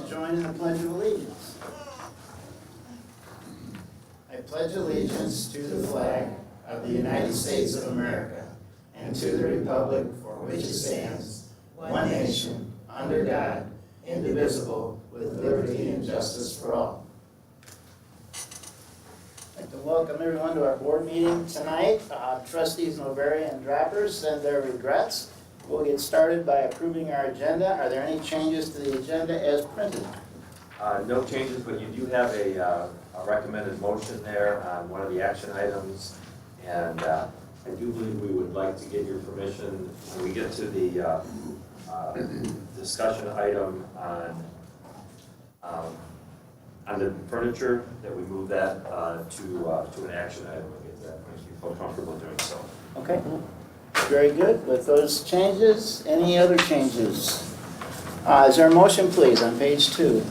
to join in the Pledge of Allegiance. I pledge allegiance to the flag of the United States of America and to the republic for which it stands, one nation, under God, indivisible, with liberty and justice for all. I'd like to welcome everyone to our board meeting tonight. Trustees Novary and Drappers send their regrets. We'll get started by approving our agenda. Are there any changes to the agenda as printed? No changes, but you do have a recommended motion there on one of the action items. And I do believe we would like to get your permission when we get to the discussion item on the furniture, that we move that to an action item. If that makes you feel comfortable doing so. Okay. Very good. With those changes, any other changes? Is there a motion, please, on page 2?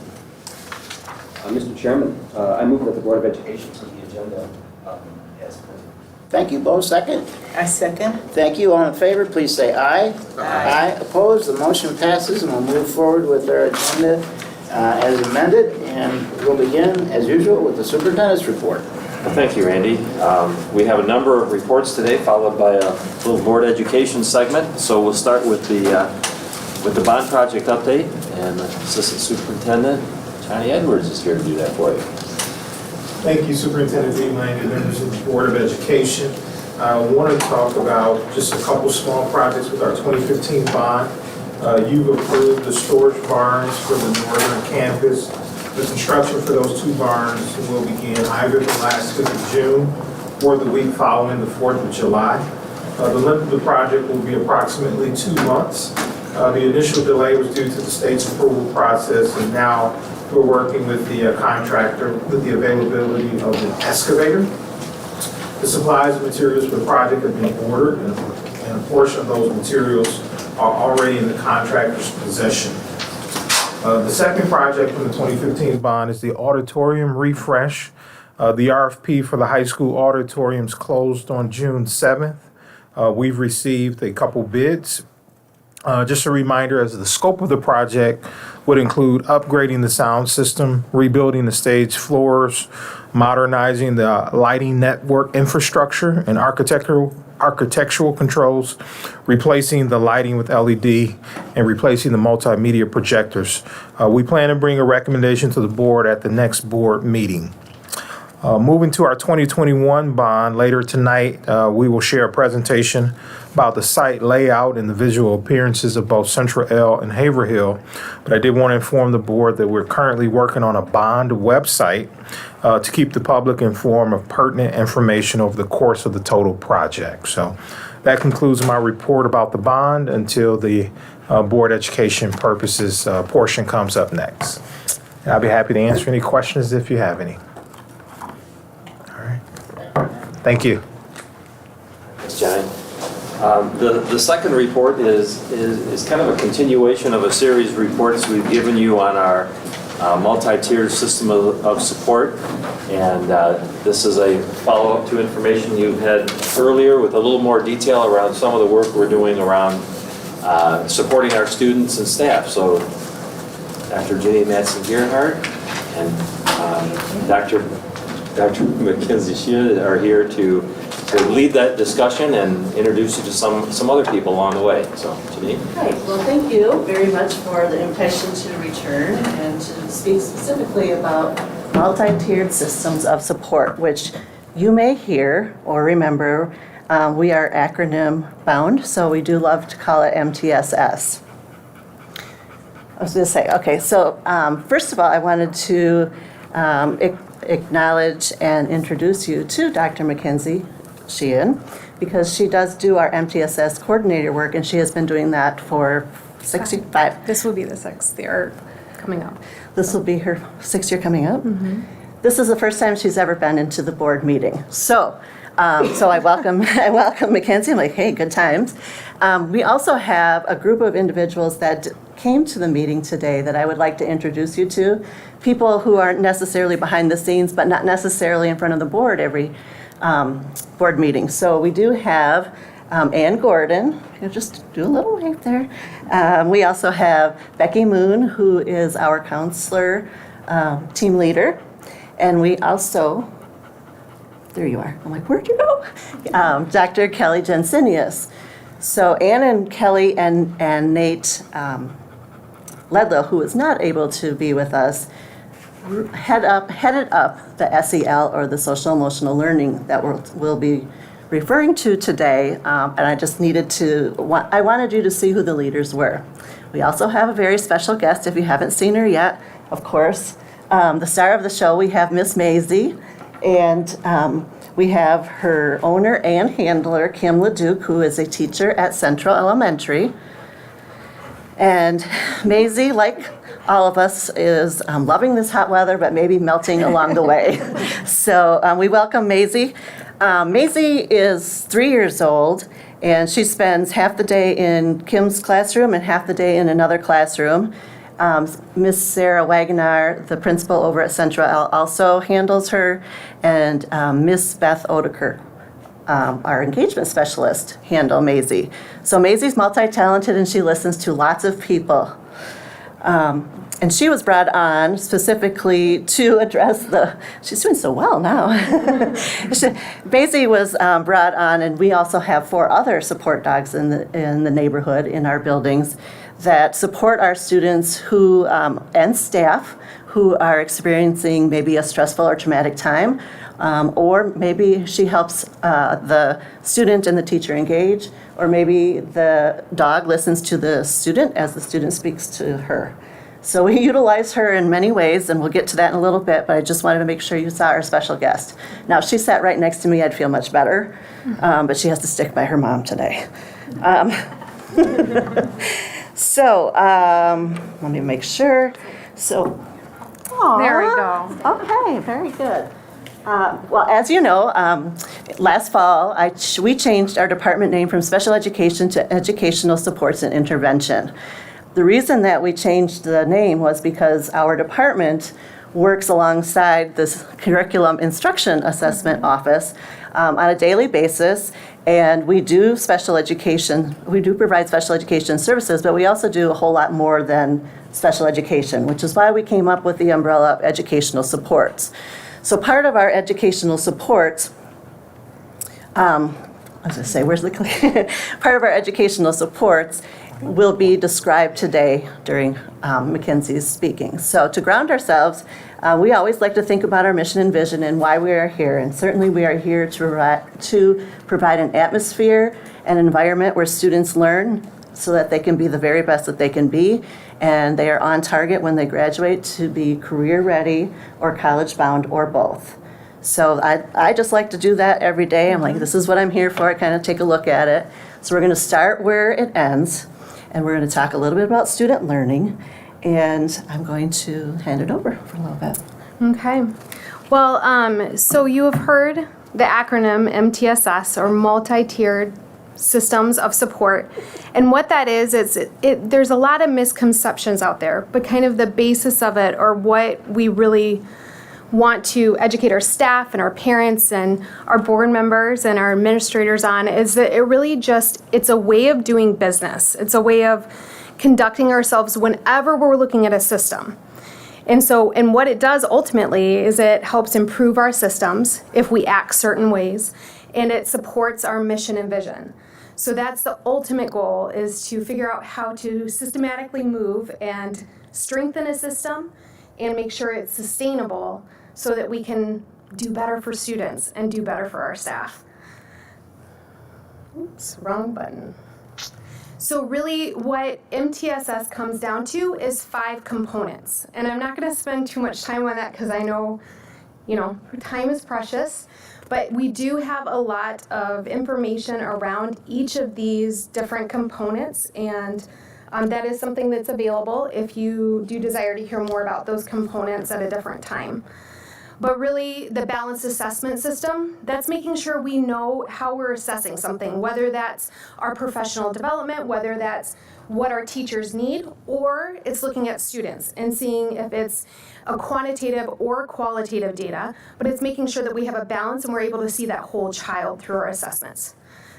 Mr. Chairman, I move that the Board of Education take the agenda as printed. Thank you. Bo, second? I second. Thank you. All in favor, please say aye. Aye. Opposed? The motion passes, and we'll move forward with our agenda as amended. And we'll begin, as usual, with the superintendent's report. Well, thank you, Randy. We have a number of reports today, followed by a little board education segment. So we'll start with the bond project update, and Assistant Superintendent Johnny Edwards is here to do that for you. Thank you, Superintendent Guideline and members of the Board of Education. I want to talk about just a couple small projects with our 2015 bond. You've approved the storage barns for the northern campus. The construction for those 2 barns will begin either the last week of June or the week following the 4th of July. The length of the project will be approximately 2 months. The initial delay was due to the state's approval process, and now we're working with the contractor with the availability of an excavator. The supplies and materials for the project have been ordered, and a portion of those materials are already in the contractor's possession. The second project from the 2015 bond is the auditorium refresh. The RFP for the high school auditoriums closed on June 7th. We've received a couple bids. Just a reminder, as the scope of the project would include upgrading the sound system, rebuilding the stage floors, modernizing the lighting network infrastructure and architectural controls, replacing the lighting with LED, and replacing the multimedia projectors. We plan to bring a recommendation to the board at the next board meeting. Moving to our 2021 bond, later tonight, we will share a presentation about the site layout and the visual appearances of both Central L and Haverhill. But I did want to inform the board that we're currently working on a bond website to keep the public informed of pertinent information over the course of the total project. So that concludes my report about the bond until the board education purposes portion comes up next. And I'll be happy to answer any questions if you have any. Thank you. Thanks, Johnny. The second report is kind of a continuation of a series of reports we've given you on our multi-tiered system of support. And this is a follow-up to information you had earlier with a little more detail around some of the work we're doing around supporting our students and staff. So Dr. J. Madsen-Gerhardt and Dr. Mackenzie Sheehan are here to lead that discussion and introduce you to some other people along the way. So, Janine. Hi. Well, thank you very much for the invitation to return and to speak specifically about multi-tiered systems of support, which you may hear or remember. We are acronym bound, so we do love to call it MTSS. I was going to say, okay, so first of all, I wanted to acknowledge and introduce you to Dr. Mackenzie Sheehan, because she does do our MTSS coordinator work, and she has been doing that for 65. This will be the 6th year coming up. This will be her 6th year coming up. Mm-hmm. This is the first time she's ever been into the board meeting. So I welcome Mackenzie. I'm like, hey, good times. We also have a group of individuals that came to the meeting today that I would like to introduce you to. People who aren't necessarily behind the scenes, but not necessarily in front of the board every board meeting. So we do have Ann Gordon. I'll just do a little wave there. We also have Becky Moon, who is our counselor team leader. And we also, there you are. I'm like, where'd you go? Dr. Kelly Jensenius. So Ann and Kelly and Nate Ledlow, who is not able to be with us, headed up the SEL, or the social emotional learning, that we'll be referring to today. And I just I wanted you to see who the leaders were. We also have a very special guest, if you haven't seen her yet, of course. The star of the show, we have Miss Maisie, and we have her owner and handler, Kim LeDuc, who is a teacher at Central Elementary. And Maisie, like all of us, is loving this hot weather, but maybe melting along the way. So we welcome Maisie. Maisie is 3 years old, and she spends half the day in Kim's classroom and half the day in another classroom. Miss Sarah Wagonar, the principal over at Central L, also handles her, and Miss Beth Odeker, our engagement specialist, handle Maisie. So Maisie's multi-talented, and she listens to lots of people. And she was brought on specifically to address she's doing so well now. Maisie was brought on, and we also have 4 other support dogs in the neighborhood, in our buildings, that support our students who and staff who are experiencing maybe a stressful or traumatic time, or maybe she helps the student and the teacher engage, or maybe the dog listens to the student as the student speaks to her. So we utilize her in many ways, and we'll get to that in a little bit, but I just wanted to make sure you saw our special guest. Now, if she sat right next to me, I'd feel much better, but she has to stick by her mom today. So let me make sure. So, There we go. Okay, very good. Well, as you know, last fall, we changed our department name from Special Education to Educational Supports and Intervention. The reason that we changed the name was because our department works alongside this Curriculum Instruction Assessment Office on a daily basis, and we do special education. We do provide special education services, but we also do a whole lot more than special education, which is why we came up with the umbrella of educational supports. So part of our educational supports, I was going to say, where's the part of our educational supports will be described today during Mackenzie's speaking. So to ground ourselves, we always like to think about our mission and vision and why we are here. And certainly we are here to provide an atmosphere and environment where students learn so that they can be the very best that they can be. And they are on target when they graduate to be career ready or college bound or both. So I just like to do that every day. I'm like, this is what I'm here for. I kind of take a look at it. So we're going to start where it ends. And we're going to talk a little bit about student learning, and I'm going to hand it over for a little bit. Okay. Well, so you have heard the acronym MTSS, or Multi-Tiered Systems of Support. And what that is there's a lot of misconceptions out there, but kind of the basis of it, or what we really want to educate our staff and our parents and our board members and our administrators on, is that it's a way of doing business. It's a way of conducting ourselves whenever we're looking at a system. And what it does ultimately is it helps improve our systems if we act certain ways, and it supports our mission and vision. So that's the ultimate goal, is to figure out how to systematically move and strengthen a system and make sure it's sustainable, so that we can do better for students and do better for our staff. Oops, wrong button. So really what MTSS comes down to is 5 components. And I'm not going to spend too much time on that because I know, time is precious. But we do have a lot of information around each of these different components, and that is something that's available if you do desire to hear more about those components at a different time. But really, the balanced assessment system, that's making sure we know how we're assessing something, whether that's our professional development, whether that's what our teachers need, or it's looking at students and seeing if it's a quantitative or qualitative data, but it's making sure that we have a balance and we're able to see that whole child through our assessments.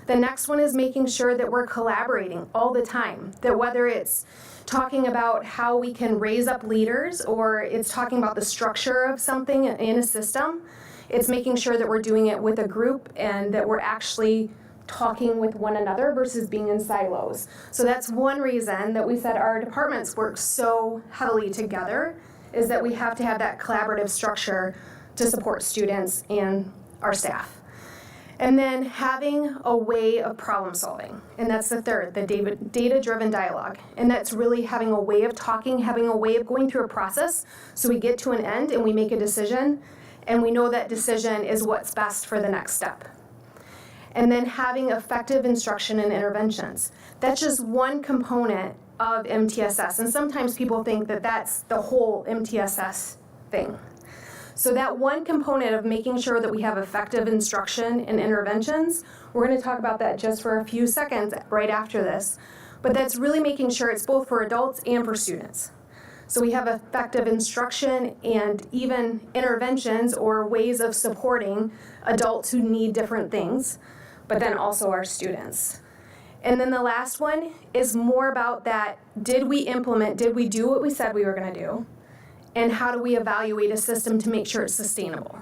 The next one is making sure that we're collaborating all the time, that whether it's talking about how we can raise up leaders or it's talking about the structure of something in a system, it's making sure that we're doing it with a group and that we're actually talking with one another versus being in silos. So that's one reason that we said our departments work so heavily together, is that we have to have that collaborative structure to support students and our staff. And then having a way of problem solving. And that's the third, the data-driven dialogue. And that's really having a way of talking, having a way of going through a process so we get to an end and we make a decision and we know that decision is what's best for the next step. And then having effective instruction and interventions. That's just one component of MTSS. And sometimes people think that that's the whole MTSS thing. So that one component of making sure that we have effective instruction and interventions, we're going to talk about that just for a few seconds right after this. But that's really making sure it's both for adults and for students. So we have effective instruction and even interventions or ways of supporting adults who need different things, but then also our students. And then the last one is more about that, did we do what we said we were going to do? And how do we evaluate a system to make sure it's sustainable?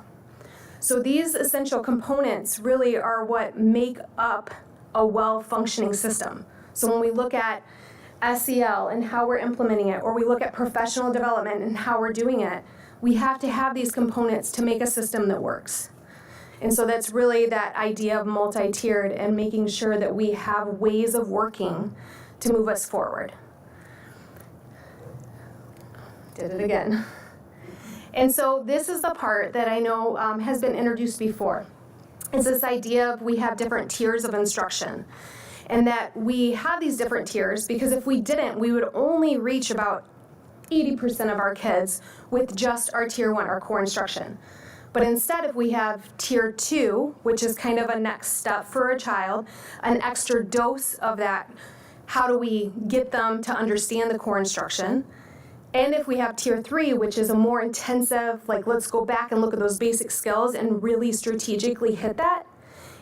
So these essential components really are what make up a well-functioning system. So when we look at SEL and how we're implementing it, or we look at professional development and how we're doing it, we have to have these components to make a system that works. And so that's really that idea of multi-tiered and making sure that we have ways of working to move us forward. Did it again. And so this is the part that I know has been introduced before. It's this idea of we have different tiers of instruction. And that we have these different tiers because if we didn't, we would only reach about 80% of our kids with just our tier 1, our core instruction. But instead, if we have tier 2, which is kind of a next step for a child, an extra dose of that, how do we get them to understand the core instruction? And if we have tier 3, which is a more intensive, like let's go back and look at those basic skills and really strategically hit that.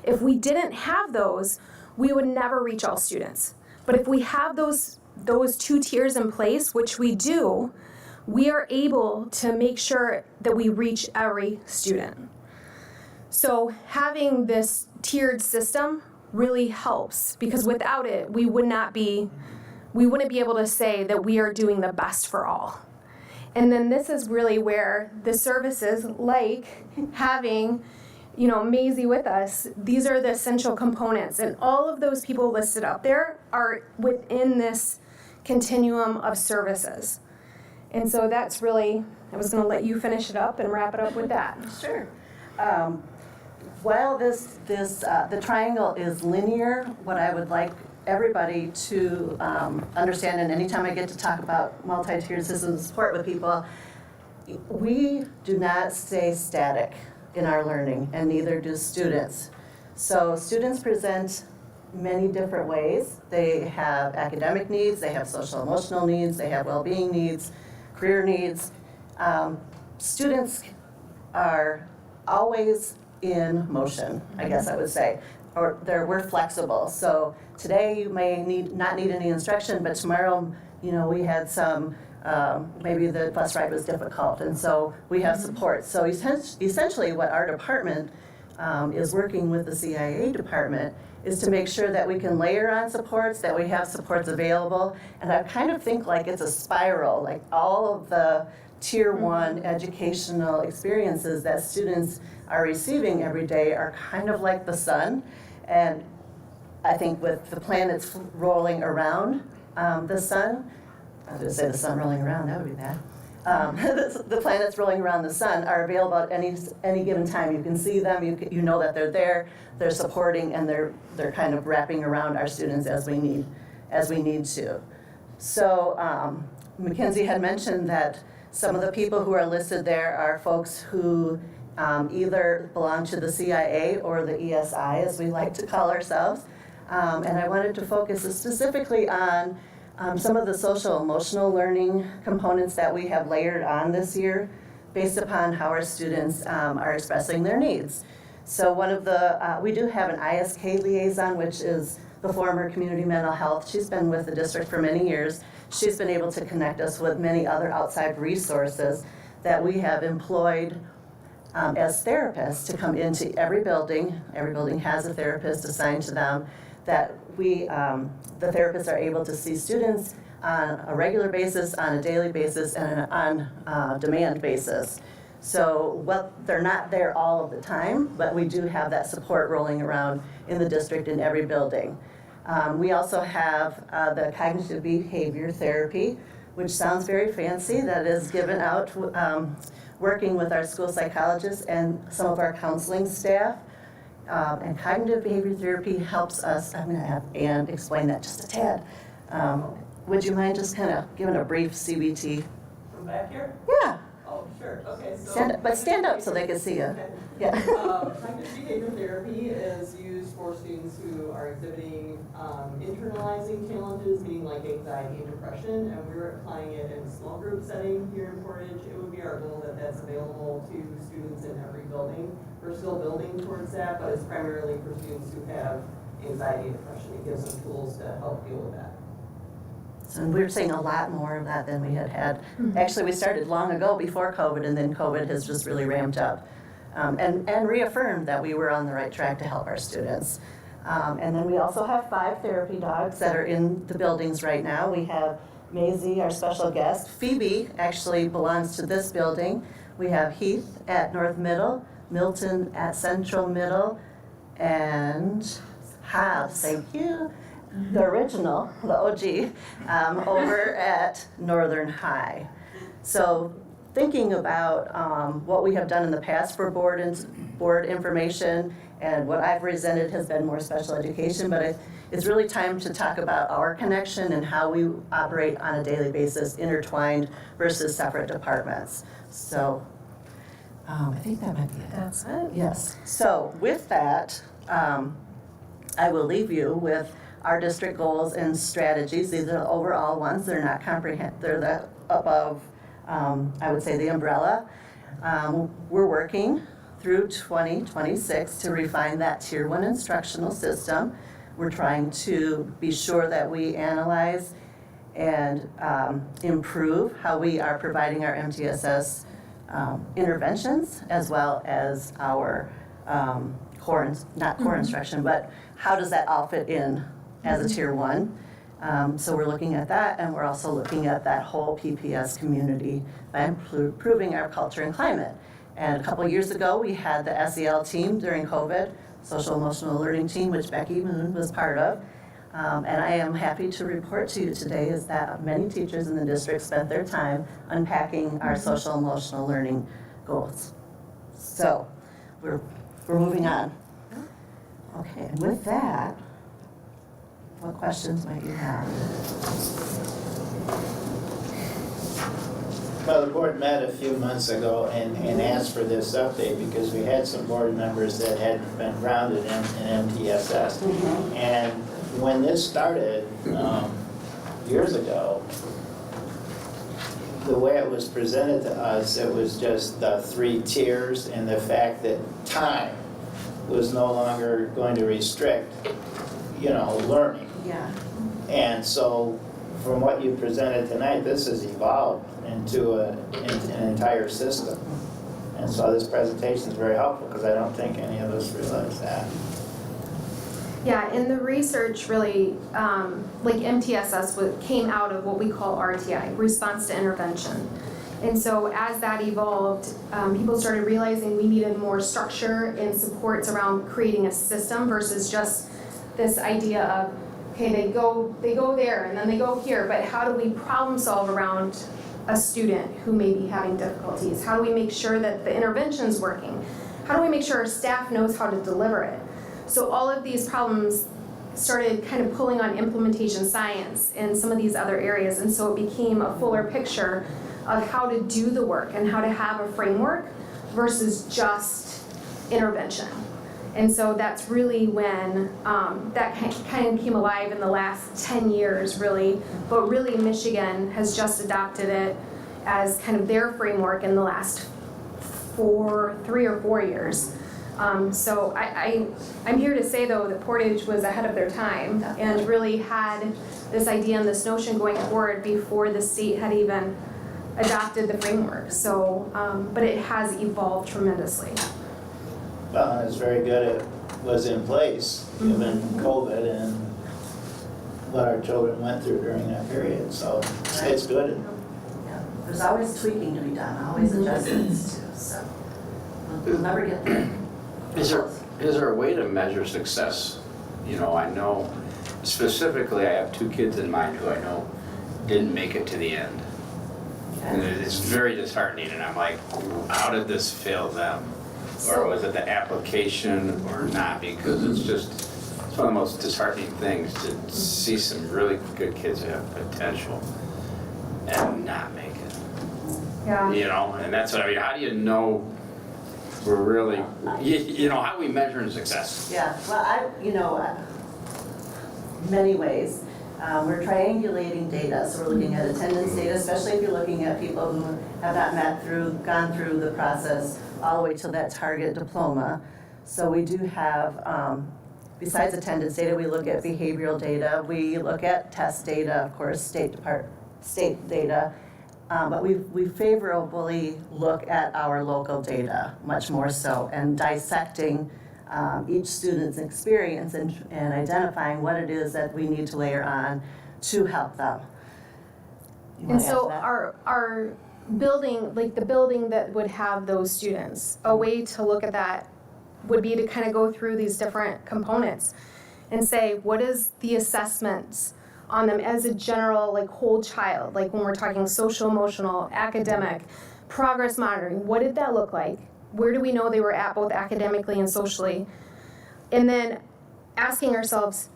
If we didn't have those, we would never reach all students. But if we have those 2 tiers in place, which we do, we are able to make sure that we reach every student. So having this tiered system really helps because without it, we wouldn't be able to say that we are doing the best for all. And then this is really where the services like having Maisie with us, these are the essential components. And all of those people listed up there are within this continuum of services. And so that's really, I was going to let you finish it up and wrap it up with that. Sure. While the triangle is linear, what I would like everybody to understand, and anytime I get to talk about multi-tiered systems of support with people, we do not stay static in our learning, and neither do students. So students present many different ways. They have academic needs, they have social emotional needs, they have well-being needs, career needs. Students are always in motion, I guess I would say, or we're flexible. So today you may not need any instruction, but tomorrow, we had some, maybe the bus ride was difficult, and so we have support. So essentially what our department is working with the CIA department is to make sure that we can layer on supports, that we have supports available, and I kind of think like it's a spiral, like all of the tier 1 educational experiences that students are receiving every day are kind of like the sun, and I think with the planets rolling around the sun, I was going to say the sun rolling around, that would be bad. The planets rolling around the sun are available at any given time. You can see them, you know that they're there, they're supporting, and they're kind of wrapping around our students as we need to. So Mackenzie had mentioned that some of the people who are listed there are folks who either belong to the CIA or the ESI, as we like to call ourselves. And I wanted to focus specifically on some of the social emotional learning components that we have layered on this year based upon how our students are expressing their needs. So one of the, we do have an ISK liaison, which is the former community mental health. She's been with the district for many years. She's been able to connect us with many other outside resources that we have employed as therapists to come into every building. Every building has a therapist assigned to them, that we, the therapists are able to see students on a regular basis, on a daily basis, and on demand basis. So they're not there all of the time, but we do have that support rolling around in the district in every building. We also have the cognitive behavior therapy, which sounds very fancy, that is given out working with our school psychologists and some of our counseling staff. And cognitive behavior therapy helps us, I'm going to have Ann explain that just a tad. Would you mind just kind of giving a brief CBT? From back here? Yeah. Oh, sure, okay, so. Stand up so they can see you. Okay. Yeah. Cognitive behavior therapy is used for students who are exhibiting internalizing challenges, meaning like anxiety and depression, and we're applying it in a small group setting here in Portage. It would be our goal that that's available to students in every building. We're still building towards that, but it's primarily for students who have anxiety and depression. It gives them tools to help deal with that. So we're seeing a lot more of that than we had had. Actually, we started long ago before COVID, and then COVID has just really ramped up and reaffirmed that we were on the right track to help our students. And then we also have 5 therapy dogs that are in the buildings right now. We have Maisie, our special guest. Phoebe actually belongs to this building. We have Heath at North Middle, Milton at Central Middle, and Hobbs, thank you, the original, the OG, over at Northern High. So thinking about what we have done in the past for board information, and what I've presented has been more special education, but it's really time to talk about our connection and how we operate on a daily basis, intertwined versus separate departments. So I think that might be it. That's it. Yes. So with that, I will leave you with our district goals and strategies. These are the overall ones. They're not they're the above, I would say, the umbrella. We're working through 2026 to refine that Tier 1 instructional system. We're trying to be sure that we analyze and improve how we are providing our MTSS interventions, as well as our not core instruction, but how does that all fit in as a Tier 1? So we're looking at that, and we're also looking at that whole PPS community by improving our culture and climate. And a couple of years ago, we had the SEL team during COVID, Social Emotional Learning Team, which Becky Moon was part of. And I am happy to report to you today is that many teachers in the district spent their time unpacking our social emotional learning goals. So we're moving on. Okay, and with that, what questions might you have? Well, the board met a few months ago and asked for this update because we had some board members that hadn't been grounded in MTSS. And when this started years ago, the way it was presented to us, it was just the 3 tiers, and the fact that time was no longer going to restrict, learning. Yeah. And so from what you presented tonight, this has evolved into an entire system. And so this presentation is very helpful because I don't think any of us realize that. Yeah, and the research really, like MTSS came out of what we call RTI, response to intervention. And so as that evolved, people started realizing we needed more structure and supports around creating a system versus just this idea of, okay, they go there and then they go here, but how do we problem solve around a student who may be having difficulties? How do we make sure that the intervention's working? How do we make sure our staff knows how to deliver it? So all of these problems started kind of pulling on implementation science and some of these other areas, and so it became a fuller picture of how to do the work and how to have a framework versus just intervention. And so that's really when that kind of came alive in the last 10 years, really. But really, Michigan has just adopted it as kind of their framework in the last 3 or 4 years. So I'm here to say, though, that Portage was ahead of their time and really had this idea and this notion going forward before the state had even adopted the framework. So, but it has evolved tremendously. Well, it's very good it was in place, given COVID and what our children went through during that period, so it's good. Yeah, there's always tweaking to be done, always adjustments too, so we'll never get there. Is there a way to measure success? You know, I know specifically I have 2 kids in mind who I know didn't make it to the end. And it's very disheartening, and I'm like, how did this fail them? Or was it the application or not? Because it's one of the most disheartening things to see some really good kids who have potential and not make it. Yeah. You know, and that's what I mean. How do you know we're really, you know, how are we measuring success? Yeah, well, many ways. We're triangulating data, so we're looking at attendance data, especially if you're looking at people who have not gone through the process all the way to that target diploma. So we do have, besides attendance data, we look at behavioral data, we look at test data, of course, state data, but we favorably look at our local data much more so, and dissecting each student's experience and identifying what it is that we need to layer on to help them. And so our building, like the building that would have those students, a way to look at that would be to kind of go through these different components and say, what is the assessments on them as a general, like, whole child, like when we're talking social, emotional, academic, progress monitoring, what did that look like? Where do we know they were at both academically and socially? And then asking ourselves,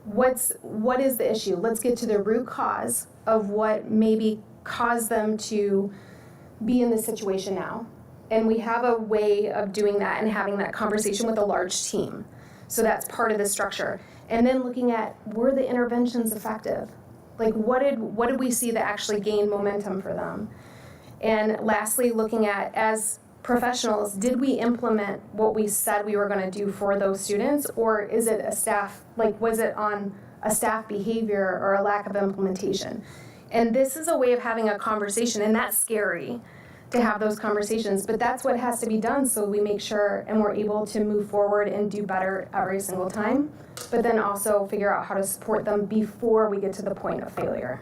what is the issue? Let's get to the root cause of what maybe caused them to be in this situation now. And we have a way of doing that and having that conversation with a large team. So that's part of the structure. And then looking at, were the interventions effective? Like, what did we see that actually gained momentum for them? And lastly, looking at, as professionals, did we implement what we said we were going to do for those students, or is it a staff, like, was it on a staff behavior or a lack of implementation? And this is a way of having a conversation, and that's scary to have those conversations, but that's what has to be done so we make sure and we're able to move forward and do better every single time, but then also figure out how to support them before we get to the point of failure.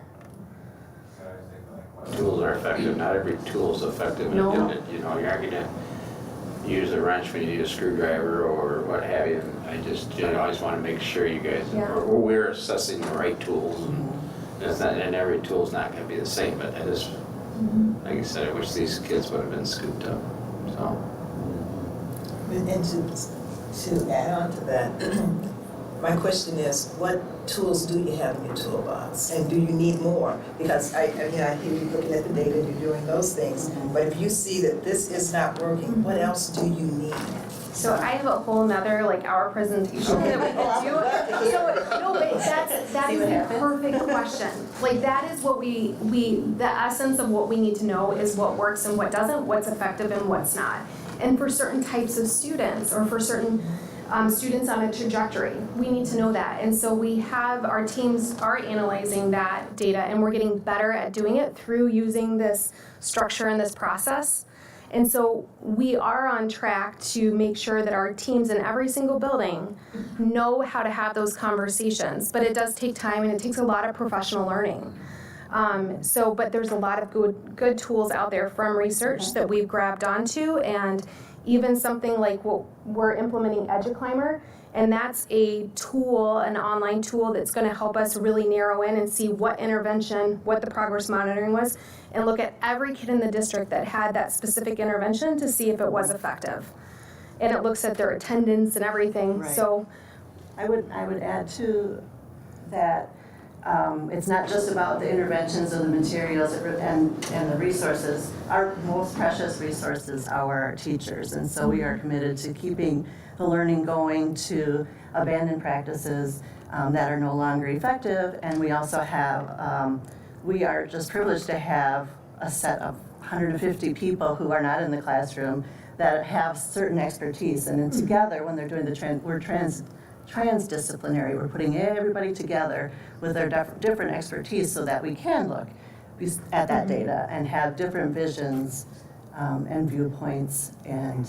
Tools are effective. Not every tool is effective. No. You know, you're not going to use a wrench when you need a screwdriver or what have you. And I always want to make sure you guys, we're assessing the right tools. And every tool is not going to be the same, but it is, like I said, I wish these kids would have been scooped up. So. And to add on to that, my question is, what tools do you have in your toolbox? And do you need more? Because I hear you looking at the data, you're doing those things. But if you see that this is not working, what else do you need? So I have a whole nother, like, hour presentation that we could do. So, no, but that is the perfect question. Like, that is what the essence of what we need to know is what works and what doesn't, what's effective and what's not. And for certain types of students, or for certain students on a trajectory, we need to know that. And so we have, our teams are analyzing that data, and we're getting better at doing it through using this structure and this process. And so we are on track to make sure that our teams in every single building know how to have those conversations. But it does take time, and it takes a lot of professional learning. But there's a lot of good tools out there from research that we've grabbed onto, and even something like what we're implementing, EduClimber, and that's a tool, an online tool that's going to help us really narrow in and see what intervention, what the progress monitoring was, and look at every kid in the district that had that specific intervention to see if it was effective. And it looks at their attendance and everything. Right. So I would add too that it's not just about the interventions or the materials and the resources. Our most precious resources are our teachers, and so we are committed to keeping the learning going, to abandon practices that are no longer effective. And we also have, we are just privileged to have a set of 150 people who are not in the classroom that have certain expertise, and then together, when they're doing we're transdisciplinary. We're putting everybody together with their different expertise so that we can look at that data and have different visions and viewpoints and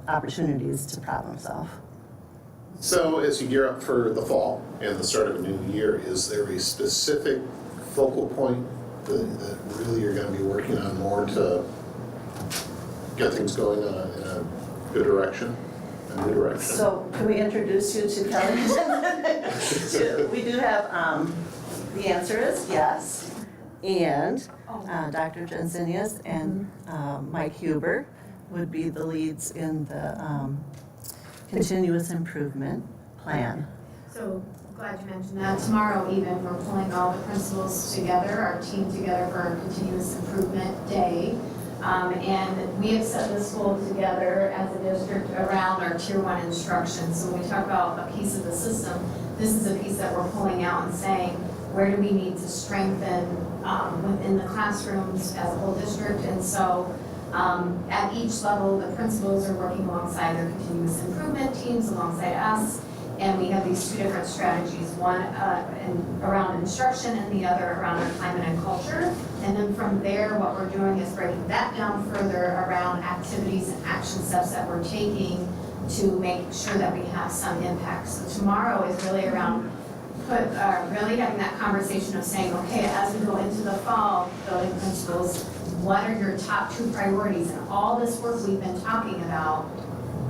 opportunities to problem solve. So as you gear up for the fall and the start of a new year, is there a specific focal point that really you're going to be working on more to get things going in a good direction, a new direction? So can we introduce you to Kelly? We do have, the answer is yes. And Dr. Jensenius and Mike Huber would be the leads in the continuous improvement plan. So glad you mentioned that. Tomorrow even, we're pulling all the principals together, our team together for our continuous improvement day. And we have set this goal together as a district around our Tier 1 instruction. So when we talk about a piece of the system, this is a piece that we're pulling out and saying, where do we need to strengthen within the classrooms as a whole district? And so at each level, the principals are working alongside their continuous improvement teams, alongside us, and we have these two different strategies, one around instruction and the other around our climate and culture. And then from there, what we're doing is breaking that down further around activities and action steps that we're taking to make sure that we have some impact. So tomorrow is really around really having that conversation of saying, okay, as we go into the fall, building principles, what are your top 2 priorities? And all this work we've been talking about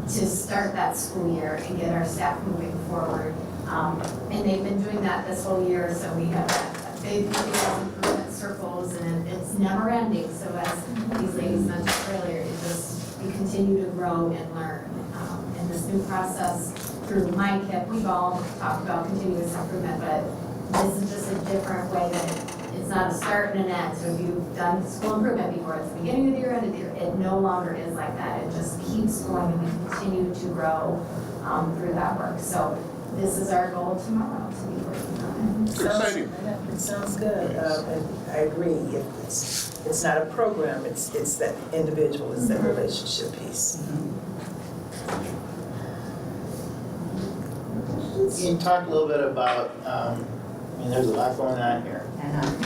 to start that school year and get our staff moving forward. And they've been doing that this whole year, so we have that big improvement circles, and it's never ending. So as these ladies mentioned earlier, we continue to grow and learn. In this new process, through my KIP, we've all talked about continuous improvement, but this is just a different way that it's not a start and an end. So if you've done school improvement before, it's the beginning of the year, end of the year, it no longer is like that. It just keeps going, and we continue to grow through that work. So this is our goal tomorrow to be working on it. Exciting. It sounds good, and I agree. It's not a program, it's that individual, it's that relationship piece. You talked a little bit about, there's a lot going on here.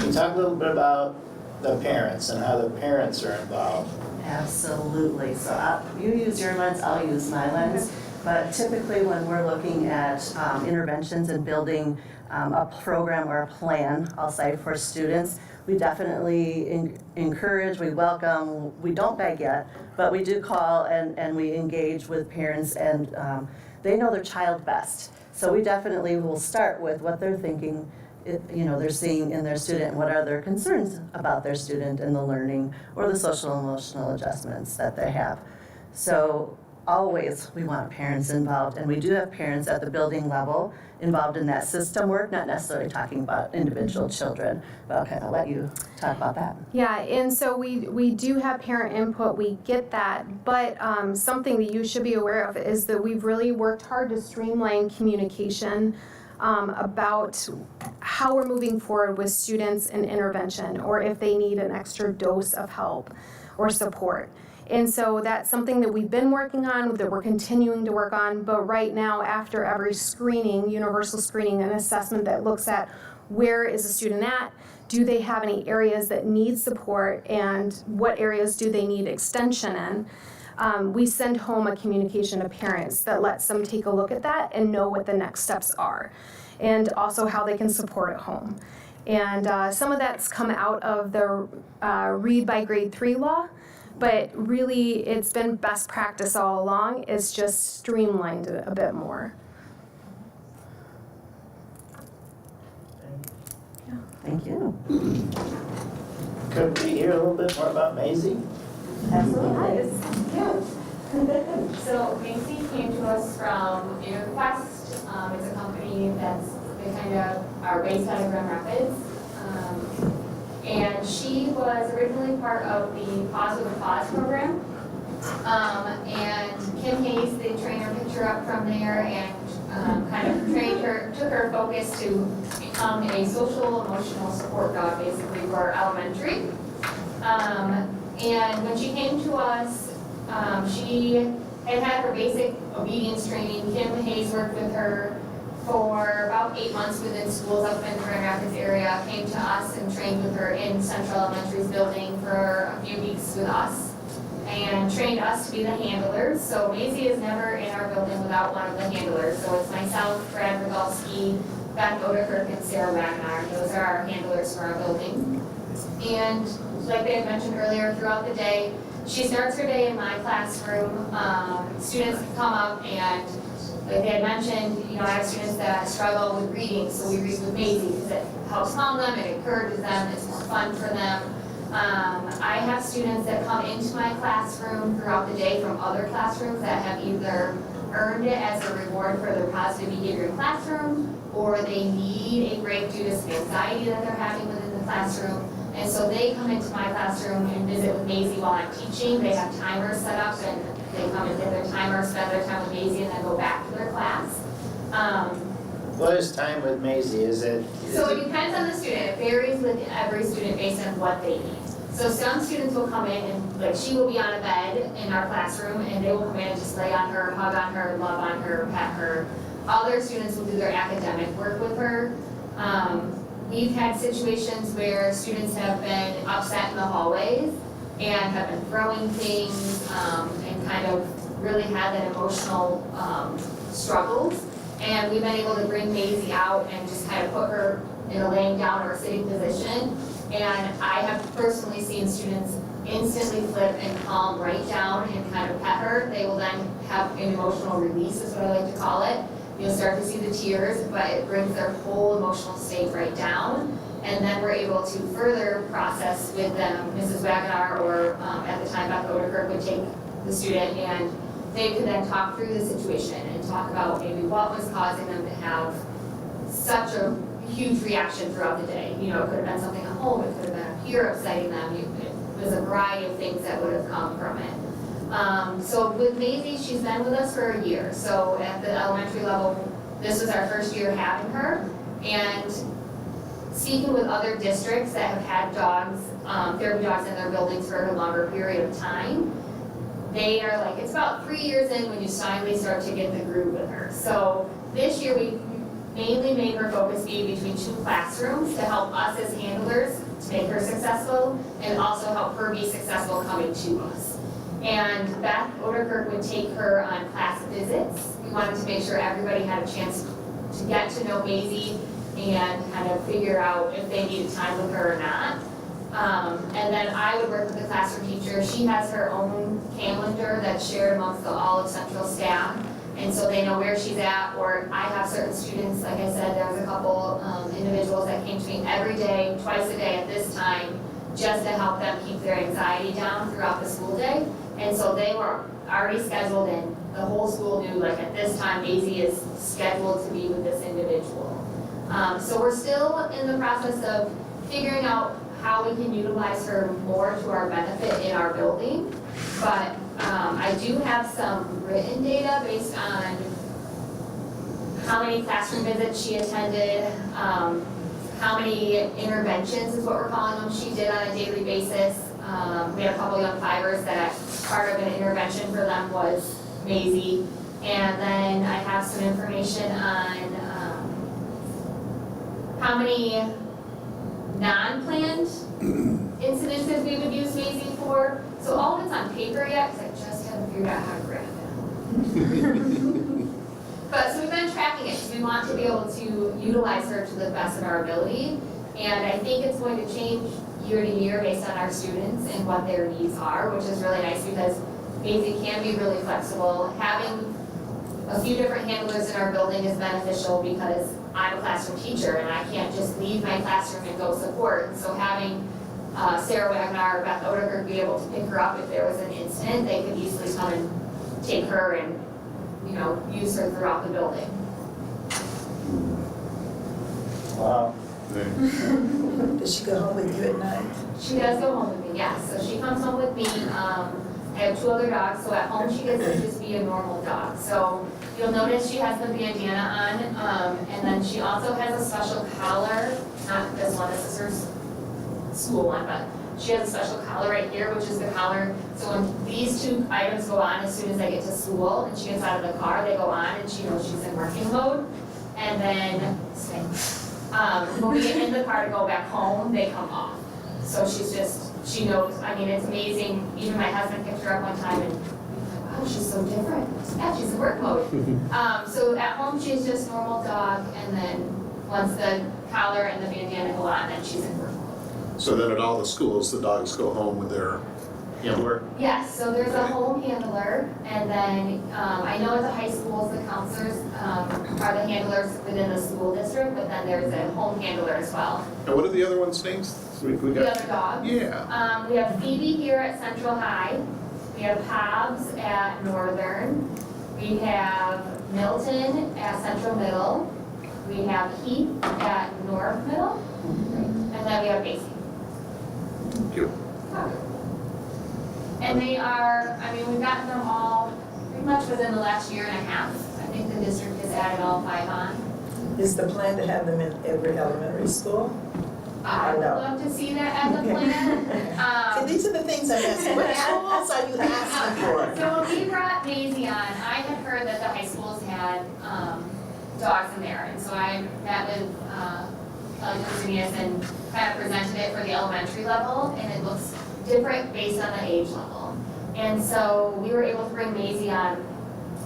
You talk a little bit about the parents and how the parents are involved. Absolutely. So you use your lens, I'll use my lens. But typically when we're looking at interventions and building a program or a plan, I'll say, for students, we definitely encourage, we welcome, we don't beg yet, but we do call and we engage with parents, and they know their child best. So we definitely will start with what they're thinking, they're seeing in their student, what are their concerns about their student and the learning or the social emotional adjustments that they have. So always we want parents involved, and we do have parents at the building level involved in that system work, not necessarily talking about individual children, but I'll kind of let you talk about that. Yeah, and so we do have parent input, we get that, but something that you should be aware of is that we've really worked hard to streamline communication about how we're moving forward with students in intervention, or if they need an extra dose of help or support. And so that's something that we've been working on, that we're continuing to work on, but right now, after every screening, universal screening, an assessment that looks at where is a student at, do they have any areas that need support, and what areas do they need extension in, we send home a communication to parents that lets them take a look at that and know what the next steps are, and also how they can support at home. And some of that's come out of the Read by Grade 3 law, but really it's been best practice all along. It's just streamlined it a bit more. Yeah. Thank you. Could we hear a little bit more about Maisie? Absolutely. So Macy came to us from InterQuest. It's a company that's kind of are based out of Grand Rapids. And she was originally part of the Pause with a Pause program. And Kim Hayes, the trainer, picked her up from there and kind of trained her, took her focus to become a social emotional support dog, basically, for elementary. And when she came to us, she had her basic obedience training. Kim Hayes worked with her for about 8 months within schools up in the Grand Rapids area, came to us and trained with her in Central Elementary's building for a few weeks with us, and trained us to be the handlers. So Maisie is never in our building without one of the handlers. So it's myself, Brad Rogalski, Beth Odekirk, and Sarah Wagner. Those are our handlers for our building. And like they had mentioned earlier, throughout the day, she starts her day in my classroom. Students come up and, like they had mentioned, I have students that struggle with reading, so we read with Maisie because it helps calm them, it encourages them, it's more fun for them. I have students that come into my classroom throughout the day from other classrooms that have either earned it as a reward for their positive behavior in classroom, or they need a break due to some anxiety that they're having within the classroom. And so they come into my classroom and visit with Maisie while I'm teaching. They have timers set up, and they come and get their timer, spend their time with Maisie, and then go back to their class. What is time with Maisie? So it depends on the student. It varies with every student based on what they need. So some students will come in and, like, she will be on a bed in our classroom, and they will come in and just lay on her, hug on her, love on her, pet her. Other students will do their academic work with her. We've had situations where students have been upset in the hallways and have been throwing things and kind of really had that emotional struggles. And we've been able to bring Maisie out and just kind of put her in a laying down or a sitting position. And I have personally seen students instantly flip and calm right down and kind of pet her. They will then have an emotional release, is what I like to call it. You'll start to see the tears, but it brings their whole emotional state right down. And then we're able to further process with them. Mrs. Wagner, or at the time Beth Odekirk, would take the student, and they could then talk through the situation and talk about maybe what was causing them to have such a huge reaction throughout the day. It could have been something at home, it could have been a peer upsetting them. It was a variety of things that would have come from it. So with Maisie, she's been with us for a year. So at the elementary level, this was our first year having her. And speaking with other districts that have had dogs, therapy dogs in their buildings for a longer period of time, they are like, it's about 3 years in when you finally start to get the groove with her. So this year we mainly made her focus be between 2 classrooms to help us as handlers to make her successful, and also help her be successful coming to us. And Beth Odekirk would take her on class visits. We wanted to make sure everybody had a chance to get to know Maisie and kind of figure out if they needed time with her or not. And then I would work with the classroom teacher. She has her own calendar that's shared amongst all of Central staff. And so they know where she's at, or I have certain students, like I said, there was a couple individuals that came to me every day, twice a day at this time, just to help them keep their anxiety down throughout the school day. And so they were already scheduled in. The whole school knew, like, at this time, Maisie is scheduled to be with this individual. So we're still in the process of figuring out how we can utilize her more to our benefit in our building. But I do have some written data based on how many classroom visits she attended, how many interventions is what we're calling them she did on a daily basis. We had a couple young fivers that part of an intervention for them was Maisie. And then I have some information on how many non-planned incidences we would use Maisie for. So all of it's on paper yet, because I just haven't figured out how to graph it. But so we've been tracking it, because we want to be able to utilize her to the best of our ability. And I think it's going to change year to year based on our students and what their needs are, which is really nice, because Maisie can be really flexible. Having a few different handlers in our building is beneficial, because I'm a classroom teacher and I can't just leave my classroom and go support. And so having Sarah Wagner or Beth Odekirk be able to pick her up if there was an incident, they could easily come and take her and, use her throughout the building. Wow. Does she go home with you at night? She does go home with me, yes. So she comes home with me. I have 2 other dogs, so at home she gets to just be a normal dog. So you'll notice she has the bandana on, and then she also has a special collar. Not this one, this is her school one, but she has a special collar right here, which is the collar. So when these two items go on, as soon as they get to school and she gets out of the car, they go on and she knows she's in working mode. And then, when we get in the car to go back home, they come off. So she knows, I mean, it's amazing. Even my husband picked her up one time and, wow, she's so different. Yeah, she's in work mode. So at home, she's just normal dog, and then once the collar and the bandana go on, then she's in work mode. So then at all the schools, the dogs go home with their handler? Yes, so there's a home handler, and then I know at the high schools, the counselors are the handlers within the school district, but then there's a home handler as well. And what are the other ones' names? We The got, other dogs. yeah. We have Phoebe here at Central High. We have Hobbs at Northern. We have Milton at Central Middle. We have Heath at North Middle. And then we have Macy. Cute. And they are, I mean, we've gotten them all pretty much within the last year and a half. I think the district has added all 5 on. Is the plan to have them in every elementary school? I would love to see that as a plan. See, these are the things I'm asking. What schools are you asking for? So when we brought Maisie on, I had heard that the high schools had dogs in there. And so I met with Kelly Kuzinius and kind of presented it for the elementary level, and it looks different based on the age level. And so we were able to bring Maisie on.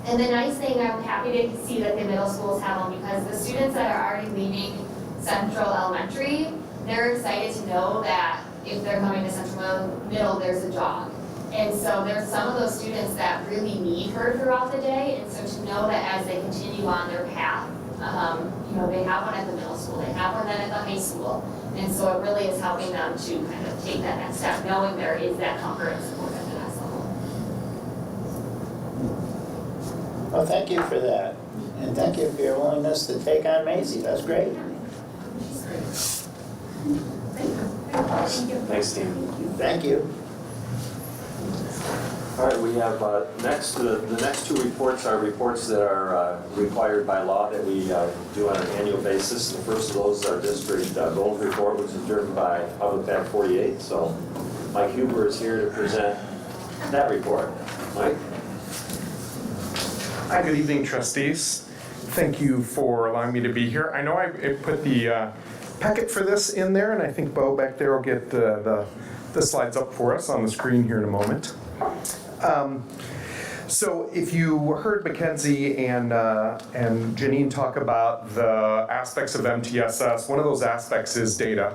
And the nice thing, I'm happy to see that the middle schools have them, because the students that are already leaving Central Elementary, they're excited to know that if they're coming to Central Middle, there's a dog. And so there's some of those students that really need her throughout the day, and so to know that as they continue on their path, they have one at the middle school, they have one then at the high school, and so it really is helping them to kind of take that next step, knowing there is that comfort and support at the next level. Well, thank you for that. And thank you for your willingness to take on Maisie. That's great. Thanks, team. Thank you. All right, we have next, the next 2 reports are reports that are required by law that we do on an annual basis. The first of those is our district goals report, which is driven by Public Act 48. So Mike Huber is here to present that report. Mike? Hi, good evening, trustees. Thank you for allowing me to be here. I know I put the packet for this in there, and I think Bo back there will get the slides up for us on the screen here in a moment. So if you heard Mackenzie and Janine talk about the aspects of MTSS, one of those aspects is data.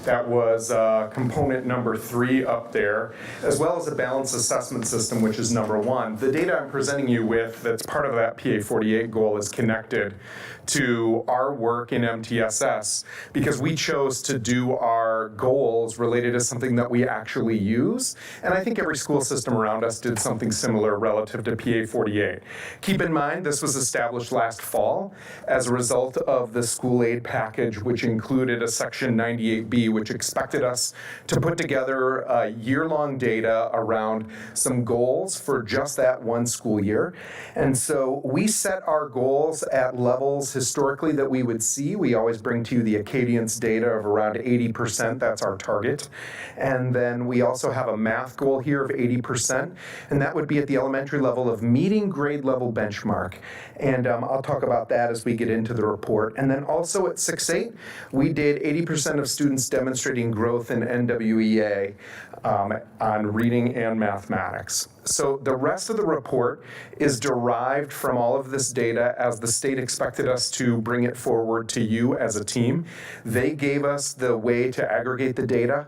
That was component number 3 up there, as well as a balanced assessment system, which is number 1. The data I'm presenting you with that's part of that PA 48 goal is connected to our work in MTSS, because we chose to do our goals related to something that we actually use. And I think every school system around us did something similar relative to PA 48. Keep in mind, this was established last fall as a result of the school aid package, which included a section 98B, which expected us to put together year-long data around some goals for just that one school year. And so we set our goals at levels historically that we would see. We always bring to you the Acadience data of around 80%. That's our target. And then we also have a math goal here of 80%, and that would be at the elementary level of meeting grade level benchmark. And I'll talk about that as we get into the report. And then also at 6-8, we did 80% of students demonstrating growth in NWEA on reading and mathematics. So the rest of the report is derived from all of this data as the state expected us to bring it forward to you as a team. They gave us the way to aggregate the data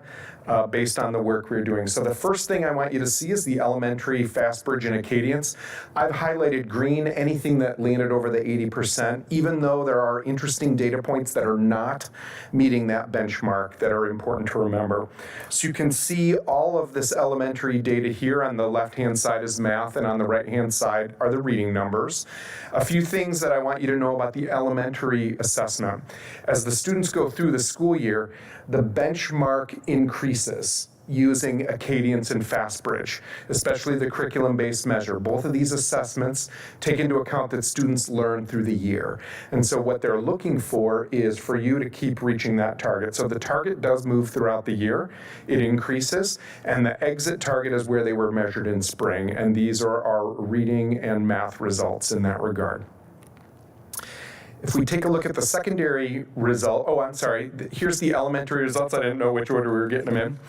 based on the work we're doing. So the first thing I want you to see is the elementary Fastbridge and Acadience. I've highlighted green anything that landed over the 80%, even though there are interesting data points that are not meeting that benchmark that are important to remember. So you can see all of this elementary data here. On the left-hand side is math, and on the right-hand side are the reading numbers. A few things that I want you to know about the elementary assessment. As the students go through the school year, the benchmark increases. using Acadience and FastBridge, especially the curriculum-based measure. Both of these assessments take into account that students learn through the year. And so what they're looking for is for you to keep reaching that target. So the target does move throughout the year. It increases, and the exit target is where they were measured in spring. And these are our reading and math results in that regard. If we take a look at the secondary result, here's the elementary results. I didn't know which order we were getting them in.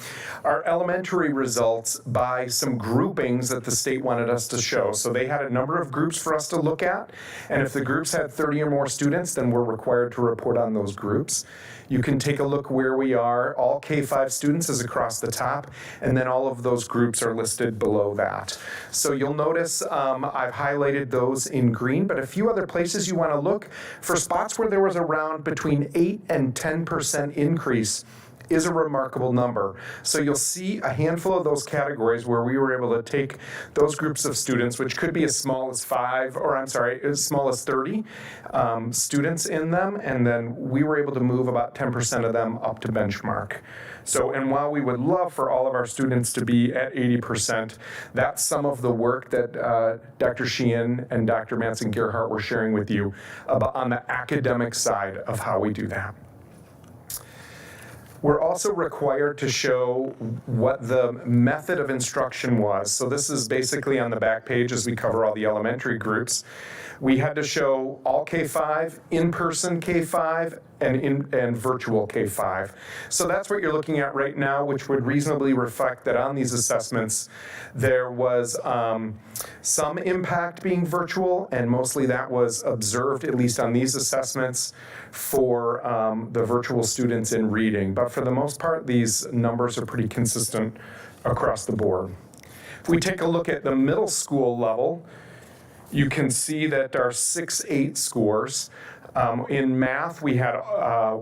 Our elementary results by some groupings that the state wanted us to show. So they had a number of groups for us to look at, and if the groups had 30 or more students, then we're required to report on those groups. You can take a look where we are. All K-5 students is across the top, and then all of those groups are listed below that. So you'll notice I've highlighted those in green, but a few other places you want to look for spots where there was around between 8 and 10% increase is a remarkable number. So you'll see a handful of those categories where we were able to take those groups of students, which could be as small as as small as 30 students in them, and then we were able to move about 10% of them up to benchmark. So, and while we would love for all of our students to be at 80%, that's some of the work that Dr. Sheehan and Dr. Manson-Gerhardt were sharing with you about on the academic side of how we do that. We're also required to show what the method of instruction was. So this is basically on the back page as we cover all the elementary groups. We had to show all K-5, in-person K-5, and virtual K-5. So that's what you're looking at right now, which would reasonably reflect that on these assessments, there was some impact being virtual, and mostly that was observed, at least on these assessments, for the virtual students in reading. But for the most part, these numbers are pretty consistent across the board. If we take a look at the middle school level, you can see that our 6-8 scores. In math, we had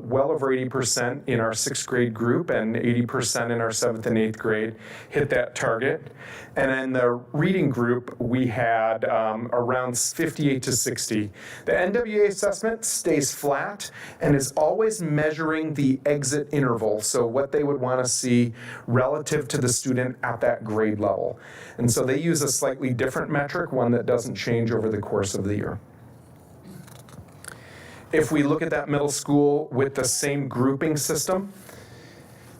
well over 80% in our 6th grade group and 80% in our 7th and 8th grade hit that target. And in the reading group, we had around 58 to 60. The NWA assessment stays flat and is always measuring the exit interval, so what they would want to see relative to the student at that grade level. And so they use a slightly different metric, one that doesn't change over the course of the year. If we look at that middle school with the same grouping system,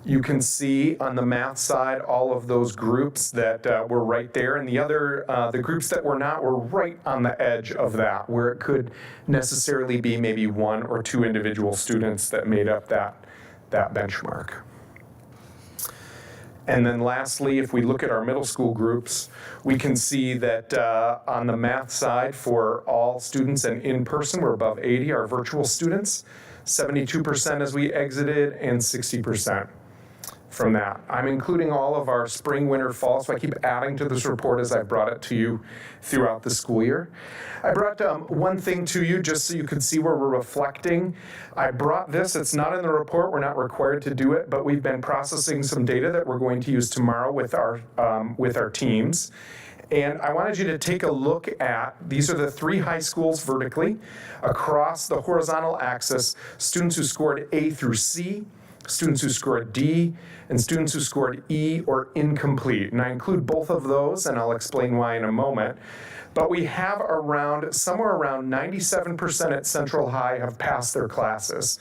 you can see on the math side all of those groups that were right there, and the groups that were not were right on the edge of that, where it could necessarily be maybe 1 or 2 individual students that made up that benchmark. And then lastly, if we look at our middle school groups, we can see that on the math side for all students and in-person, we're above 80. Our virtual students, 72% as we exited and 60% from that. I'm including all of our spring, winter, fall, so I keep adding to this report as I brought it to you throughout the school year. I brought one thing to you just so you can see where we're reflecting. I brought this, it's not in the report, we're not required to do it, but we've been processing some data that we're going to use tomorrow with our teams. And I wanted you to take a look at, these are the 3 high schools vertically, across the horizontal axis, students who scored A through C, students who scored D, and students who scored E or incomplete. And I include both of those, and I'll explain why in a moment. But we have somewhere around 97% at Central High have passed their classes.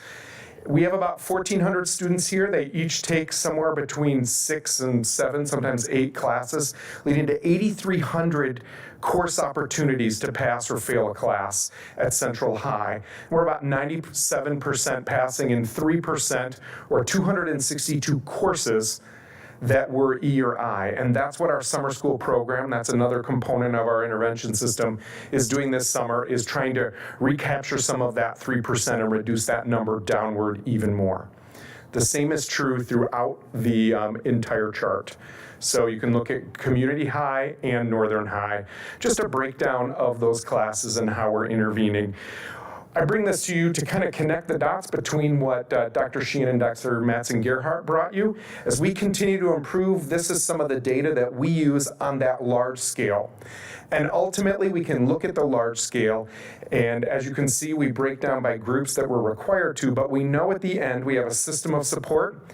We have about 1,400 students here. They each take somewhere between 6 and 7, sometimes 8 classes, leading to 8,300 course opportunities to pass or fail a class at Central High. We're about 97% passing in 3% or 262 courses that were E or I. And that's what our summer school program, that's another component of our intervention system, is doing this summer, is trying to recapture some of that 3% and reduce that number downward even more. The same is true throughout the entire chart. So you can look at community high and northern high, just a breakdown of those classes and how we're intervening. I bring this to you to kind of connect the dots between what Dr. Sheehan and Dr. Manson-Gerhardt brought you. As we continue to improve, this is some of the data that we use on that large scale. And ultimately, we can look at the large scale, and as you can see, we break down by groups that we're required to, but we know at the end we have a system of support,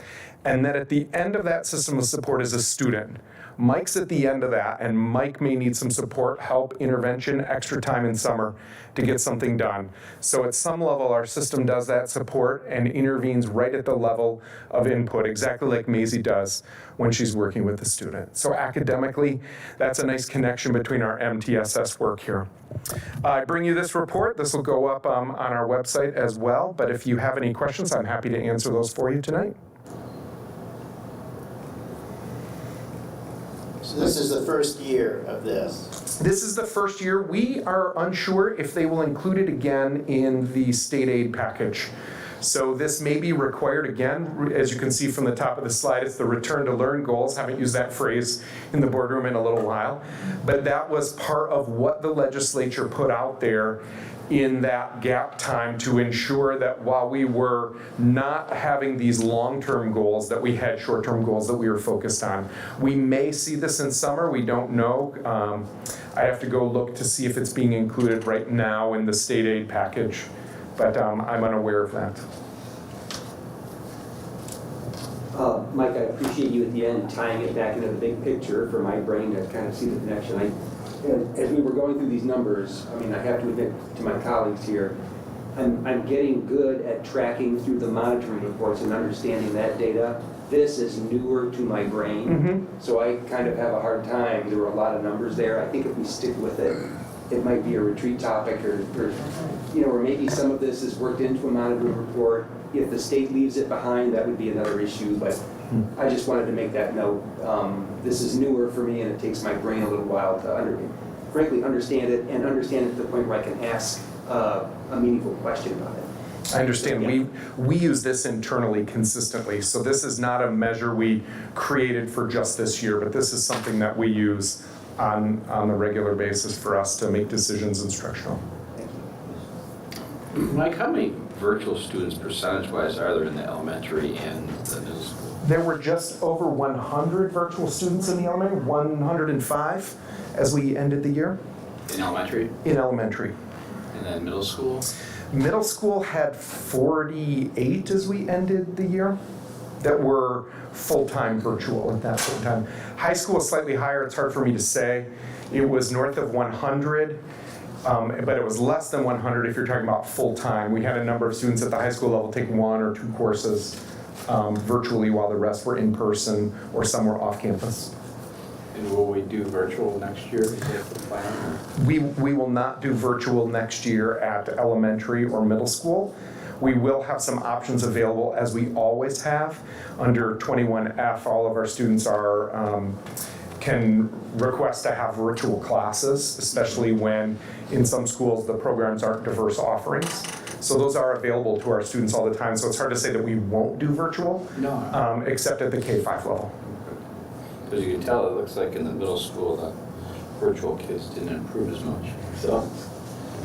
and that at the end of that system of support is a student. Mike's at the end of that, and Mike may need some support, help, intervention, extra time in summer to get something done. So at some level, our system does that support and intervenes right at the level of input, exactly like Maisie does when she's working with the student. So academically, that's a nice connection between our MTSS work here. I bring you this report. This will go up on our website as well, but if you have any questions, I'm happy to answer those for you tonight. So this is the first year of this. This is the first year. We are unsure if they will include it again in the state aid package. So this may be required again. As you can see from the top of the slide, it's the return to learn goals. Haven't used that phrase in the boardroom in a little while. But that was part of what the legislature put out there in that gap time to ensure that while we were not having these long-term goals, that we had short-term goals that we were focused on. We may see this in summer, we don't know. I have to go look to see if it's being included right now in the state aid package, but I'm unaware of that. Mike, I appreciate you at the end tying it back into the big picture for my brain to kind of see the connection. As we were going through these numbers, I mean, I have to admit to my colleagues here, I'm getting good at tracking through the monitoring reports and understanding that data. This is newer to my brain, so I kind of have a hard time. There were a lot of numbers there. I think if we stick with it, it might be a retreat topic, or or maybe some of this is worked into a monitoring report. If the state leaves it behind, that would be another issue, but I just wanted to make that note. This is newer for me, and it takes my brain a little while to frankly understand it, and understand it to the point where I can ask a meaningful question about it. I understand. Yeah. We use this internally consistently, so this is not a measure we created for just this year, but this is something that we use on a regular basis for us to make decisions instructional. Thank you. Mike, how many virtual students percentage-wise are there in the elementary and the middle school? There were just over 100 virtual students in the elementary, 105 as we ended the year. In elementary? In elementary. And then middle school? Middle school had 48 as we ended the year that were full-time virtual at that point in time. High school is slightly higher. It's hard for me to say. It was north of 100, but it was less than 100 if you're talking about full-time. We had a number of students at the high school level take 1 or 2 courses virtually, while the rest were in person or some were off campus. And will we do virtual next year? Is that the plan? We will not do virtual next year at elementary or middle school. We will have some options available, as we always have. Under 21F, all of our students can request to have virtual classes, especially when in some schools the programs aren't diverse offerings. So those are available to our students all the time. So it's hard to say that we won't do virtual, except at the K-5 level. Because you can tell, it looks like in the middle school, the virtual kids didn't improve as much. So,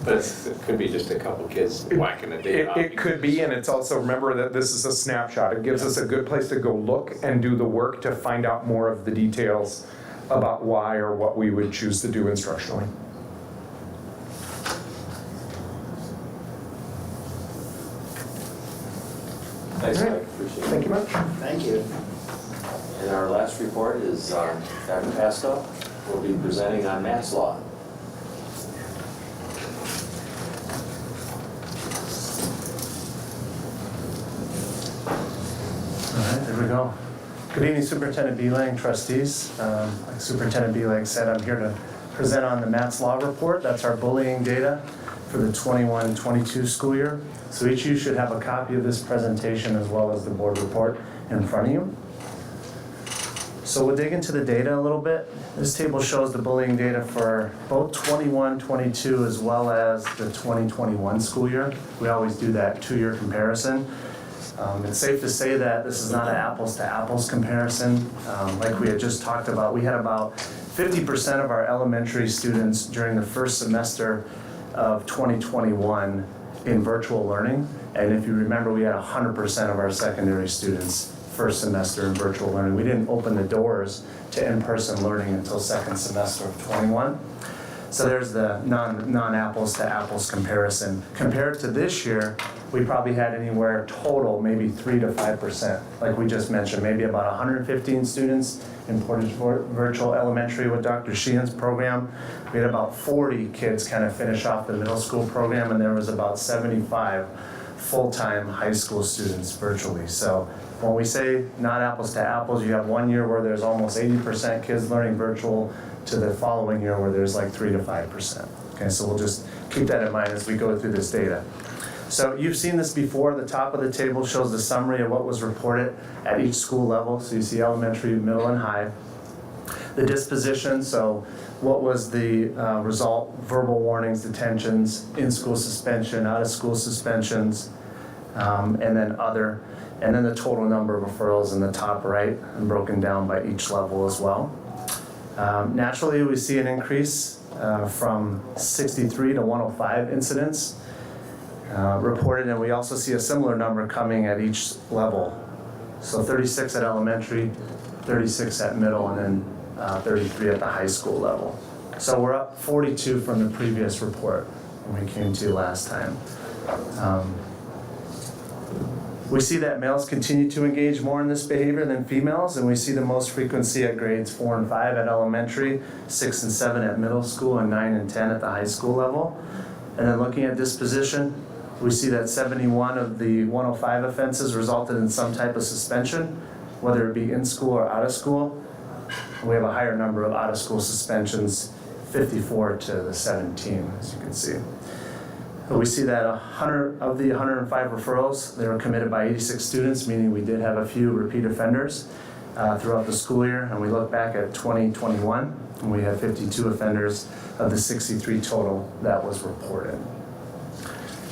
but it could be just a couple kids whacking a day off. It could be, and it's also, remember that this is a snapshot. It gives us a good place to go look and do the work to find out more of the details about why or what we would choose to do instructionally. Thanks, Mike. Appreciate it. Thank you much. Thank you. And our last report is Dr. Pasco will be presenting on mass law. All right, there we go. Good evening, Superintendent Beelang, trustees. Like Superintendent Beelang said, I'm here to present on the Matt's Law Report. That's our bullying data for the 21-22 school year. So each of you should have a copy of this presentation as well as the board report in front of you. So we'll dig into the data a little bit. This table shows the bullying data for both 21-22 as well as the 2021 school year. We always do that 2-year comparison. It's safe to say that this is not an apples to apples comparison. Like we had just talked about, we had about 50% of our elementary students during the first semester of 2021 in virtual learning. And if you remember, we had 100% of our secondary students first semester in virtual learning. We didn't open the doors to in-person learning until second semester of 21. So there's the non-apples to apples comparison. Compared to this year, we probably had anywhere total, maybe 3 to 5%. Like we just mentioned, maybe about 115 students in Portage Virtual Elementary with Dr. Sheehan's program. We had about 40 kids kind of finish off the middle school program, and there was about 75 full-time high school students virtually. So when we say not apples to apples, you have 1 year where there's almost 80% kids learning virtual to the following year where there's like 3 to 5%. Okay, so we'll just keep that in mind as we go through this data. So you've seen this before. The top of the table shows the summary of what was reported at each school level. So you see elementary, middle, and high. The disposition, so what was the result? Verbal warnings, detentions, in-school suspension, out-of-school suspensions, and then other. And then the total number of referrals in the top right, and broken down by each level as well. Naturally, we see an increase from 63 to 105 incidents reported, and we also see a similar number coming at each level. So 36 at elementary, 36 at middle, and then 33 at the high school level. So we're up 42 from the previous report when we came to last time. We see that males continue to engage more in this behavior than females, and we see the most frequency at grades 4 and 5 at elementary, 6 and 7 at middle school, and 9 and 10 at the high school level. And then looking at disposition, we see that 71 of the 105 offenses resulted in some type of suspension, whether it be in school or out of school. We have a higher number of out of school suspensions, 54 to the 17, as you can see. We see that 100 of the 105 referrals, they were committed by 86 students, meaning we did have a few repeat offenders throughout the school year. And we look back at 2021, and we had 52 offenders of the 63 total that was reported.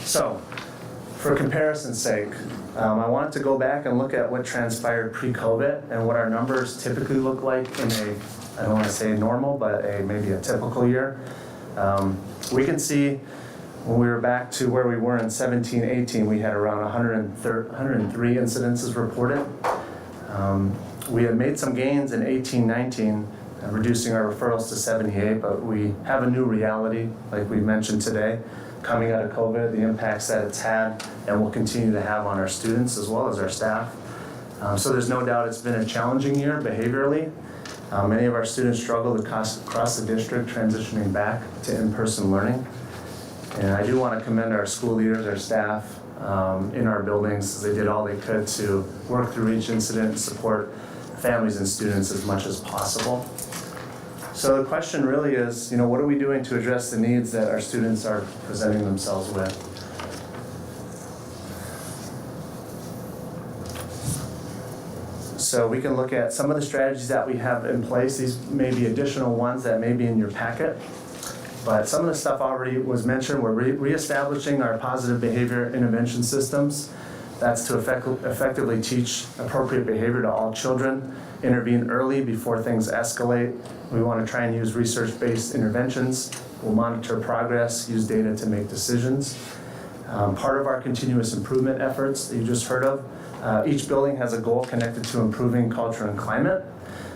So, for comparison's sake, I wanted to go back and look at what transpired pre-COVID and what our numbers typically look like in a, I don't want to say normal, but maybe a typical year. We can see when we were back to where we were in 17-18, we had around 103 incidences reported. We had made some gains in 18-19, reducing our referrals to 78, but we have a new reality, like we mentioned today, coming out of COVID, the impacts that it's had and will continue to have on our students as well as our staff. So there's no doubt it's been a challenging year behaviorally. Many of our students struggled across the district transitioning back to in-person learning. And I do want to commend our school leaders, our staff in our buildings, as they did all they could to work through each incident and support families and students as much as possible. So the question really is, what are we doing to address the needs that our students are presenting themselves with? So we can look at some of the strategies that we have in place. These may be additional ones that may be in your packet. But some of the stuff already was mentioned. We're reestablishing our positive behavior intervention systems. That's to effectively teach appropriate behavior to all children, intervene early before things escalate. We want to try and use research-based interventions. We'll monitor progress, use data to make decisions. Part of our continuous improvement efforts that you just heard of, each building has a goal connected to improving culture and climate.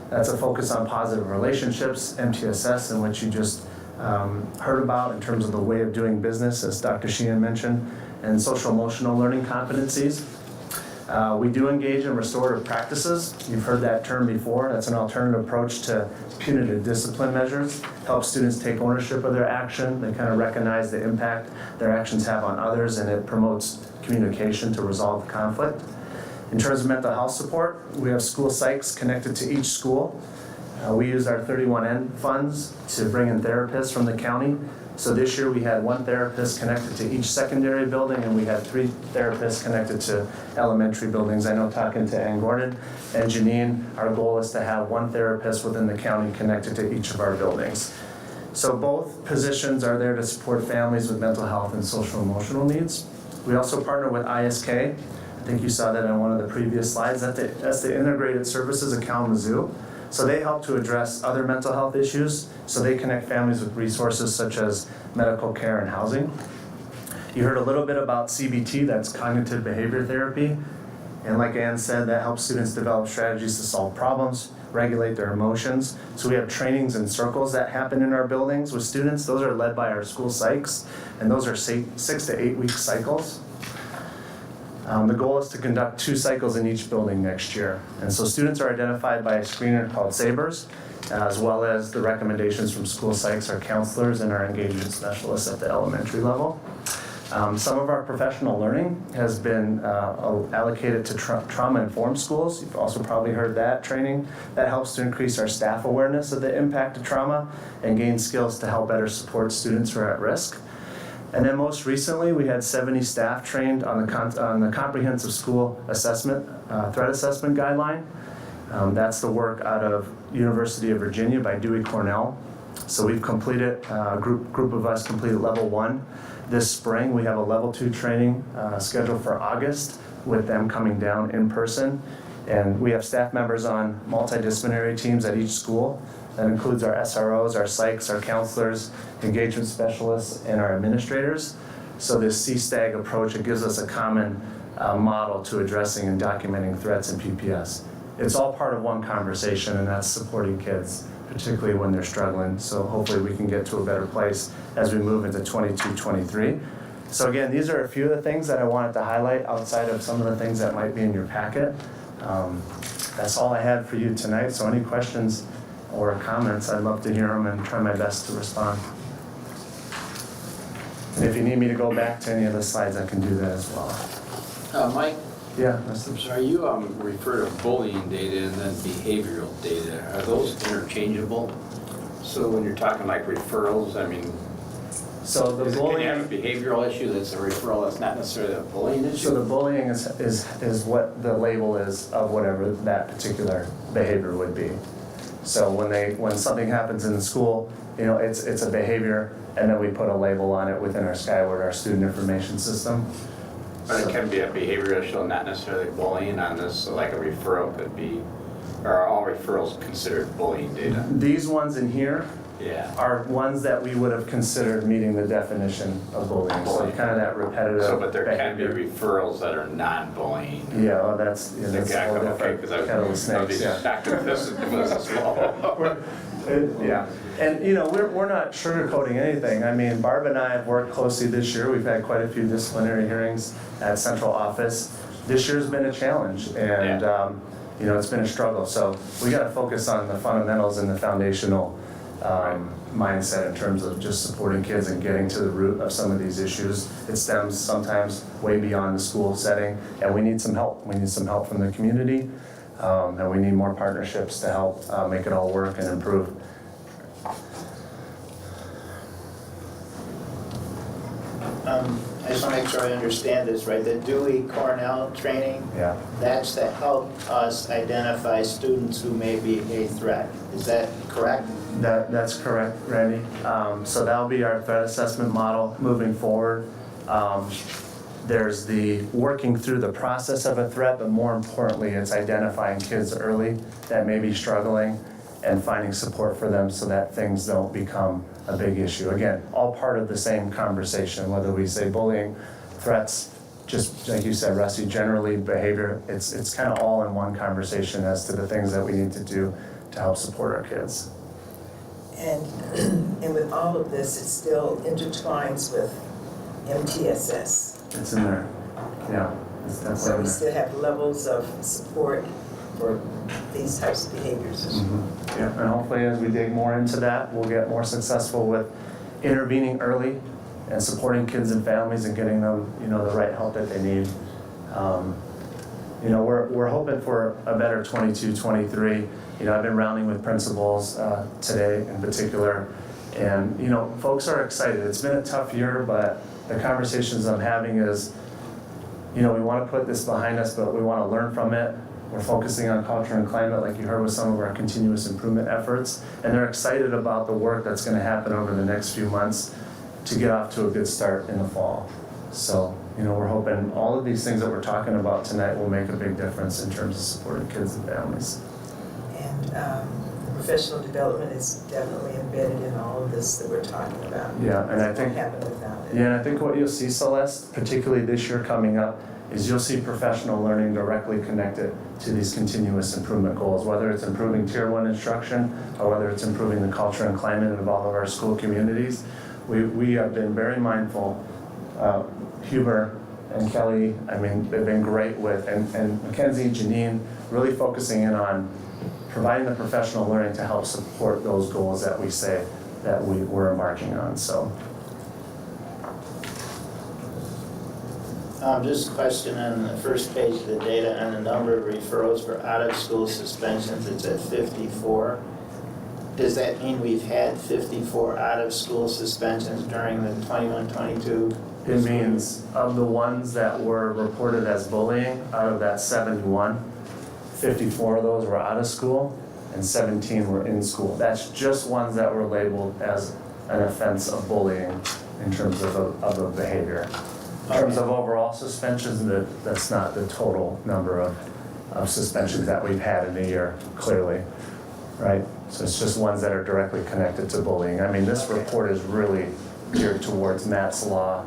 That's a focus on positive relationships, MTSS, in which you just heard about in terms of the way of doing business, as Dr. Sheehan mentioned, and social emotional learning competencies. We do engage in restorative practices. You've heard that term before. That's an alternative approach to punitive discipline measures. Helps students take ownership of their action. They kind of recognize the impact their actions have on others, and it promotes communication to resolve conflict. In terms of mental health support, we have school psychs connected to each school. We use our 31N funds to bring in therapists from the county. So this year we had 1 therapist connected to each secondary building, and we had 3 therapists connected to elementary buildings. I know, talking to Ann Gordon and Janine, our goal is to have 1 therapist within the county connected to each of our buildings. So both positions are there to support families with mental health and social emotional needs. We also partner with ISK. I think you saw that on one of the previous slides. That's the Integrated Services of Kalamazoo. So they help to address other mental health issues. So they connect families with resources such as medical care and housing. You heard a little bit about CBT, that's cognitive behavior therapy. And like Ann said, that helps students develop strategies to solve problems, regulate their emotions. So we have trainings and circles that happen in our buildings with students. Those are led by our school psychs, and those are 6 to 8 week cycles. The goal is to conduct 2 cycles in each building next year. And so students are identified by a screener called SABRS, as well as the recommendations from school psychs, our counselors, and our engagement specialists at the elementary level. Some of our professional learning has been allocated to trauma-informed schools. You've also probably heard that training. That helps to increase our staff awareness of the impact of trauma and gain skills to help better support students who are at risk. And then most recently, we had 70 staff trained on the comprehensive school assessment, threat assessment guideline. That's the work out of University of Virginia by Dewey Cornell. So we've completed, a group of us completed level 1 this spring. We have a level 2 training scheduled for August with them coming down in person. And we have staff members on multidisciplinary teams at each school. That includes our SROs, our psychs, our counselors, engagement specialists, and our administrators. So this CSTAG approach, it gives us a common model to addressing and documenting threats in PPS. It's all part of one conversation, and that's supporting kids, particularly when they're struggling. So hopefully we can get to a better place as we move into 22-23. So again, these are a few of the things that I wanted to highlight outside of some of the things that might be in your packet. That's all I had for you tonight. So any questions or comments, I'd love to hear them and try my best to respond. And if you need me to go back to any of the slides, I can do that as well. Mike? Yeah. I'm sorry, you refer to bullying data and then behavioral data. Are those interchangeable? So when you're talking like referrals, I mean, so the can bullying, you have a behavioral issue that's a referral that's not necessarily a bullying issue? so the bullying is what the label is of whatever that particular behavior would be. So when something happens in the school, it's a behavior, and then we put a label on it within our Skyward, our student information system. But it can be a behavioral issue, not necessarily bullying on this, so like a referral could be, or are all referrals considered bullying data? These ones in here Yeah. are ones that we would have considered meeting the definition of bullying. So kind of that repetitive So, but there can be behavior. referrals that are non-bullying. Yeah, well, that's a whole Okay, different because I kettle of was snakes, yeah. back with this as well. Yeah, and we're not sugarcoating anything. I mean, Barb and I have worked closely this year. We've had quite a few disciplinary hearings at central office. This year's been a challenge, and it's been a struggle. So we got to focus on the fundamentals and the foundational mindset in terms of just supporting kids and getting to the root of some of these issues. It stems sometimes way beyond the school setting, and we need some help. We need some help from the community, and we need more partnerships to help make it all work and improve. I just want to make sure I understand this, right? The Dewey Cornell training, Yeah. that's to help us identify students who may be a threat. Is that correct? That's correct, Randy. So that'll be our threat assessment model moving forward. There's the working through the process of a threat, but more importantly, it's identifying kids early that may be struggling and finding support for them so that things don't become a big issue. Again, all part of the same conversation, whether we say bullying, threats, just like you said, Rusty, generally behavior, it's kind of all in one conversation as to the things that we need to do to help support our kids. And with all of this, it still intertwines with MTSS. It's in there, yeah, it's definitely So in we there. still have levels of support for these types of behaviors. Mm-hmm. Yeah, and hopefully as we dig more into that, we'll get more successful with intervening early and supporting kids and families and getting them, the right help that they need. We're hoping for a better 22-23. I've been rounding with principals today in particular, and folks are excited. It's been a tough year, but the conversations I'm having is, we want to put this behind us, but we want to learn from it. We're focusing on culture and climate, like you heard with some of our continuous improvement efforts, and they're excited about the work that's going to happen over the next few months to get off to a good start in the fall. So, we're hoping all of these things that we're talking about tonight will make a big difference in terms of supporting kids and families. And professional development is definitely embedded in all of this that we're talking about. Yeah, and I think it won't happen without it. Yeah, and I think what you'll see, Celeste, particularly this year coming up, is you'll see professional learning directly connected to these continuous improvement goals, whether it's improving Tier 1 instruction or whether it's improving the culture and climate of all of our school communities. We have been very mindful. Huber and Kelly, I mean, they've been great with, and Mackenzie, Janine, really focusing in on providing the professional learning to help support those goals that we say that we're embarking on, so. Just a question on the first page of the data on the number of referrals for out-of-school suspensions, it's at 54. Does that mean we've had 54 out-of-school suspensions during the 21-22? It means of the ones that were reported as bullying, out of that 71, 54 of those were out of school and 17 were in school. That's just ones that were labeled as an offense of bullying in terms of a behavior. In terms of overall suspensions, that's not the total number of suspensions that we've had in a year, clearly, right? So it's just ones that are directly connected to bullying. I mean, this report is really geared towards Matt's Law,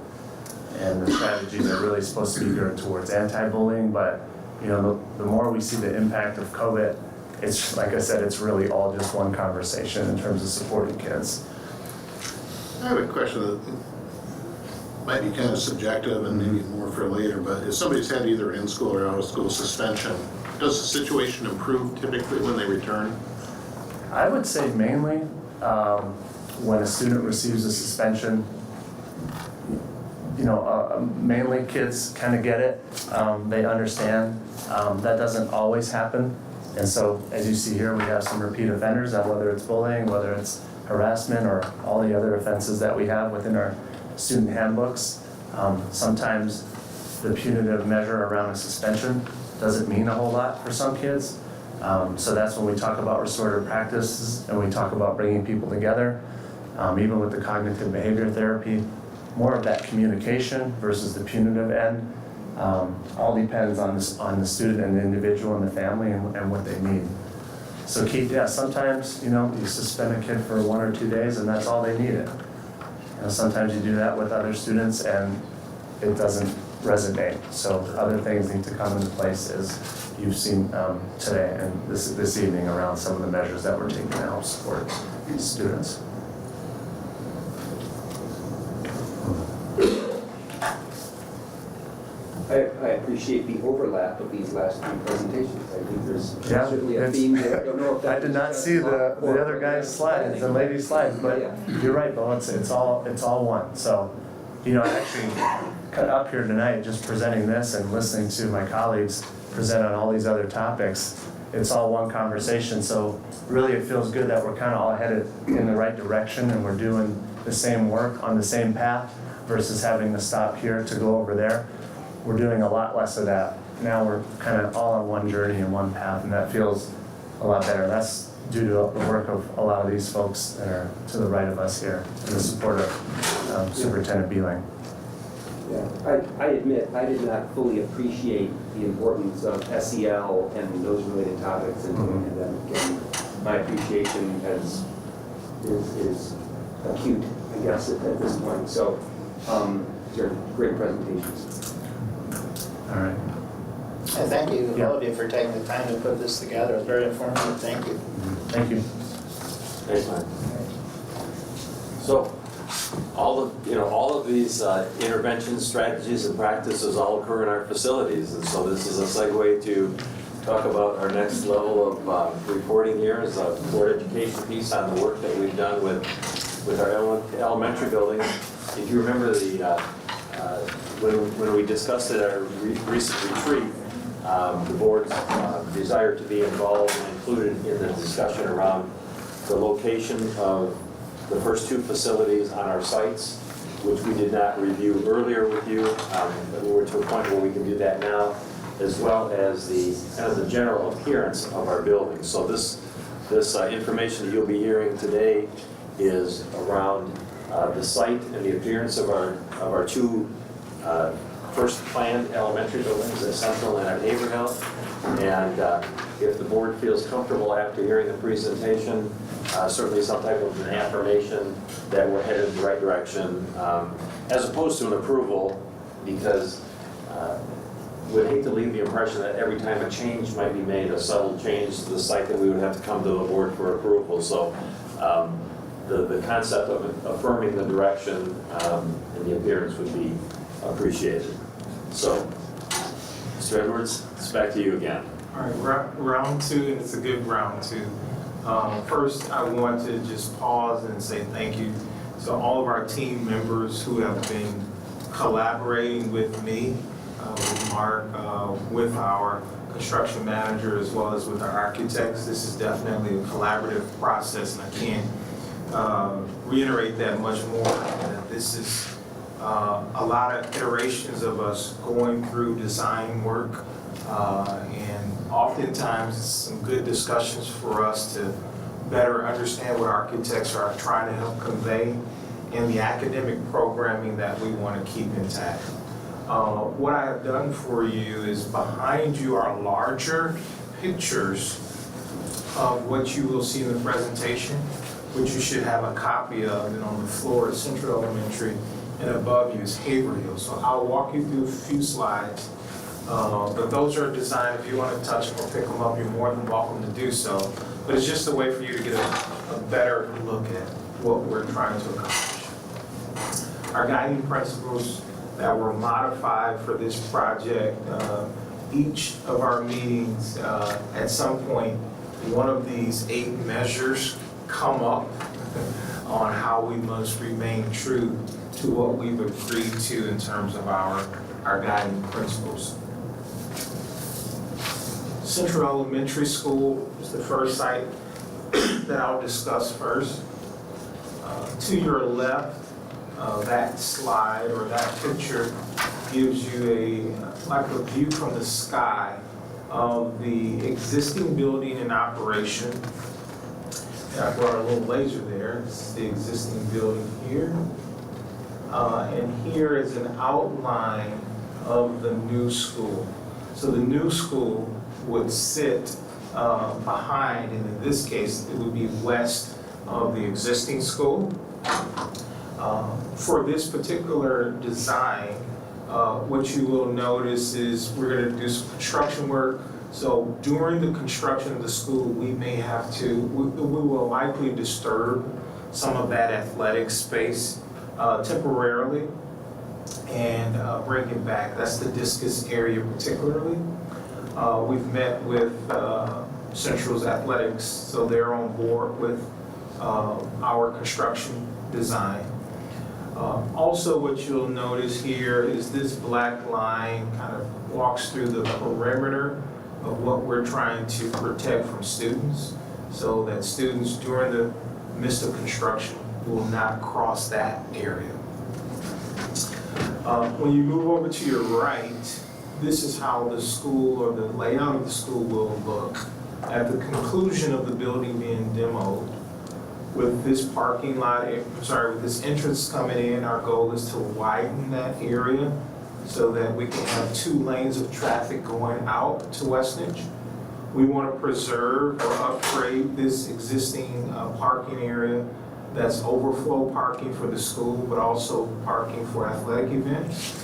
and the strategies are really supposed to be geared towards anti-bullying, but you know, the more we see the impact of COVID, it's, like I said, it's really all just one conversation in terms of supporting kids. I have a question that might be kind of subjective and maybe more for later, but if somebody's had either in-school or out-of-school suspension, does the situation improve typically when they return? I would say mainly when a student receives a suspension, you know, mainly kids kind of get it. They understand. That doesn't always happen. And so, as you see here, we have some repeat offenders, whether it's bullying, whether it's harassment, or all the other offenses that we have within our student handbooks. Sometimes the punitive measure around a suspension doesn't mean a whole lot for some kids. So that's when we talk about restorative practices and we talk about bringing people together. Even with the cognitive behavior therapy, more of that communication versus the punitive end. All depends on the student and the individual and the family and what they need. So Keith, yeah, sometimes, you know, you suspend a kid for 1 or 2 days and that's all they needed. You know, sometimes you do that with other students and it doesn't resonate. So other things need to come into place, as you've seen today and this evening around some of the measures that we're taking to help support students. I appreciate the overlap of these last three presentations. I think there's certainly a it's- theme there. I don't know if that I did not see the other guy's slides, the lady's slides, but you're right, Bo, it's all one. So, you know, actually, cut up here tonight, just presenting this and listening to my colleagues present on all these other topics, it's all one conversation. So really it feels good that we're kind of all headed in the right direction and we're doing the same work on the same path versus having to stop here to go over there. We're doing a lot less of that. Now we're kind of all on one journey and one path, and that feels a lot better. That's due to the work of a lot of these folks that are to the right of us here, and the support of Superintendent Beeling. Yeah, I admit I did not fully appreciate the importance of SEL and those related topics in the pandemic. And my appreciation is acute, I guess, at this point. So they're great presentations. All right. And thank you, all of you, for taking the time to put this together. It's very informative. Thank you. Thank you. Thanks, Mike. So, all of these interventions, strategies, and practices all occur in our facilities, and so this is a segue to talk about our next level of reporting here is a board education piece on the work that we've done with our elementary buildings. If you remember when we discussed at our recent retreat, the board's desire to be involved and included in the discussion around the location of the first two facilities on our sites, which we did not review earlier with you, but we're to a point where we can do that now, as well as the general appearance of our buildings. So this information that you'll be hearing today is around the site and the appearance of our two first planned elementary buildings at Central and at Haverhill. And if the board feels comfortable after hearing the presentation, certainly some type of an affirmation that we're headed in the right direction, as opposed to an approval, because would hate to leave the impression that every time a change might be made, a subtle change to the site, that we would have to come to the board for approval. So the concept of affirming the direction and the appearance would be appreciated. So, Mr. Edwards, it's back to you again. All right, round two, and it's a good round two. First, I want to just pause and say thank you to all of our team members who have been collaborating with me, with Mark, with our construction manager, as well as with our architects. This is definitely a collaborative process, and I can't reiterate that much more. That this is a lot of iterations of us going through design work, and oftentimes it's some good discussions for us to better understand what architects are trying to help convey in the academic programming that we want to keep intact. What I have done for you is behind you are larger pictures of what you will see in the presentation, which you should have a copy of, and on the floor at Central Elementary, and above you is Haverhill. So I'll walk you through a few slides, but those are designed, if you want to touch them or pick them up, you're more than welcome to do so. But it's just a way for you to get a better look at what we're trying to accomplish. Our guiding principles that were modified for this project, each of our meetings, at some point, one of these 8 measures come up on how we must remain true to what we've agreed to in terms of our guiding principles. Central Elementary School is the first site that I'll discuss first. To your left, that slide or that picture gives you like a view from the sky of the existing building in operation. And I brought a little laser there. This is the existing building here. And here is an outline of the new school. So the new school would sit behind, and in this case, it would be west of the existing school. For this particular design, what you will notice is we're going to do some construction work. So during the construction of the school, we may have to, we will likely disturb some of that athletic space temporarily and bring it back. That's the discus area particularly. We've met with Central's athletics, so they're on board with our construction design. Also, what you'll notice here is this black line kind of walks through the perimeter of what we're trying to protect from students, so that students during the midst of construction will not cross that area. When you move over to your right, this is how the school or the layout of the school will look at the conclusion of the building being demoed. With this parking lot, with this entrance coming in, our goal is to widen that area so that we can have 2 lanes of traffic going out to Westnedge. We want to preserve or upgrade this existing parking area that's overflow parking for the school, but also parking for athletic events.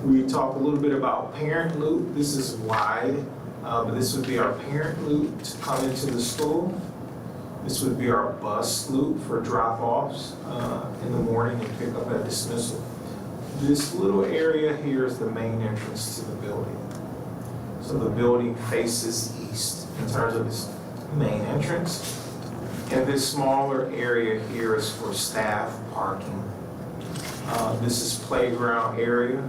We talk a little bit about parent loop. This is wide, but this would be our parent loop to come into the school. This would be our bus loop for drop-offs in the morning and pick up at dismissal. This little area here is the main entrance to the building. So the building faces east in terms of its main entrance. And this smaller area here is for staff parking. This is playground area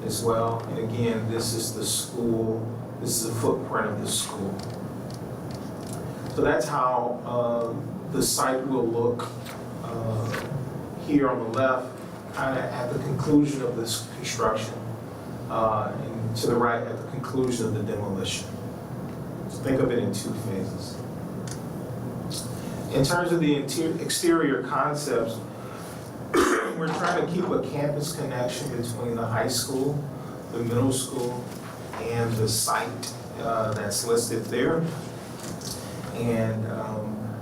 as well. And again, this is the school. This is the footprint of the school. So that's how the site will look here on the left, kind of at the conclusion of this construction, and to the right at the conclusion of the demolition. So think of it in 2 phases. In terms of the exterior concepts, we're trying to keep a campus connection between the high school, the middle school, and the site that's listed there. And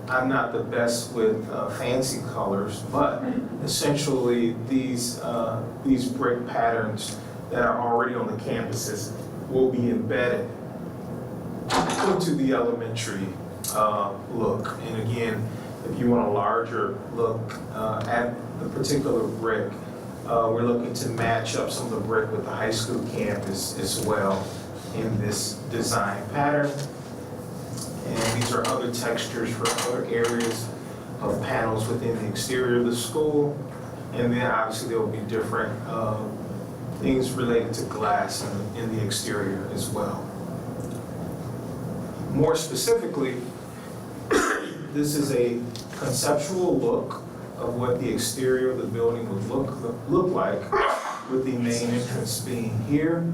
I'm not the best with fancy colors, but essentially these brick patterns that are already on the campuses will be embedded into the elementary look. And again, if you want a larger look at the particular brick, we're looking to match up some of the brick with the high school campus as well in this design pattern. And these are other textures for other areas of panels within the exterior of the school. And then obviously there will be different things related to glass in the exterior as well. More specifically, this is a conceptual look of what the exterior of the building would look like, with the main entrance being here,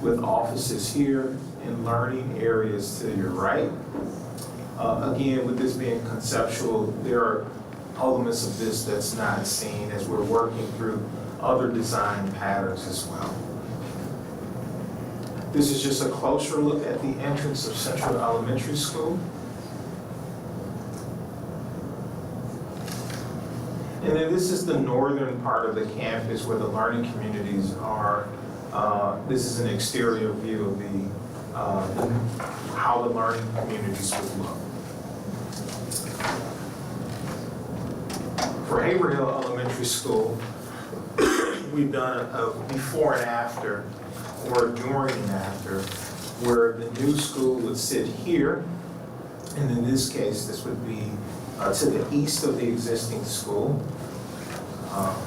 with offices here and learning areas to your right. Again, with this being conceptual, there are elements of this that's not seen as we're working through other design patterns as well. This is just a closer look at the entrance of Central Elementary School. And then this is the northern part of the campus where the learning communities are. This is an exterior view of how the learning communities would look. For Haverhill Elementary School, we've done a before and after, or during and after, where the new school would sit here, and in this case, this would be to the east of the existing school.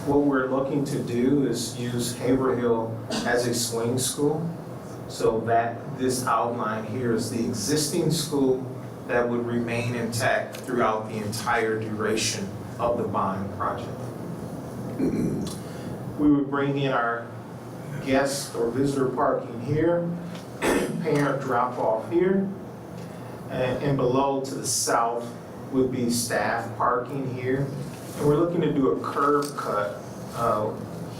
What we're looking to do is use Haverhill as a swing school, so that this outline here is the existing school that would remain intact throughout the entire duration of the bond project. We would bring in our guest or visitor parking here, parent drop off here, and below to the south would be staff parking here. And we're looking to do a curb cut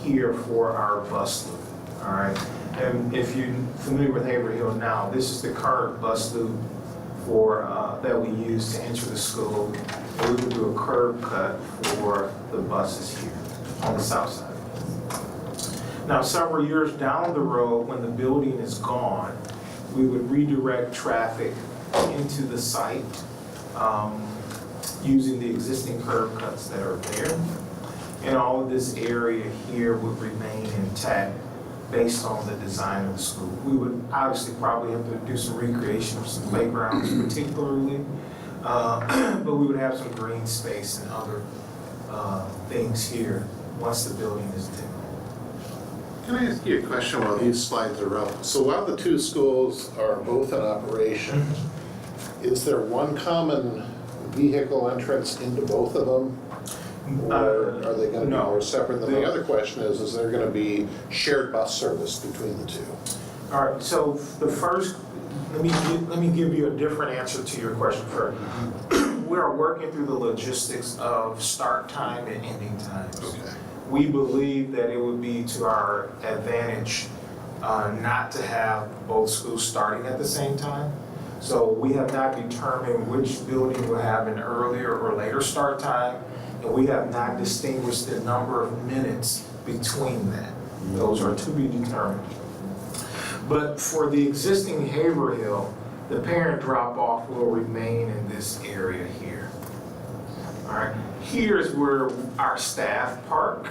here for our bus loop, all right? And if you're familiar with Haverhill now, this is the current bus loop that we use to enter the school. And we would do a curb cut for the buses here on the south side. Now, several years down the road, when the building is gone, we would redirect traffic into the site using the existing curb cuts that are there. And all of this area here would remain intact based on the design of the school. We would obviously probably have to do some recreation of some playgrounds particularly, but we would have some green space and other things here once the building is demoed. Can I ask you a question while these slides are up? So while the two schools are both in operation, is there one common vehicle entrance into both of them? Or are they going to be more separate? Then the other question is there going to be shared bus service between the two? All right, so the first, let me give you a different answer to your question first. We are working through the logistics of start time and ending times. Okay. We believe that it would be to our advantage not to have both schools starting at the same time. So we have not determined which building will have an earlier or later start time, and we have not distinguished the number of minutes between that. Those are to be determined. But for the existing Haverhill, the parent drop-off will remain in this area here. All right, here's where our staff park.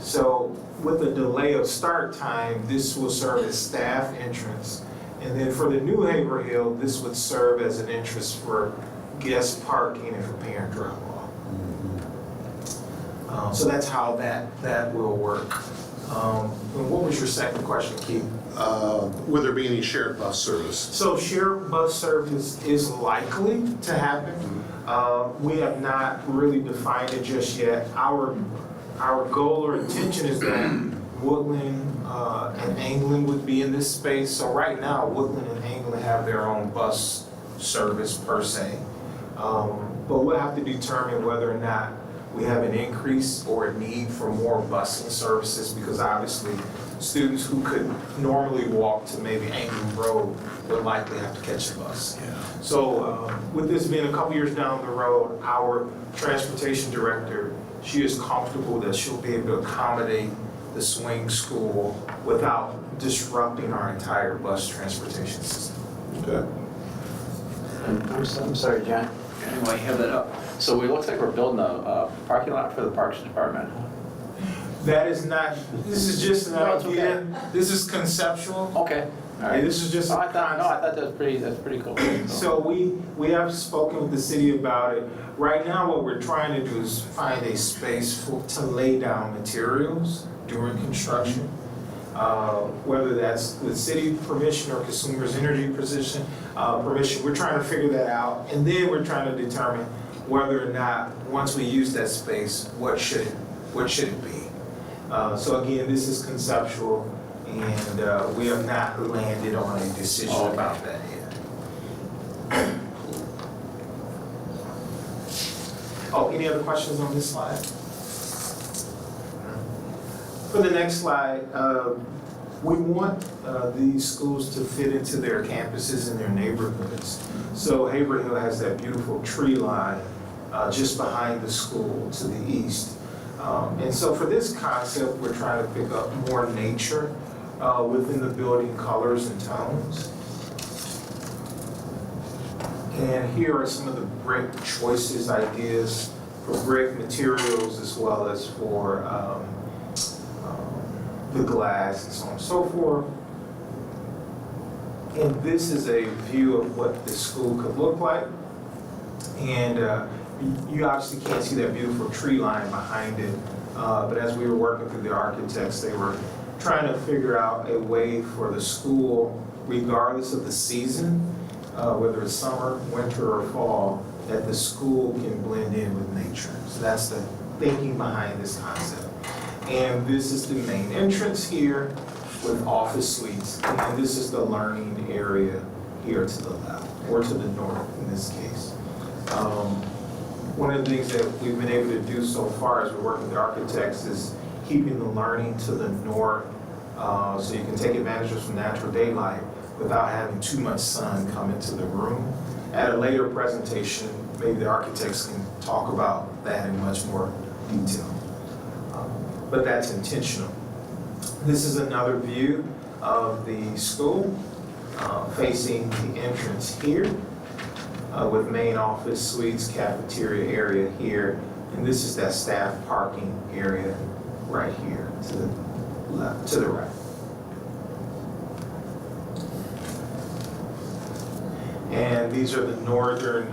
So with a delay of start time, this will serve as staff entrance. And then for the new Haverhill, this would serve as an entrance for guest parking and for parent drop-off. So that's how that will work. And what was your second question, Keith? Would there be any shared bus service? So shared bus service is likely to happen. We have not really defined it just yet. Our goal or intention is that Woodland and England would be in this space. So right now, Woodland and England have their own bus service per se. But we'll have to determine whether or not we have an increase or a need for more busing services, because obviously students who could normally walk to maybe England Road would likely have to catch a bus. Yeah. So with this being a couple years down the road, our transportation director, she is comfortable that she'll be able to accommodate the swing school without disrupting our entire bus transportation system. Okay. I'm sorry, John. While you have that up. So it looks like we're building a parking lot for the Parks Department. That is not, this is just an No, it's idea. okay. This is conceptual. Okay. All right. This is just Oh, a I thought that's pretty cool. So we have spoken with the city about it. Right now, what we're trying to do is find a space to lay down materials during construction. Whether that's with city permission or consumers' energy permission, we're trying to figure that out. And then we're trying to determine whether or not, once we use that space, what should it be? So again, this is conceptual, and we have not landed on a decision about that yet. Oh, any other questions on this slide? For the next slide, we want these schools to fit into their campuses and their neighborhoods. So Haverhill has that beautiful tree line just behind the school to the east. And so for this concept, we're trying to pick up more nature within the building colors and tones. And here are some of the brick choices, ideas for brick materials, as well as for the glass and so on and so forth. And this is a view of what the school could look like. And you obviously can't see that beautiful tree line behind it, but as we were working through the architects, they were trying to figure out a way for the school, regardless of the season, whether it's summer, winter, or fall, that the school can blend in with nature. So that's the thinking behind this concept. And this is the main entrance here with office suites. And this is the learning area here to the left, or to the north in this case. One of the things that we've been able to do so far as we're working with the architects is keeping the learning to the north so you can take advantage of some natural daylight without having too much sun come into the room. At a later presentation, maybe the architects can talk about that in much more detail. But that's intentional. This is another view of the school facing the entrance here with main office suites, cafeteria area here, and this is that staff parking area right here to the left, to the right. And these are the northern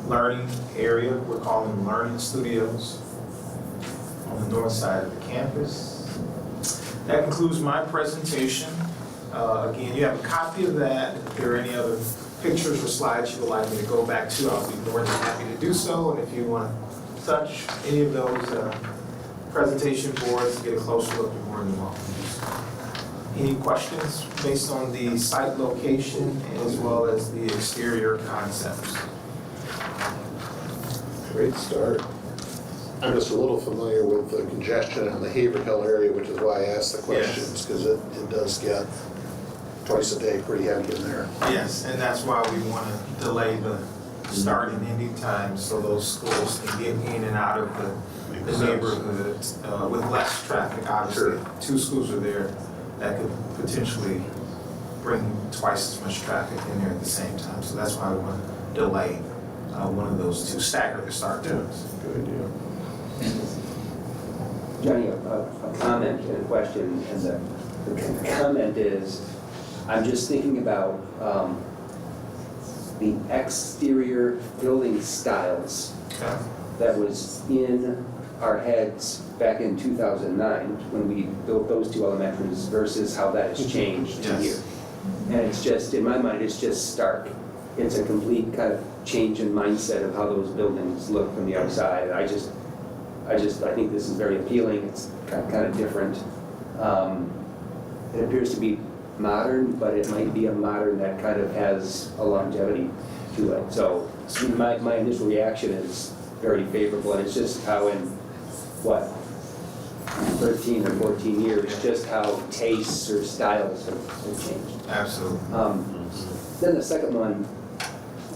learning area. We're calling them learning studios on the north side of the campus. That concludes my presentation. Again, you have a copy of that. If there are any other pictures or slides you would like me to go back to, I'll be more than happy to do so. And if you want to touch any of those presentation boards to get a closer look, you're more than welcome to do so. Any questions based on the site location as well as the exterior concepts? Great start. I'm just a little familiar with the congestion in the Haverhill area, which is why I asked the questions, because it does get twice a day pretty heavy in there. Yes, and that's why we want to delay the start and ending times so those schools can get in and out of the neighborhood with less traffic. Obviously, two schools are there that could potentially bring twice as much traffic in there at the same time. So that's why we want to delay one of those two, stagger the start times. Good idea. Johnny, a comment and a question, and the comment is, I'm just thinking about the exterior building styles that was in our heads back in 2009 when we built those two elementaries versus how that has changed to here. And it's just, in my mind, it's just stark. It's a complete kind of change in mindset of how those buildings look from the outside. And I think this is very appealing. It's kind of different. It appears to be modern, but it might be a modern that kind of has a longevity to it. So my initial reaction is very favorable, and it's just how in, 13 or 14 years, just how tastes or styles have changed. Absolutely. Then the second one,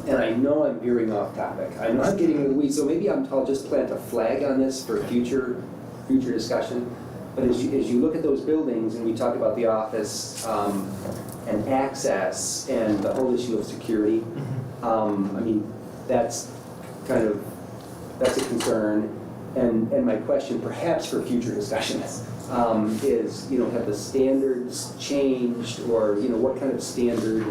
and I know I'm veering off topic. I know I'm getting into the weeds, so maybe I'll just plant a flag on this for future discussion. But as you look at those buildings, and we talk about the office and access and the whole issue of security, I mean, that's a concern. And my question, perhaps for future discussions, is, have the standards changed, or, what kind of standard,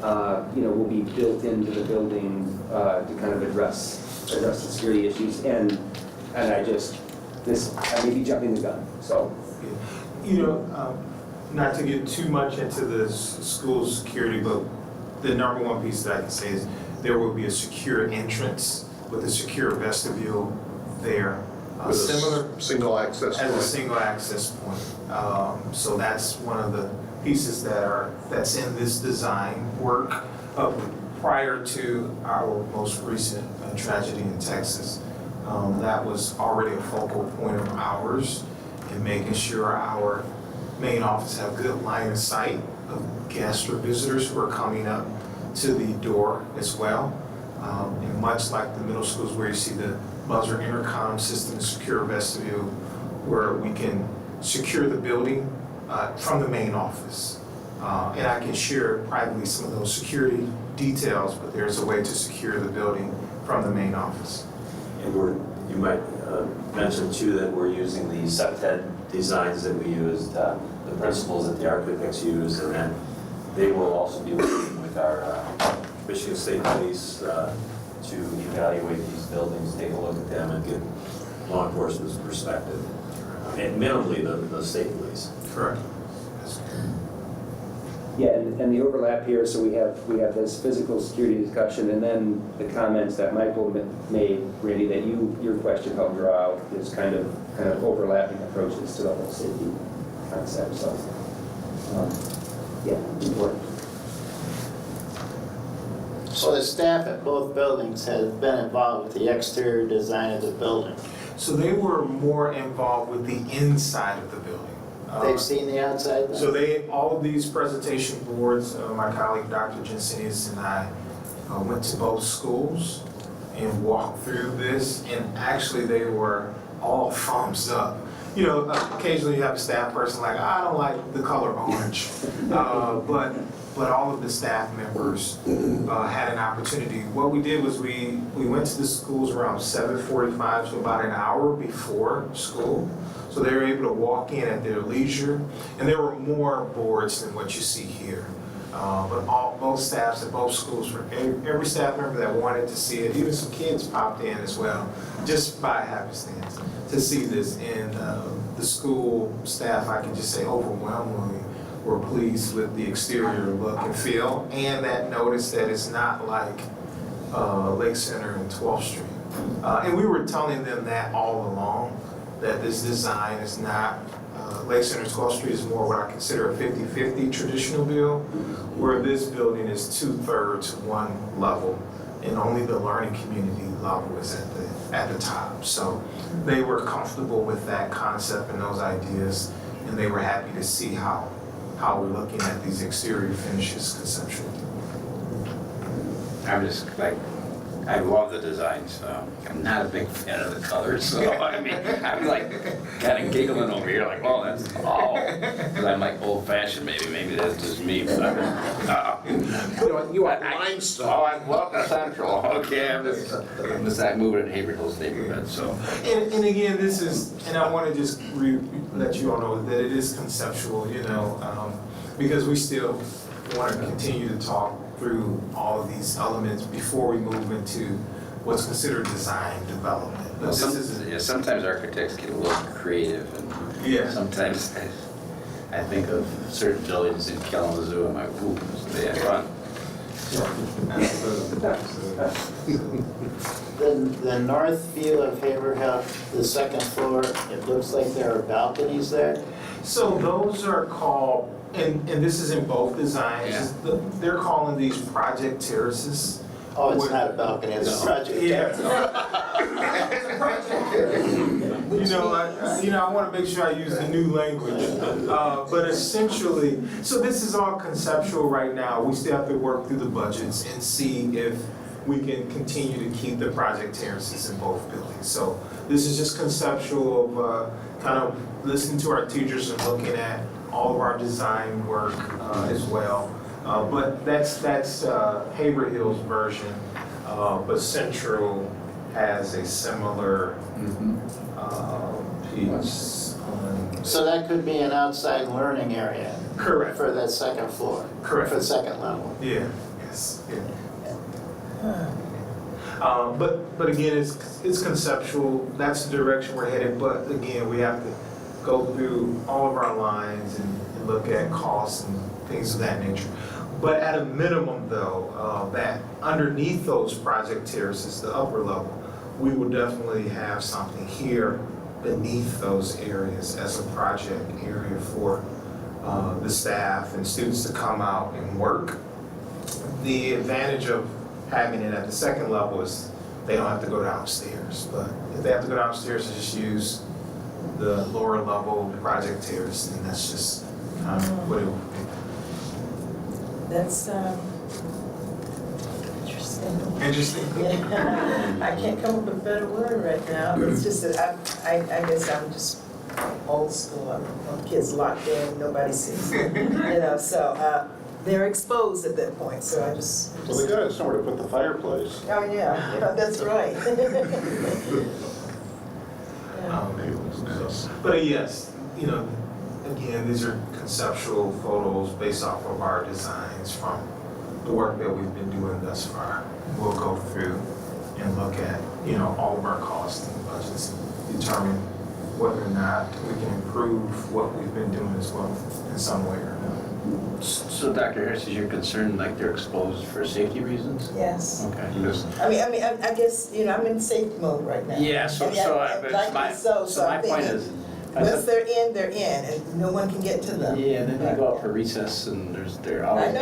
will be built into the building to kind of address the security issues? And I may be jumping the gun, so. Not to get too much into the school security, but the number one piece that I can say is there will be a secure entrance with a secure vestibule there. With Similar a single access as a point. single access point. So that's one of the pieces that's in this design work. Prior to our most recent tragedy in Texas, that was already a focal point of ours in making sure our main office have good line of sight of guests or visitors who are coming up to the door as well. And much like the middle schools where you see the buzzer intercom system, secure vestibule, where we can secure the building from the main office. And I can share privately some of those security details, but there's a way to secure the building from the main office. And you might mention too that we're using the septet designs that we used, the principles that the architects used, and then they will also be working with our Michigan State Police to evaluate these buildings, take a look at them, and get law enforcement's perspective. And minimally the state police. Correct. Yeah, and the overlap here, so we have this physical security discussion, and then the comments that Michael made, Randy, that your question helped draw out, is kind of overlapping approaches to the whole safety concept. So, yeah, important. So the staff at both buildings has been involved with the exterior design of the building. So they were more involved with the inside of the building. They've seen the outside then? So all of these presentation boards, my colleague Dr. Jensenius and I went to both schools and walked through this, and actually they were all thumbs up. Occasionally you have a staff person like, I don't like the color orange, but all of the staff members had an opportunity. What we did was we went to the schools around 7:45, so about an hour before school. So they were able to walk in at their leisure, and there were more boards than what you see here. But both staffs at both schools, for every staff member that wanted to see it, even some kids popped in as well, just by happenstance, to see this. And the school staff, I can just say overwhelmingly, were pleased with the exterior look and feel, and that notice that it's not like Lake Center and 12th Street. And we were telling them that all along, that this design is not, Lake Center 12th Street is more what I consider a 50-50 traditional build, where this building is 2/3 one level, and only the learning community level is at the top. So they were comfortable with that concept and those ideas, and they were happy to see how we're looking at these exterior finishes conceptually. I'm just I love the designs. I'm not a big fan of the colors, so I mean, I'm kind of giggling over here, like, oh, that's because I'm old-fashioned, maybe that's just me. But You want limestone. Oh, I'm welcome Central. Okay, I'm just not moving in Haverhill's neighborhood, so. And again, this is, and I want to just let you all know that it is conceptual, because we still want to continue to talk through all of these elements before we move into what's considered design development. But Sometimes architects get a little creative, and sometimes I think of certain buildings in Kalamazoo, I'm like, ooh, they have fun. The north view of Haverhill, the second floor, it looks like there are balconies there. So those are called, and this is in both designs, they're calling these project terraces. Oh, it's not a balcony, it's a project terrace. I want to make sure I use the new language. But essentially, so this is all conceptual right now. We still have to work through the budgets and see if we can continue to keep the project terraces in both buildings. So this is just conceptual of kind of listening to our teachers and looking at all of our design work as well. But that's Haber Hill's version, but Central has a similar piece on. So that could be an outside learning area. Correct. For that second floor. Correct. For the second level. Yeah, yes, yeah. But again, it's conceptual, that's the direction we're headed, but again, we have to go through all of our lines and look at costs and things of that nature. But at a minimum though, that underneath those project terraces, the upper level, we will definitely have something here beneath those areas as a project area for the staff and students to come out and work. The advantage of having it at the second level is they don't have to go downstairs. But if they have to go downstairs and just use the lower level project terrace, then that's just kind of what it would be. That's interesting. Interesting. Yeah. I can't come up with a better word right now. It's just that I guess I'm just old school. I'm kids locked in, nobody sees them. So they're exposed at that point. So I just Well, they got somewhere to put the fireplace. oh yeah, that's right. But yes, again, these are conceptual photos based off of our designs from the work that we've been doing thus far. We'll go through and look at, all of our costs and budgets and determine whether or not we can improve what we've been doing as well in some way or another. So Dr. Harris, is your concern like they're exposed for safety reasons? Yes. Okay. I guess I'm in safety mode right now. Yeah, so my point is, once they're in, and no one can get to them. yeah, then they go out for recess and they're always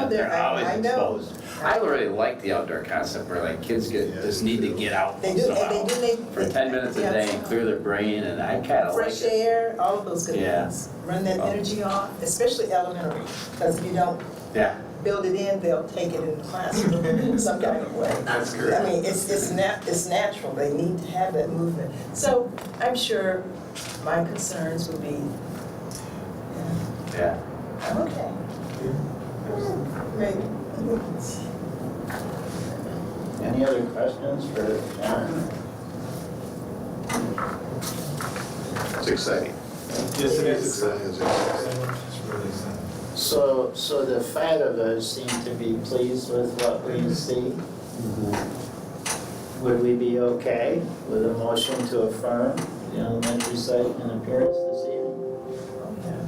exposed. I really like the outdoor concept where like kids just need to get out They do, and they do. for 10 minutes a day and clear their brain, and I kind of like Fresh it. air, all of those good Yeah. things. Run that energy off, especially elementary, because if you don't Yeah. build it in, they'll take it in the classroom in some kind of way. That's correct. I mean, it's natural. They need to have that movement. So I'm sure my concerns would be, Yeah. I'm okay. Maybe. Any other questions for John? It's exciting. Yes, it is It really exciting. is exciting. It's really exciting. So the five of us seem to be pleased with what we see. Would we be okay with a motion to affirm the elementary site and appearance this evening?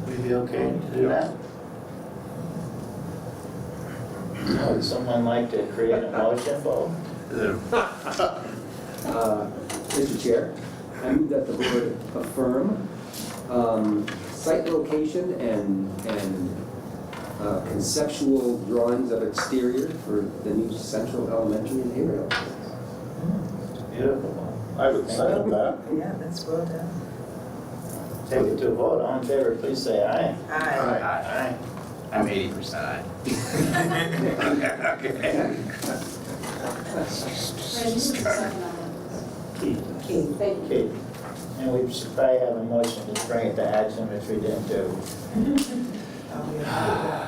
Would we be okay to do that? Would someone like to create a motion, Bo? Mr. Chair, I move that the board affirm site location and conceptual drawings of exterior for the new Central Elementary in Haverhill. Beautiful. I would second that. Yeah, that's well done. Take it to a vote. All in favor, please say aye. Aye. Aye. I'm 80% aye. Okay. Keith. Keith. And we should probably have a motion to bring it to action, which we didn't do.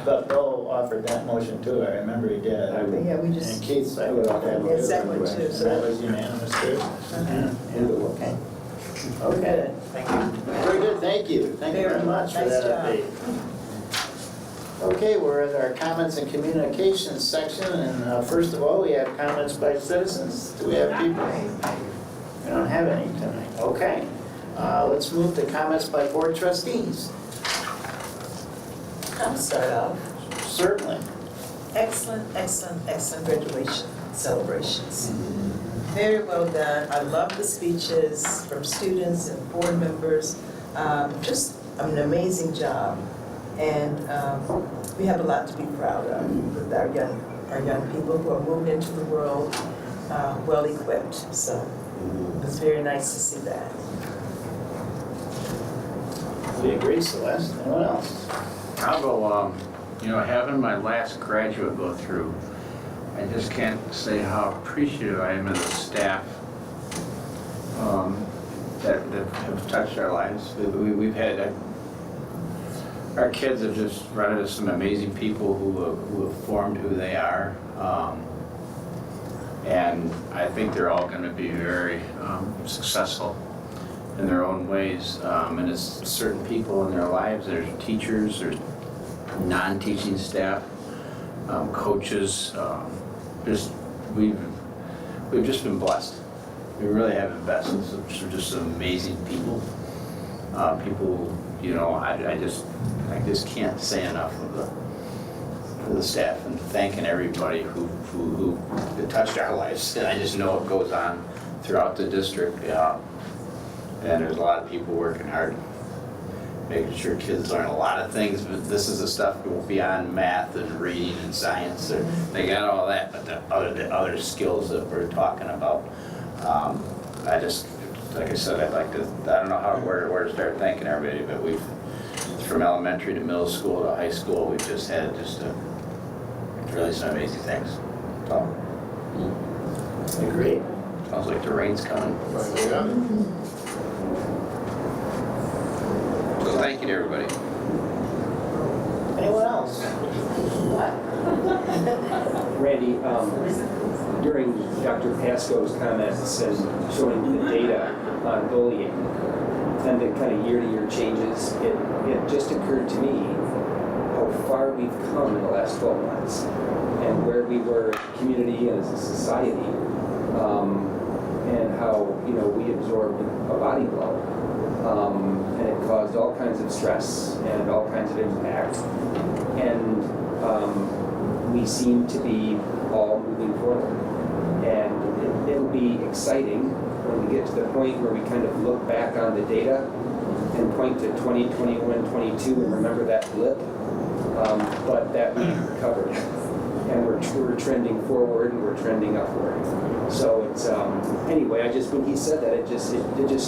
But Bo offered that motion too, I remember he did. Yeah, we just. And Keith seconded that. Yeah, second too. And that was unanimous too? Yeah, okay. Okay, thank you. Very good, thank you. Thank you very much for Nice that job. update. Okay, we're at our comments and communications section, and first of all, we have comments by citizens. Do we have people? We don't have any tonight. Okay. Let's move to comments by board trustees. I'll start off. Certainly. Excellent graduation celebrations. Very well done. I love the speeches from students and board members. Just an amazing job. And we have a lot to be proud of with our young people who are moving into the world well equipped. So it was very nice to see that. We agree, Celeste. Anyone else? I'll go, having my last graduate go through I just can't say how appreciative I am of the staff that have touched our lives. We've had, our kids have just run into some amazing people who have formed who they are. And I think they're all going to be very successful in their own ways. And it's certain people in their lives, there's teachers, there's non-teaching staff, coaches, we've just been blessed. We really have been blessed. Some just amazing people. People, you know, I just can't say enough of the staff and thanking everybody who touched our lives. And I just know it goes on throughout the district. And there's a lot of people working hard, making sure kids learn a lot of things, but this is the stuff beyond math and reading and science. They got all that, but the other skills that we're talking about, I just, like I said, I don't know where to start thanking everybody, but from elementary to middle school to high school, we've just had really some amazing things. So, Agreed. sounds like the rain's coming. So thank you to everybody. Anyone else? Randy, during Dr. Pasco's comments and showing the data on bullying and the kind of year-to-year changes, it just occurred to me how far we've come in the last 12 months and where we were as a community and as a society, and how, you know, we absorbed a body blow. And it caused all kinds of stress and all kinds of impact. And we seem to be all moving forward. And it'll be exciting when we get to the point where we kind of look back on the data and point to 2021, 22 and remember that blip, but that we recovered. And we're trending forward and we're trending upward. So it's, anyway, when he said that, it just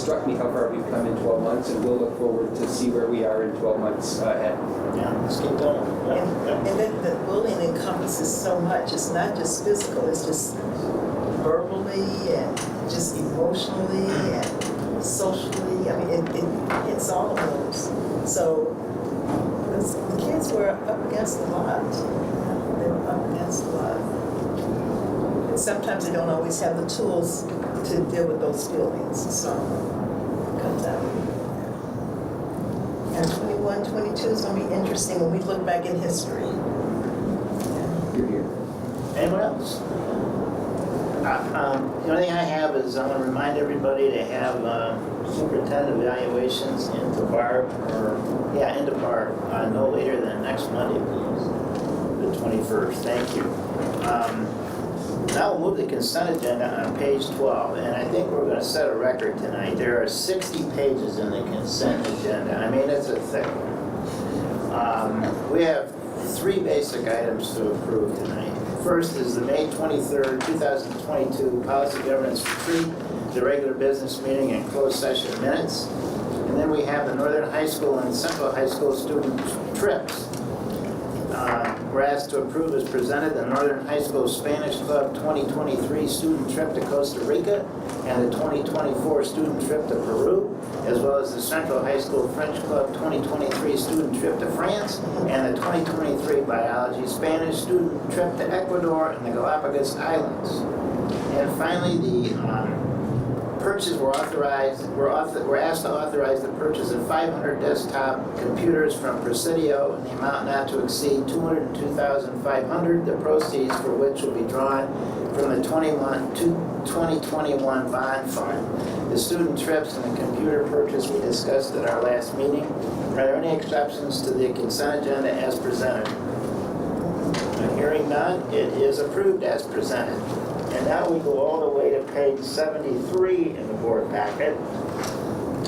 struck me how far we've come in 12 months, and we'll look forward to see where we are in 12 months ahead. Yeah, let's keep going. And then the bullying encompasses so much. It's not just physical, it's just verbally and just emotionally and socially. I mean, it hits all of those. So the kids were up against a lot. They were up against a lot. And sometimes they don't always have the tools to deal with those feelings. So it comes out. And 21, 22 is going to be interesting when we look back in history. Anyone else? The only thing I have is I'm going to remind everybody to have superintendent evaluations into BARB, into BARB, no later than next Monday, please, the 21st. Thank you. Now we'll move the consent agenda on page 12, and I think we're going to set a record tonight. There are 60 pages in the consent agenda. I mean, it's a thick one. We have 3 basic items to approve tonight. First is the May 23rd, 2022 Policy Governance Retreat, the regular business meeting and closed session minutes. And then we have the Northern High School and Central High School student trips. We're asked to approve as presented the Northern High School Spanish Club 2023 student trip to Costa Rica and the 2024 student trip to Peru, as well as the Central High School French Club 2023 student trip to France and the 2023 Biology Spanish student trip to Ecuador and the Galapagos Islands. And finally, the purchase we're asked to authorize the purchase of 500 desktop computers from Presidio in the amount not to exceed $202,500, the proceeds for which will be drawn from the 2021 bond fund. The student trips and the computer purchase we discussed at our last meeting. Are there any exceptions to the consent agenda as presented? Hearing none, it is approved as presented. And now we go all the way to page 73 in the board packet.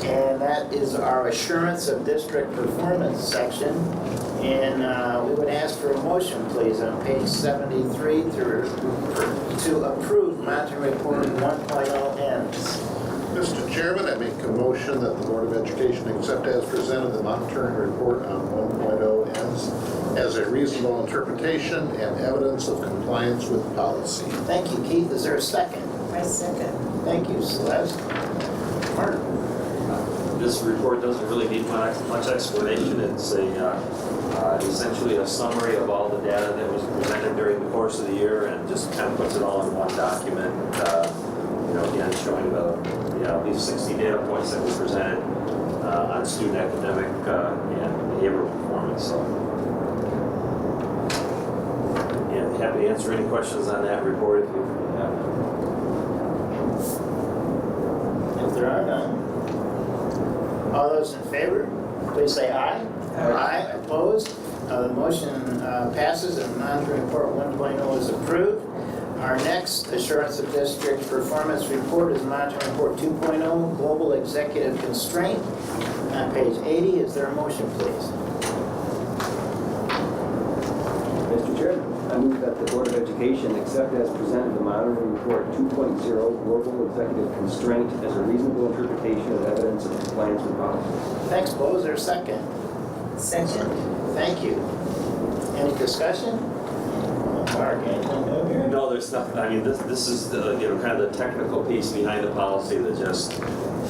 And that is our assurance of district performance section. And we would ask for a motion, please, on page 73 to approve monitoring report 1.0 ends. Mr. Chairman, I make a motion motion that the Board of Education accept as presented the monitoring report on 1.0 as a reasonable interpretation and evidence of compliance with policy. Thank you, Keith. Is there a second? I second. Thank you, Celeste. Mark? This report doesn't really need much explanation. It's essentially a summary of all the data that was presented during the course of the year and just kind of puts it all in one document. Again, showing these 60 data points that were presented on student academic and behavioral performance. So, yeah, happy to answer any questions on that report if you have them. If there are none, all those in favor, please say aye. Aye. Opposed? The motion passes and monitoring report 1.0 is approved. Our next assurance of district performance report is monitoring report 2.0, global executive constraint. On page 80, is there a motion, please? Mr. Chairman, I move that the Board of Education accept as presented the monitoring report 2.0, global executive constraint as a reasonable interpretation of evidence of compliance with policy. Thanks, Bo. Is there a second? Second. Thank you. Any discussion? Mark, anything new here? No, there's nothing. I mean, this is the, kind of the technical piece behind the policy that just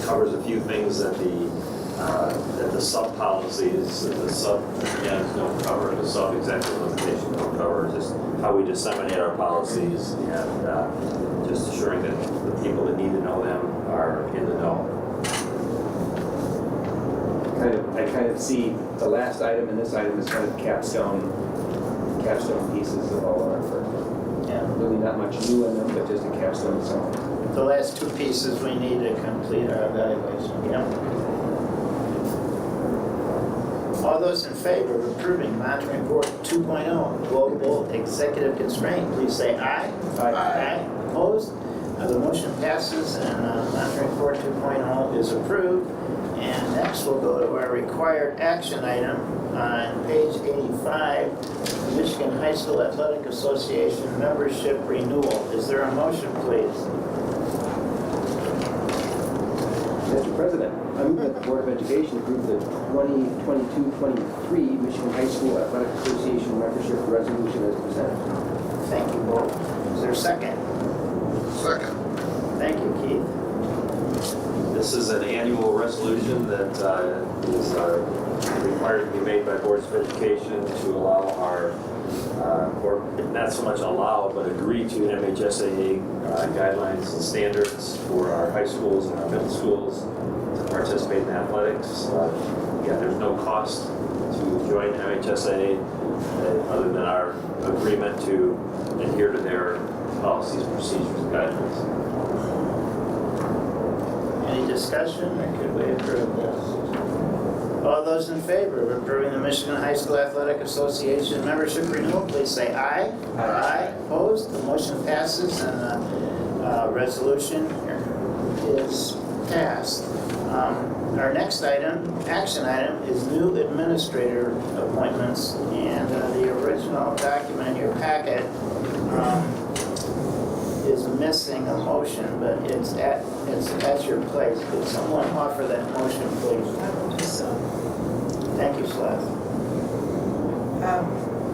covers a few things that the sub policies, the sub again don't cover, the sub executive limitation don't cover. Just how we disseminate our policies and just assuring that the people that need to know them are in the know. I kind of see the last item and this item as kind of capstone pieces of all our work. Yeah. Really not much new in them, but just a capstone of something. The last two pieces we need to complete our evaluation. Yeah. All those in favor of approving monitoring report 2.0, global executive constraint, please say aye. Aye. Aye. Opposed? The motion passes and monitoring report 2.0 is approved. And next we'll go to our required action item on page 85, Michigan High School Athletic Association membership renewal. Is there a motion, please? Mr. President, I move that the Board of Education approve the 2022-23 Michigan High School Athletic Association membership resolution as presented. Thank you, Bo. Is there a second? Second. Thank you, Keith. This is an annual resolution that is required to be made by boards of education to allow our, or not so much allow, but agree to MHSAA guidelines and standards for our high schools and our middle schools to participate in athletics. Again, there's no cost to join MHSAA other than our agreement to adhere to their policies, procedures, and guidelines. Any discussion, or could we approve this? All those in favor of approving the Michigan High School Athletic Association membership renewal, please say aye. Aye. Opposed? The motion passes and the resolution is passed. Our next item, action item, is new administrator appointments, and the original document in your packet is missing a motion, but it's at your place. Could someone offer that motion, please? I will do so. Thank you, Celeste.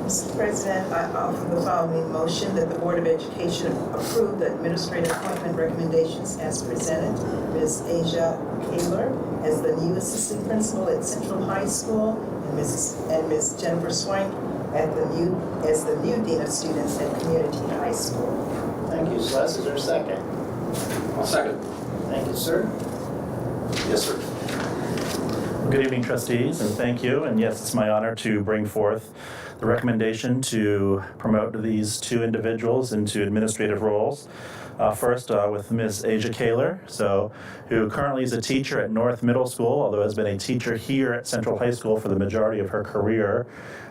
Mr. President, I offer the following motion that the Board of Education approve the administrative appointment recommendations as presented. Ms. Asia Kaler as the new assistant principal at Central High School, and Ms. Jennifer Swank as the new dean of students at Community High School. Thank you, Celeste. Is there a second? I'll second. Thank you, sir. Yes, sir. Good evening, trustees, and thank you. And yes, it's my honor to bring forth the recommendation to promote these two individuals into administrative roles. First, with Ms. Asia Kaler, who currently is a teacher at North Middle School, although has been a teacher here at Central High School for the majority of her career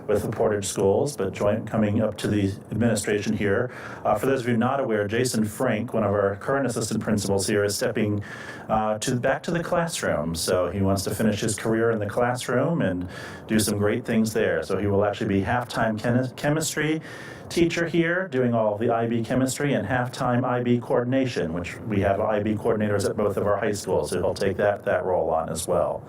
with the Portage schools, but coming up to the administration here. For those of you not aware, Jason Frank, one of our current assistant principals here, is stepping back to the classroom. So he wants to finish his career in the classroom and do some great things there. So he will actually be half-time chemistry teacher here, doing all of the IB chemistry, and half-time IB IB coordination, which we have IB coordinators at both of our high schools, so he'll take that role on as well.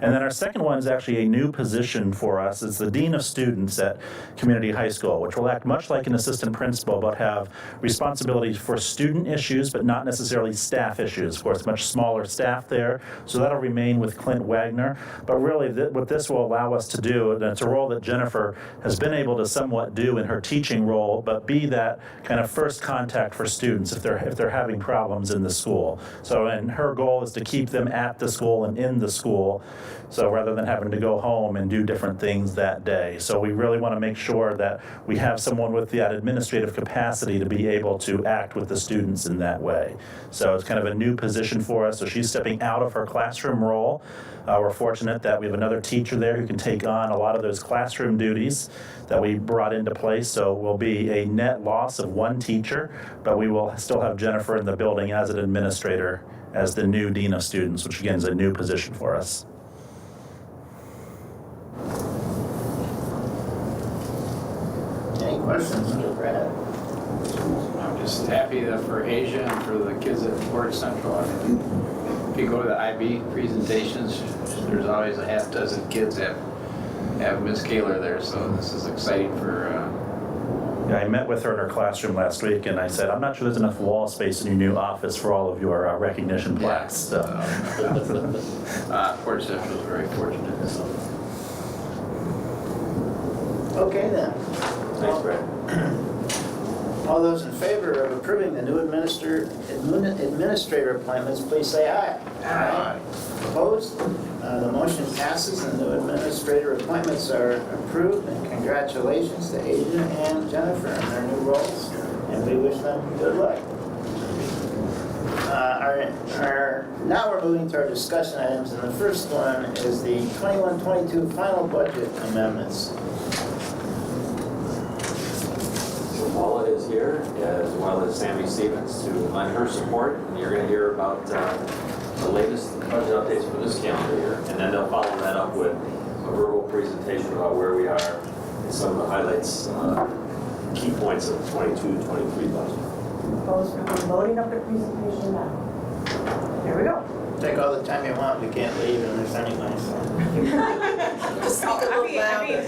And then our second one is actually a new position for us. It's the Dean of Students at Community High School, which will act much like an assistant principal, but have responsibilities for student issues, but not necessarily staff issues. Of course, much smaller staff there, so that'll remain with Clint Wagner. But really, what this will allow us to do, and it's a role that Jennifer has been able to somewhat do in her teaching role, but be that kind of first contact for students if they're having problems in the school. So, and her goal is to keep them at the school and in the school. So rather than having to go home and do different things that day. So we really want to make sure that we have someone with that administrative capacity to be able to act with the students in that way. So it's kind of a new position for us. So she's stepping out of her classroom role. We're fortunate that we have another teacher there who can take on a lot of those classroom duties that we brought into place. So we'll be a net loss of one teacher, but we will still have Jennifer in the building as an administrator, as the new Dean of Students, which again is a new position for us. Any questions for Brad? I'm just happy that for Asia and for the kids at Portage Central. I mean, if you go to the IB presentations, there's always a half dozen kids that have Miss Kaler there, so this is exciting for. Yeah, I met with her in her classroom last week, and I said, I'm not sure there's enough wall space in your new office for all of your recognition plaques. Yeah. So. Portage Central is very fortunate. So. Okay then. Thanks, Brad. All those in favor of approving the new administrator appointments, please say aye. Aye. Opposed? The motion passes and the new administrator appointments are approved, and congratulations to Asia and Jennifer on their new roles, and we wish them good luck. Now we're moving to our discussion items, and the first one is the 21-22 final budget amendments. Paula is here, as well as Sammy Stevens, to lend her support. And you're going to hear about the latest budget updates for this calendar year, and then they'll follow that up with a verbal presentation about where we are and some of the highlights, key points of the 22-23 budget. Opposed, we're loading up the presentation now. There we go. Take all the time you want, we can't leave unless anyway, so. Just speak a little louder.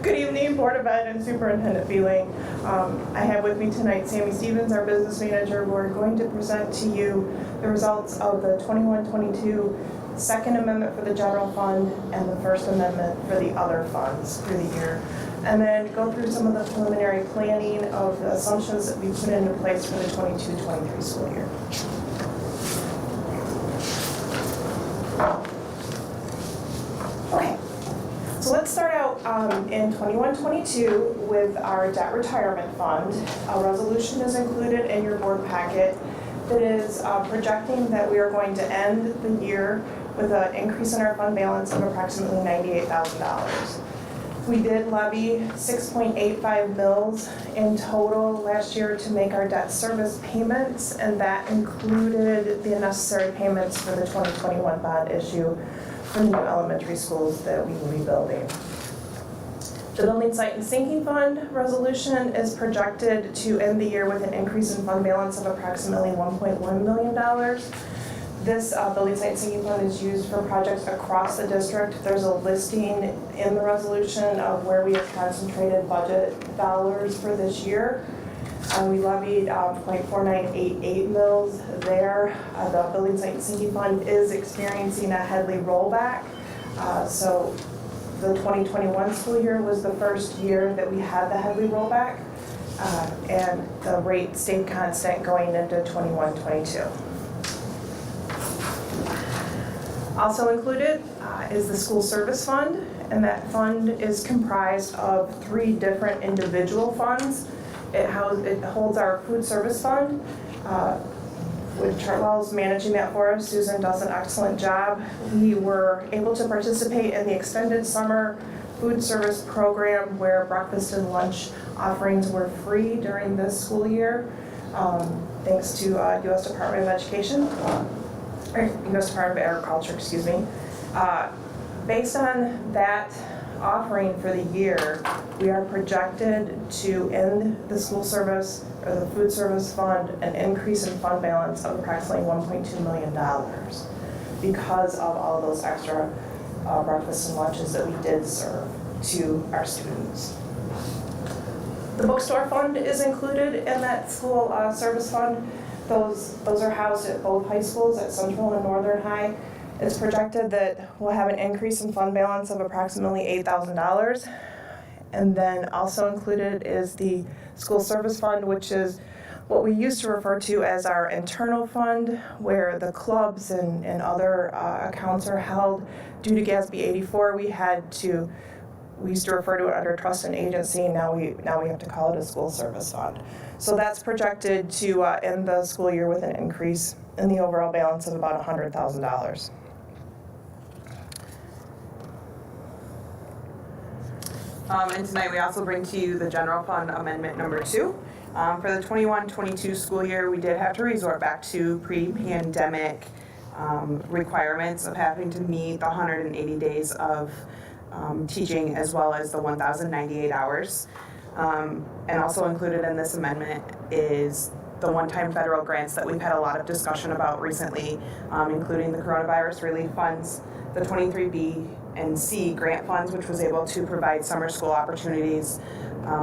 Good evening, Board of Ed and Superintendent Beeling. I have with me tonight Sammy Stevens, our business manager. We're going to present to you the results of the 21-22 Second Amendment for the General Fund and the First Amendment for the other funds through the year. And then go through some of the preliminary planning of the assumptions that we put into place for the 22-23 school year. Okay, so let's start out in 21-22 with our debt retirement fund. A resolution is included in your board packet that is projecting that we are going to end the year with an increase in our fund balance of approximately $98,000. We did levy 6.85 mils in total last year to make our debt service payments, and that included the necessary payments for the 2021 bond issue for new elementary schools that we will be building. The Building Site and Sinking Fund resolution is projected to end the year with an increase in fund balance of approximately $1.1 million. This Building Site and Sinking Fund is used for projects across the district. There's a listing in the resolution of where we have concentrated budget dollars for this year. We levied 0.4988 mils there. The Building Site and Sinking Fund is experiencing a Headley rollback. So the 2021 school year was the first year that we had the Headley rollback, and the rate stayed constant going into 21-22. Also included is the school service fund, and that fund is comprised of 3 different individual funds. It holds our food service fund, with Chartwell's managing that for us. Susan does an excellent job. We were able to participate in the extended summer food service program where breakfast and lunch offerings were free during this school year, thanks to U.S. Department of Education. Or U.S. Department of Agriculture, excuse me. Based on that offering for the year, we are projected to end the school service or the food service fund an increase in fund balance of approximately $1.2 million because of all those extra breakfasts and lunches that we did serve to our students. The Bookstore Fund is included in that school service fund. Those are housed at both high schools, at Central and Northern High. It's projected that we'll have an increase in fund balance of approximately $8,000. And then also included is the school service fund, which is what we used to refer to as our internal fund, where the clubs and other accounts are held. Due to GASB 84, we used to refer to it under trust and agency, and now we have to call it a school service fund. So that's projected to end the school year with an increase in the overall balance of about $100,000. And tonight we also bring to you the general fund amendment number 2. For the 21-22 school year, we did have to resort back to pre-pandemic requirements of having to meet the 180 days of teaching as well as the 1,098 hours. And also included in this amendment is the one-time federal grants that we've had a lot of discussion about recently, including the coronavirus relief funds, the 23B and C grant funds, which was able to provide summer school opportunities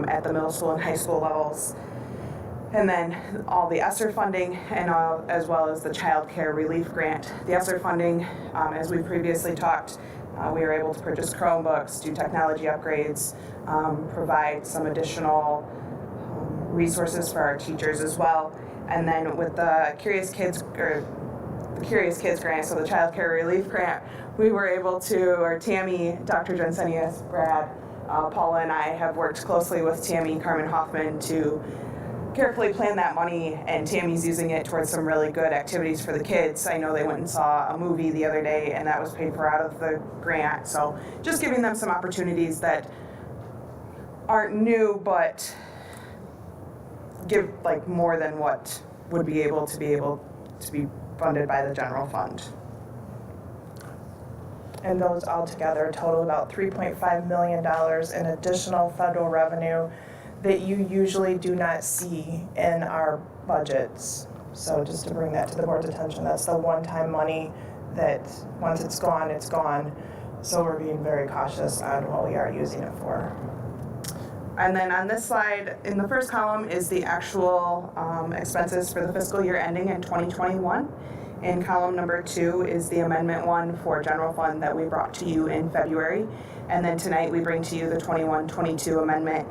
at the middle school and high school levels. And then all the ESSER funding and as well as the child care relief grant. The ESSER funding, as we previously talked, we were able to purchase Chromebooks, do technology upgrades, provide some additional resources for our teachers as well. And then with the Curious Kids grant, so the child care relief grant, we were able to, or Tammy, Dr. Jensenius, Brad, Paula and I have worked closely with Tammy Carmen Hoffman to carefully plan that money, and Tammy's using it towards some really good activities for the kids. I know they went and saw a movie the other day, and that was paid for out of the grant. So just giving them some opportunities that aren't new, but give like more than what would be able to be funded by the general fund. And those all together total about $3.5 million in additional federal revenue that you usually do not see in our budgets. So just to bring that to the board's attention, that's the one-time money that once it's gone, it's gone. So we're being very cautious on what we are using it for. And then on this slide, in the first column is the actual expenses for the fiscal year ending in 2021. In column number 2 is the amendment 1 for general fund that we brought to you in February. And then tonight we bring to you the 21-22 amendment,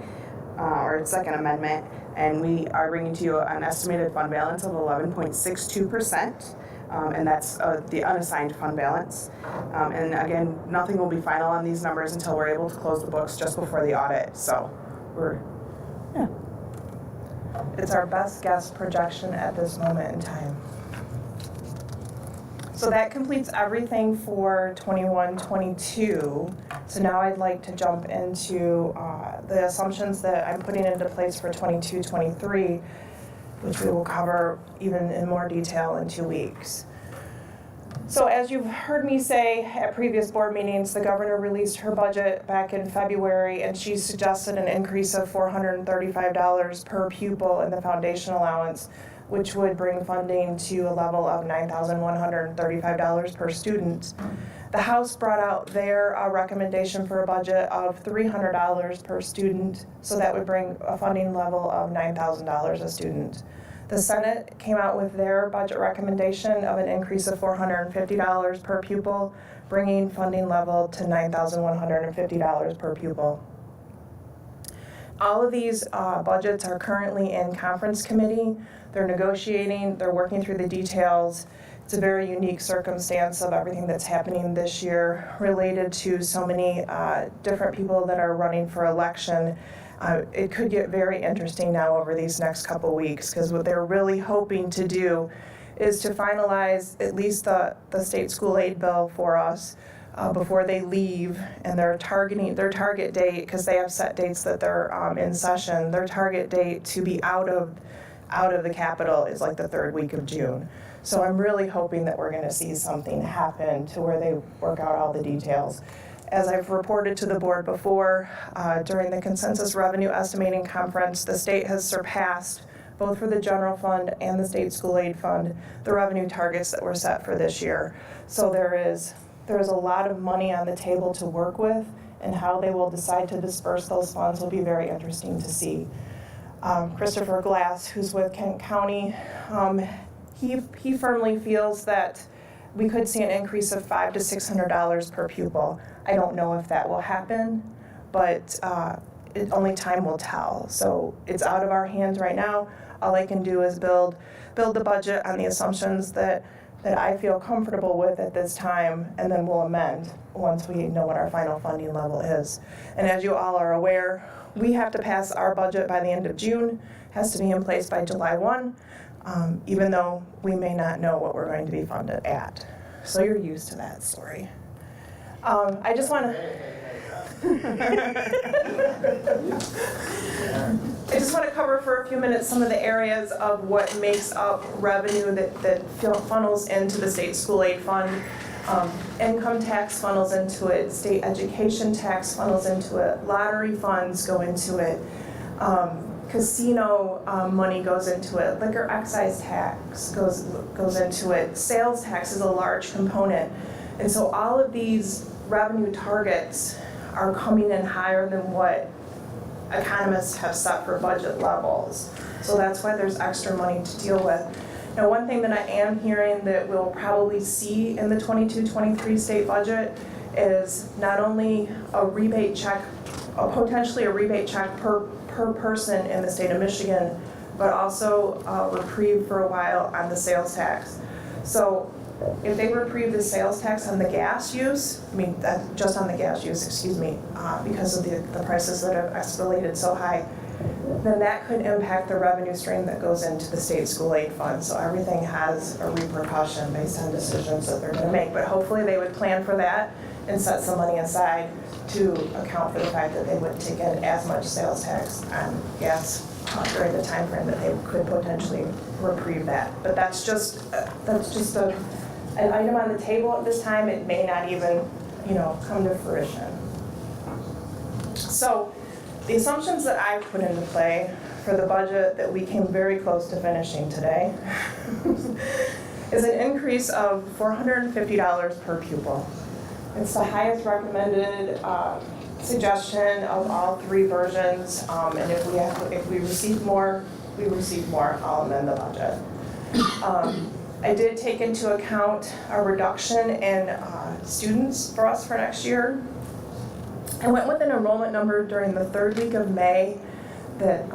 or second amendment, and we are bringing to you an estimated fund balance of 11.62%, and that's the unassigned fund balance. And again, nothing will be final on these numbers until we're able to close the books just before the audit. So it's our best guess projection at this moment in time. So that completes everything for 21-22. So now I'd like to jump into the assumptions that I'm putting into place for 22-23, which we will cover even in more detail in 2 weeks. So as you've heard me say at previous board meetings, the governor released her budget back in February, and she suggested an increase of $435 per pupil in the foundation allowance, which would bring funding to a level of $9,135 per student. The House brought out their recommendation for a budget of $300 per student, so that would bring a funding level of $9,000 a student. The Senate came out with their budget recommendation of an increase of $450 per pupil, bringing funding level to $9,150 per pupil. All of these budgets are currently in conference committee. They're negotiating, they're working through the details. It's a very unique circumstance of everything that's happening this year related to so many different people that are running for election. It could get very interesting now over these next couple weeks, because what they're really hoping to do is to finalize at least the state school aid bill for us before they leave, and they're targeting their target date, because they have set dates that they're in session. Their target date to be out of the Capitol is like the 3rd week of June. So I'm really hoping that we're going to see something happen to where they work out all the details. As I've reported to the board before, during the consensus revenue estimating conference, the state has surpassed, both for the general fund and the state school aid fund, the revenue targets that were set for this year. So there is a lot of money on the table to work with, and how they will decide to disperse those funds will be very interesting to see. Christopher Glass, who's with Kent County, he firmly feels that we could see an increase of $500 to $600 per pupil. I don't know if that will happen, but only time will tell. So it's out of our hands right now. All I can do is build the budget on the assumptions that I feel comfortable with at this time, and then we'll amend once we know what our final funding level is. And as you all are aware, we have to pass our budget by the end of June, has to be in place by July 1, even though we may not know what we're going to be funded at. So you're used to that story. I just want to cover for a few minutes some of the areas of what makes up revenue that funnels into the state school aid fund. Income tax funnels into it, state education tax funnels into it, lottery funds go into it, casino money goes into it, liquor excise tax goes into it, sales tax is a large component. And so all of these revenue targets are coming in higher than what economists have set for budget levels. So that's why there's extra money to deal with. Now, one thing that I am hearing that we'll probably see in the 22-23 state budget is not only a rebate check, potentially a rebate check per person in the state of Michigan, but also a reprieve for a while on the sales tax. So if they reprieve the sales tax on the gas use, just on the gas use, excuse me, because of the prices that have escalated so high, then that could impact the revenue stream that goes into the state school aid fund. So everything has a repercussion based on decisions that they're going to make. But hopefully they would plan for that and set some money aside to account for the fact that they wouldn't take in as much sales tax on gas during the time frame that they could potentially reprieve that. But that's just an item on the table at this time. It may not even, come to fruition. So the assumptions that I put into play for the budget that we came very close to finishing today is an increase of $450 per pupil. It's the highest recommended suggestion of all three versions, and if we receive more, we receive more. I'll amend the budget. I did take into account a reduction in students for us for next year. I went with an enrollment number during the third week of May that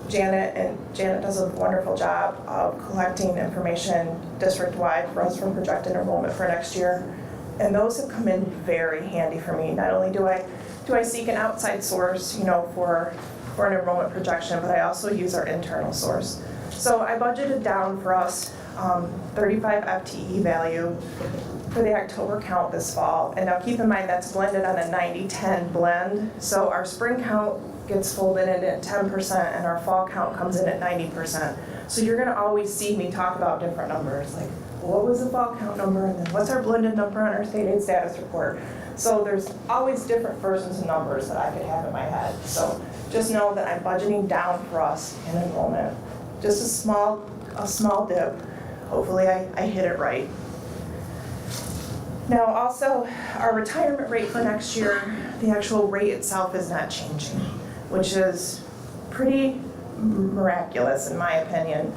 Janet does a wonderful job of collecting information district-wide for us from projected enrollment for next year. And those have come in very handy for me. Not only do I seek an outside source, for an enrollment projection, but I also use our internal source. So I budgeted down for us 35 FTE value for the October count this fall. And now keep in mind that's blended on a 90-10 blend. So our spring count gets folded in at 10% and our fall count comes in at 90%. So you're gonna always see me talk about different numbers, like what was the fall count number and then what's our blended number on our state aid status report. So there's always different versions of numbers that I could have in my head. So just know that I'm budgeting down for us in enrollment. Just a small dip. Hopefully I hit it right. Now also, our retirement rate for next year, the actual rate itself is not changing, which is pretty miraculous in my opinion.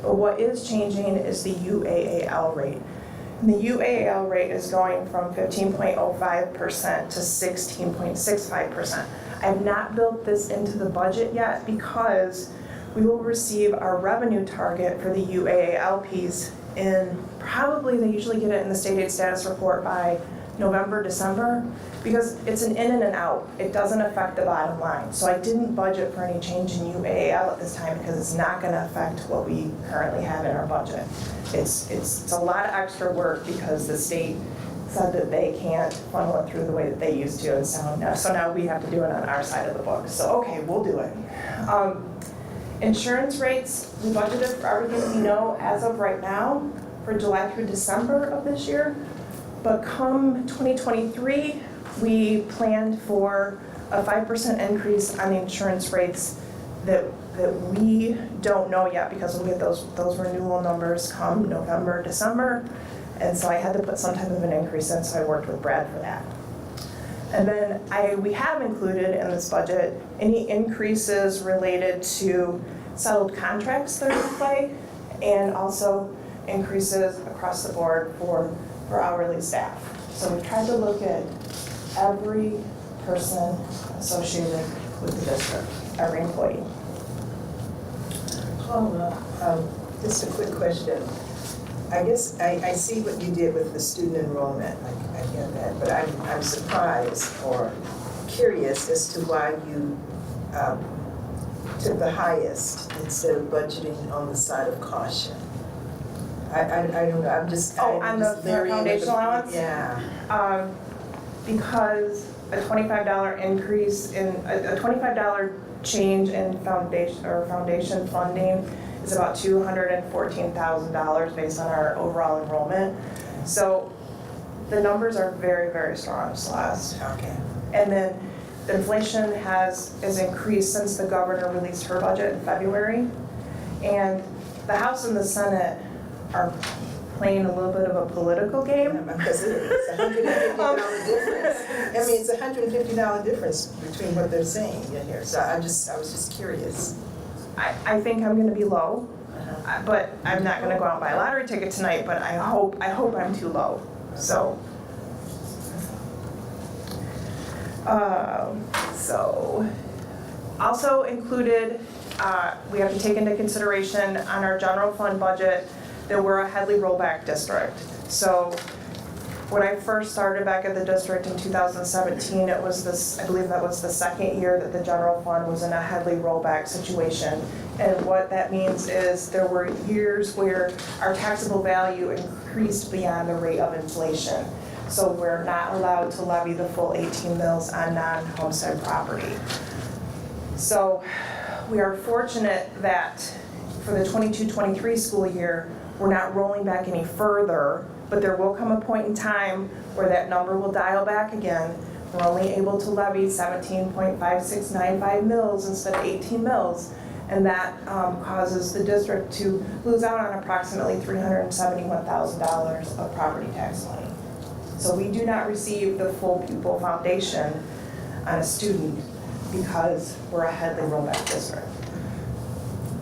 But what is changing is the UAAL rate. And the UAAL rate is going from 15.05% to 16.65%. I have not built this into the budget yet because we will receive our revenue target for the UAAL piece in probably, they usually get it in the state aid status report by November, December, because it's an in and an out. It doesn't affect the bottom line. So I didn't budget for any change in UAAL at this time because it's not gonna affect what we currently have in our budget. It's a lot of extra work because the state said that they can't funnel it through the way that they used to, and so now we have to do it on our side of the book. So okay, we'll do it. Insurance rates, we budgeted for everything we know as of right now for July through December of this year. But come 2023, We planned for a 5% increase on the insurance rates that we don't know yet because we'll get those renewal numbers come November, December. And so I had to put some type of an increase in, so I worked with Brad for that. And then we have included in this budget any increases related to settled contracts that are in play and also increases across the board for hourly staff. So we tried to look at every person associated with the district, every employee. Just a quick question. I guess I see what you did with the student enrollment. I get that, but I'm surprised or curious as to why you took the highest instead of budgeting on the side of caution. I don't know. I'm just on the foundation allowance? Yeah. Because a $25 increase in a $25 change in foundation funding is about $214,000 based on our overall enrollment. So the numbers are very, very strong, Celeste. Okay. And then the inflation has increased since the governor released her budget in February. And the House and the Senate are playing a little bit of a political game. Because it's a $150 difference. I mean, it's a $150 difference between what they're saying in here. So I was just curious. I think I'm gonna be low, but I'm not gonna go out and buy a lottery ticket tonight, but I hope I'm too low, so. Also included, we have to take into consideration on our general fund budget that we're a Headley rollback district. So when I first started back at the district in 2017, it was I believe that was the second year that the general fund was in a Headley rollback situation. And what that means is there were years where our taxable value increased beyond the rate of inflation. So we're not allowed to levy the full 18 mills on non-homestead property. So we are fortunate that for the 22-23 school year, we're not rolling back any further, but there will come a point in time where that number will dial back again. We're only able to levy 17.5695 mills instead of 18 mills, and that causes the district to lose out on approximately $371,000 of property tax money. So we do not receive the full pupil foundation on a student because we're a Headley rollback district.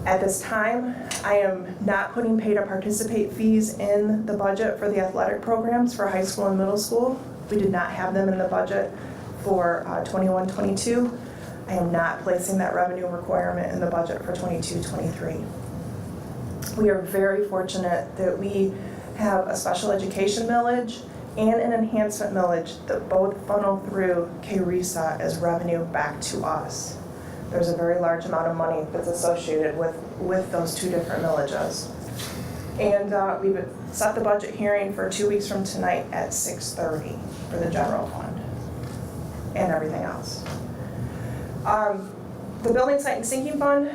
At this time, I am not putting pay to participate fees in the budget for the athletic programs for high school and middle school. We did not have them in the budget for 21-22. I am not placing that revenue requirement in the budget for 22-23. We are very fortunate that we have a special education millage and an enhancement millage that both funnel through KRESA as revenue back to us. There's a very large amount of money that's associated with those two different millages. And we've set the budget hearing for 2 weeks from tonight at 6:30 for the general fund and everything else. The building site and sinking fund,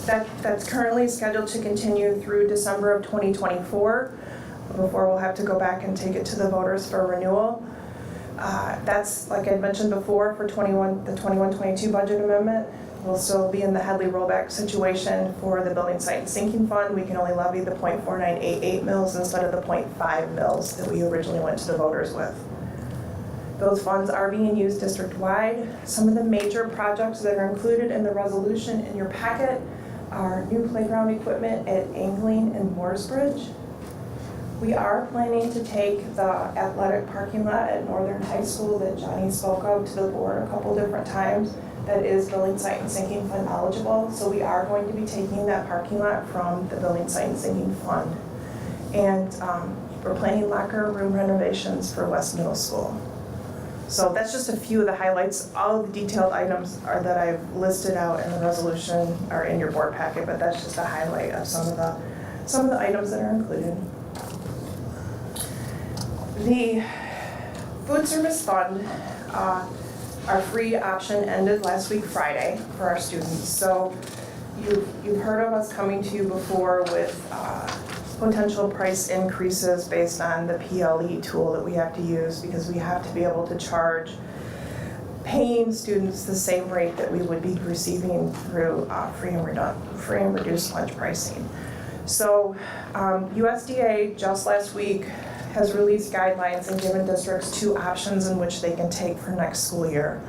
that's currently scheduled to continue through December of 2024 before we'll have to go back and take it to the voters for renewal. That's, like I mentioned before, for the 21-22 budget amendment. We'll still be in the Headley rollback situation for the building site and sinking fund. We can only levy the .4988 mills instead of the .5 mills that we originally went to the voters with. Those funds are being used district-wide. Some of the major projects that are included in the resolution in your packet are new playground equipment at Angling and Mooresbridge. We are planning to take the athletic parking lot at Northern High School that Johnny spoke of to the board a couple different times. That is building site and sinking fund eligible. So we are going to be taking that parking lot from the building site and sinking fund. And we're planning locker room renovations for West Middle School. So that's just a few of the highlights. All of the detailed items that I've listed out in the resolution are in your board packet, but that's just a highlight of some of the items that are included. The food service fund, our free option ended last week Friday for our students. So you've heard of us coming to you before with potential price increases based on the PLE tool that we have to use, because we have to be able to charge paying students the same rate that we would be receiving through free and reduced lunch pricing. So USDA just last week has released guidelines and given districts 2 options in which they can take for next school year.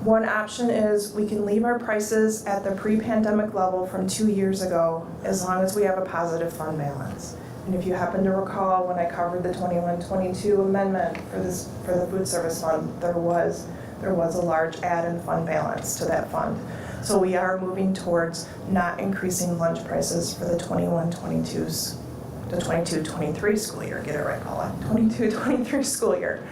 One option is we can leave our prices at the pre-pandemic level from 2 years ago as long as we have a positive fund balance. And if you happen to recall, when I covered the 21-22 amendment for the food service fund, there was a large add-in fund balance to that fund. So we are moving towards not increasing lunch prices for the 21-22s, the 22-23 school year. Get it right, Paula. 22-23 school year.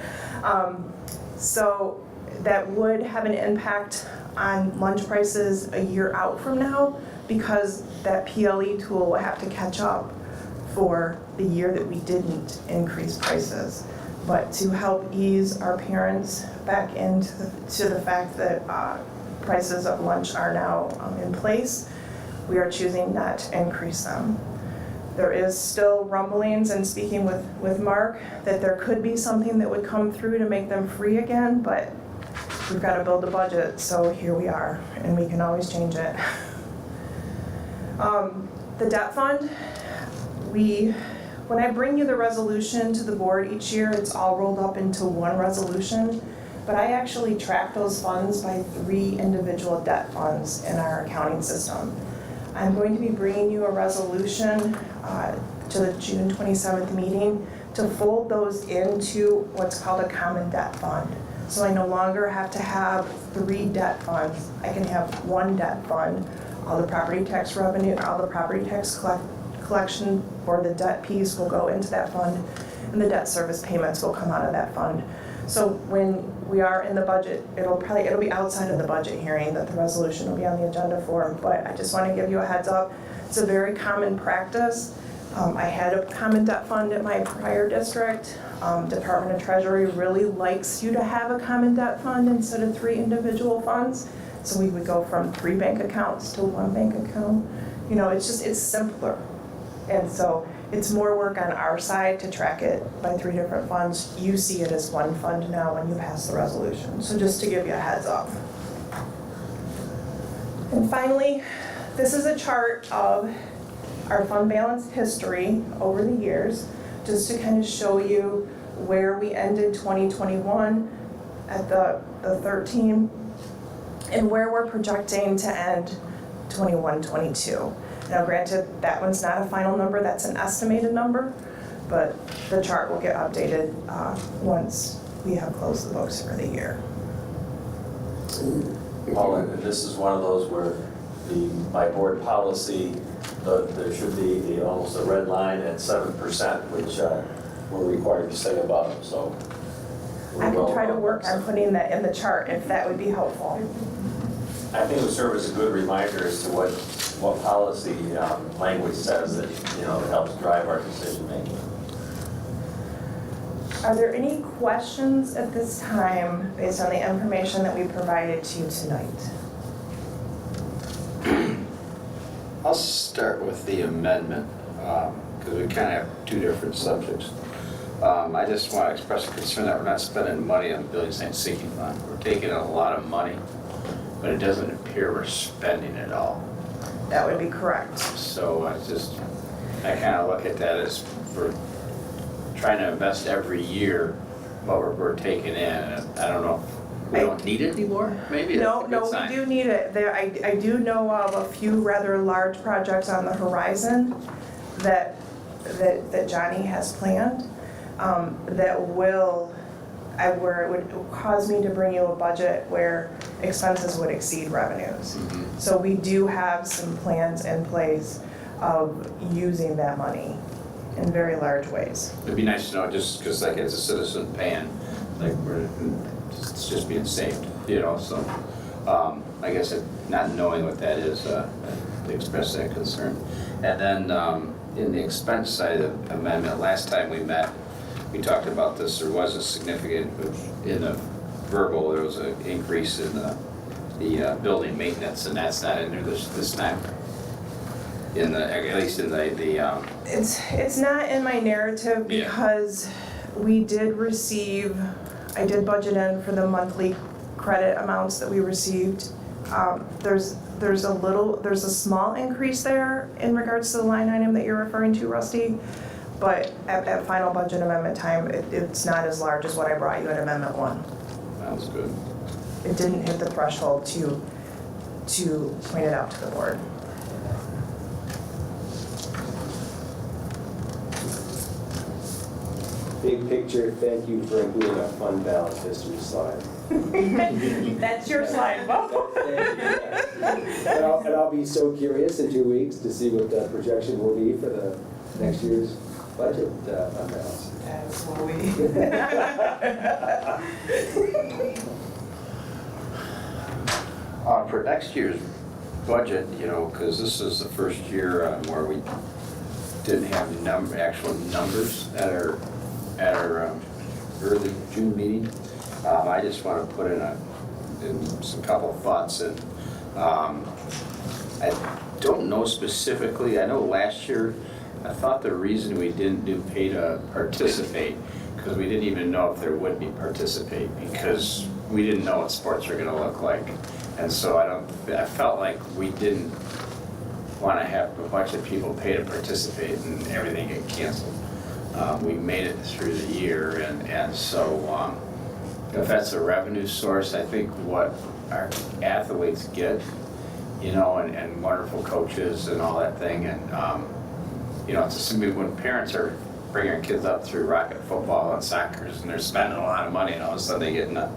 So that would have an impact on lunch prices a year out from now, because that PLE tool will have to catch up for the year that we didn't increase prices. But to help ease our parents back into the fact that prices of lunch are now in place, we are choosing not to increase them. There is still rumblings, and speaking with Mark, that there could be something that would come through to make them free again, but we've got to build a budget, so here we are, and we can always change it. The debt fund, when I bring you the resolution to the board each year, it's all rolled up into one resolution, but I actually track those funds by 3 individual debt funds in our accounting system. I'm going to be bringing you a resolution to the June 27th meeting to fold those into what's called a common debt fund. So I no longer have to have 3 debt funds. I can have 1 debt fund. All the property tax revenue, all the property tax collection for the debt piece will go into that fund, and the debt service payments will come out of that fund. So when we are in the budget, it'll be outside of the budget hearing that the resolution will be on the agenda for, but I just want to give you a heads up. It's a very common practice. I had a common debt fund at my prior district. Department of Treasury really likes you to have a common debt fund instead of 3 individual funds. So we would go from 3 bank accounts to 1 bank account. You know, it's simpler. And so it's more work on our side to track it by 3 different funds. You see it as 1 fund now when you pass the resolution. So just to give you a heads up. And finally, this is a chart of our fund balance history over the years, just to kind of show you where we ended 2021 at the 13, and where we're projecting to end 21-22. Now granted, that one's not a final number, that's an estimated number, but the chart will get updated once we have closed the books for the year. Well, and this is one of those where by board policy, there should be almost a red line at 7%, which we're required to stay above, so. I can try to work on putting that in the chart if that would be helpful. I think it would serve as a good reminder as to what policy language says that, that helps drive our decision making. Are there any questions at this time based on the information that we provided to you tonight? I'll start with the amendment, because we kind of have 2 different subjects. I just want to express a concern that we're not spending money on the Buildings and Sinking Fund. We're taking a lot of money, but it doesn't appear we're spending it all. That would be correct. So I kind of look at that as we're trying to invest every year what we're taking in. And I don't know if we don't need it anymore, maybe that's a good sign. We do need it. I do know of a few rather large projects on the horizon that Johnny has planned that where it would cause me to bring you a budget where expenses would exceed revenues. Mm-hmm. So we do have some plans in place of using that money in very large ways. It'd be nice to know, just because like as a citizen paying, like it's just being saved, so I guess not knowing what that is, to express that concern. And then in the expense side of the amendment, last time we met, we talked about this. There was a significant, in the verbal, there was an increase in the building maintenance, and that's not in there this time. at least in the It's not in my narrative because we did receive, I did budget in for the monthly credit amounts that we received. There's a small increase there in regards to the line item that you're referring to, Rusty. But at final budget amendment time, it's not as large as what I brought you in Amendment 1. Sounds good. It didn't hit the threshold to point it out to the board. Big picture, thank you for including a fund balance history slide. That's your slide, Bo. And I'll be so curious in 2 weeks to see what the projection will be for the next year's budget fund balance. That's what we. For next year's budget, because this is the first year where we didn't have actual numbers at our early June meeting. I just want to put in some couple of thoughts. And I don't know specifically. I know last year I thought the reason we didn't do pay to participate because we didn't even know if there would be participate because we didn't know what sports were going to look like. And so I felt like we didn't want to have a bunch of people pay to participate and everything get canceled. We made it through the year, and so if that's a revenue source, I think what our athletes get, and wonderful coaches and all that thing, and it's assuming when parents are bringing their kids up through Rocket football and soccer, and they're spending a lot of money, and all of a sudden they get into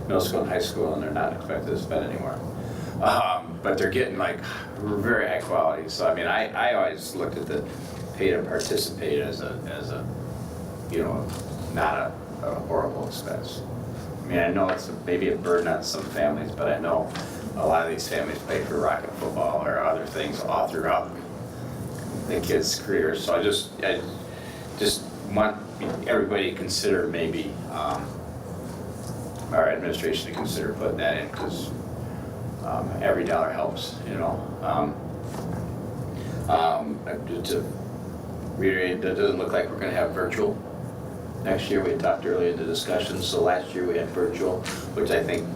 middle school and high school, and they're not expected to spend anymore. But they're getting like very high quality. So I always looked at the pay to participate as a not a horrible expense. I know it's maybe a burden on some families, but I know a lot of these families pay for Rocket football or other things all throughout the kids' careers. So I just want everybody to consider maybe our administration to consider putting that in because every dollar helps, to reiterate, that doesn't look like we're going to have virtual next year. We had talked earlier in the discussion, so last year we had virtual, which I think,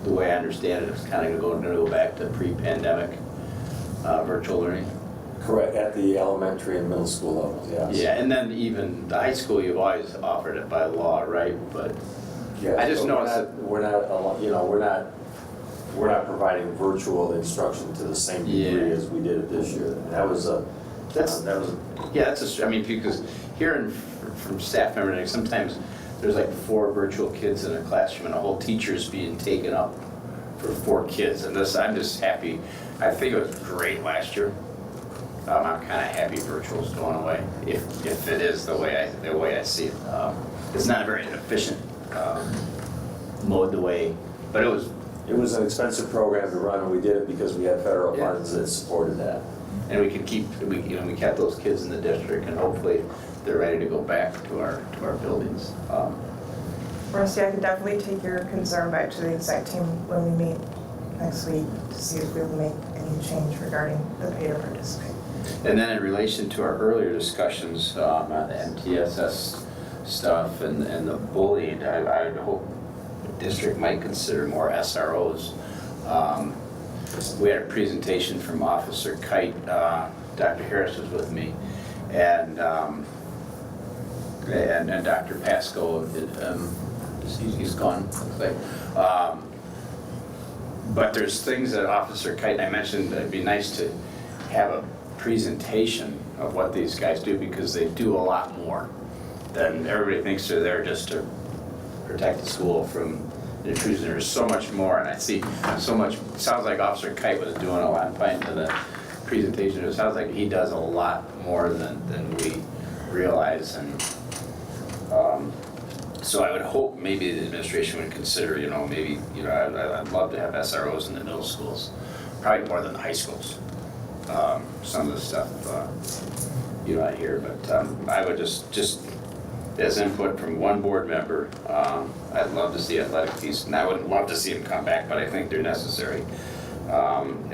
the way I understand it, is kind of going to go back to pre-pandemic virtual learning. Correct, at the elementary and middle school levels, yes. Yeah, and then even the high school, you've always offered it by law, right? But yes, I just noticed that we're not providing virtual instruction to the same degree as we did it this year. That was a because hearing from staff members, sometimes there's like 4 virtual kids in a classroom and a whole teacher's being taken up for 4 kids. And I'm just happy. I think it was great last year. I'm kind of happy virtual's going away, if it is the way I see it. It's not a very efficient mode but it was. It was an expensive program to run, and we did it because we had federal funds that supported that. And we kept those kids in the district, and hopefully they're ready to go back to our buildings. Rusty, I can definitely take your concern back to the exec team when we meet next week to see if we'll make any change regarding the pay to participate. And then in relation to our earlier discussions on the MTSS stuff and the bullying, I hope the district might consider more SROs. We had a presentation from Officer Kite. Dr. Harris was with me, and Dr. Pasco. He's gone. But there's things that Officer Kite and I mentioned. It'd be nice to have a presentation of what these guys do because they do a lot more than everybody thinks they're there just to protect the school from intrusion. There's so much more, and I see so much. It sounds like Officer Kite was doing a lot into the presentation. It sounds like he does a lot more than we realize, and so I would hope maybe the administration would consider, I'd love to have SROs in the middle schools, probably more than the high schools. Some of the stuff I hear, but I would just as input from one board member, I'd love to see athletic piece, and I wouldn't love to see them come back, but I think they're necessary. And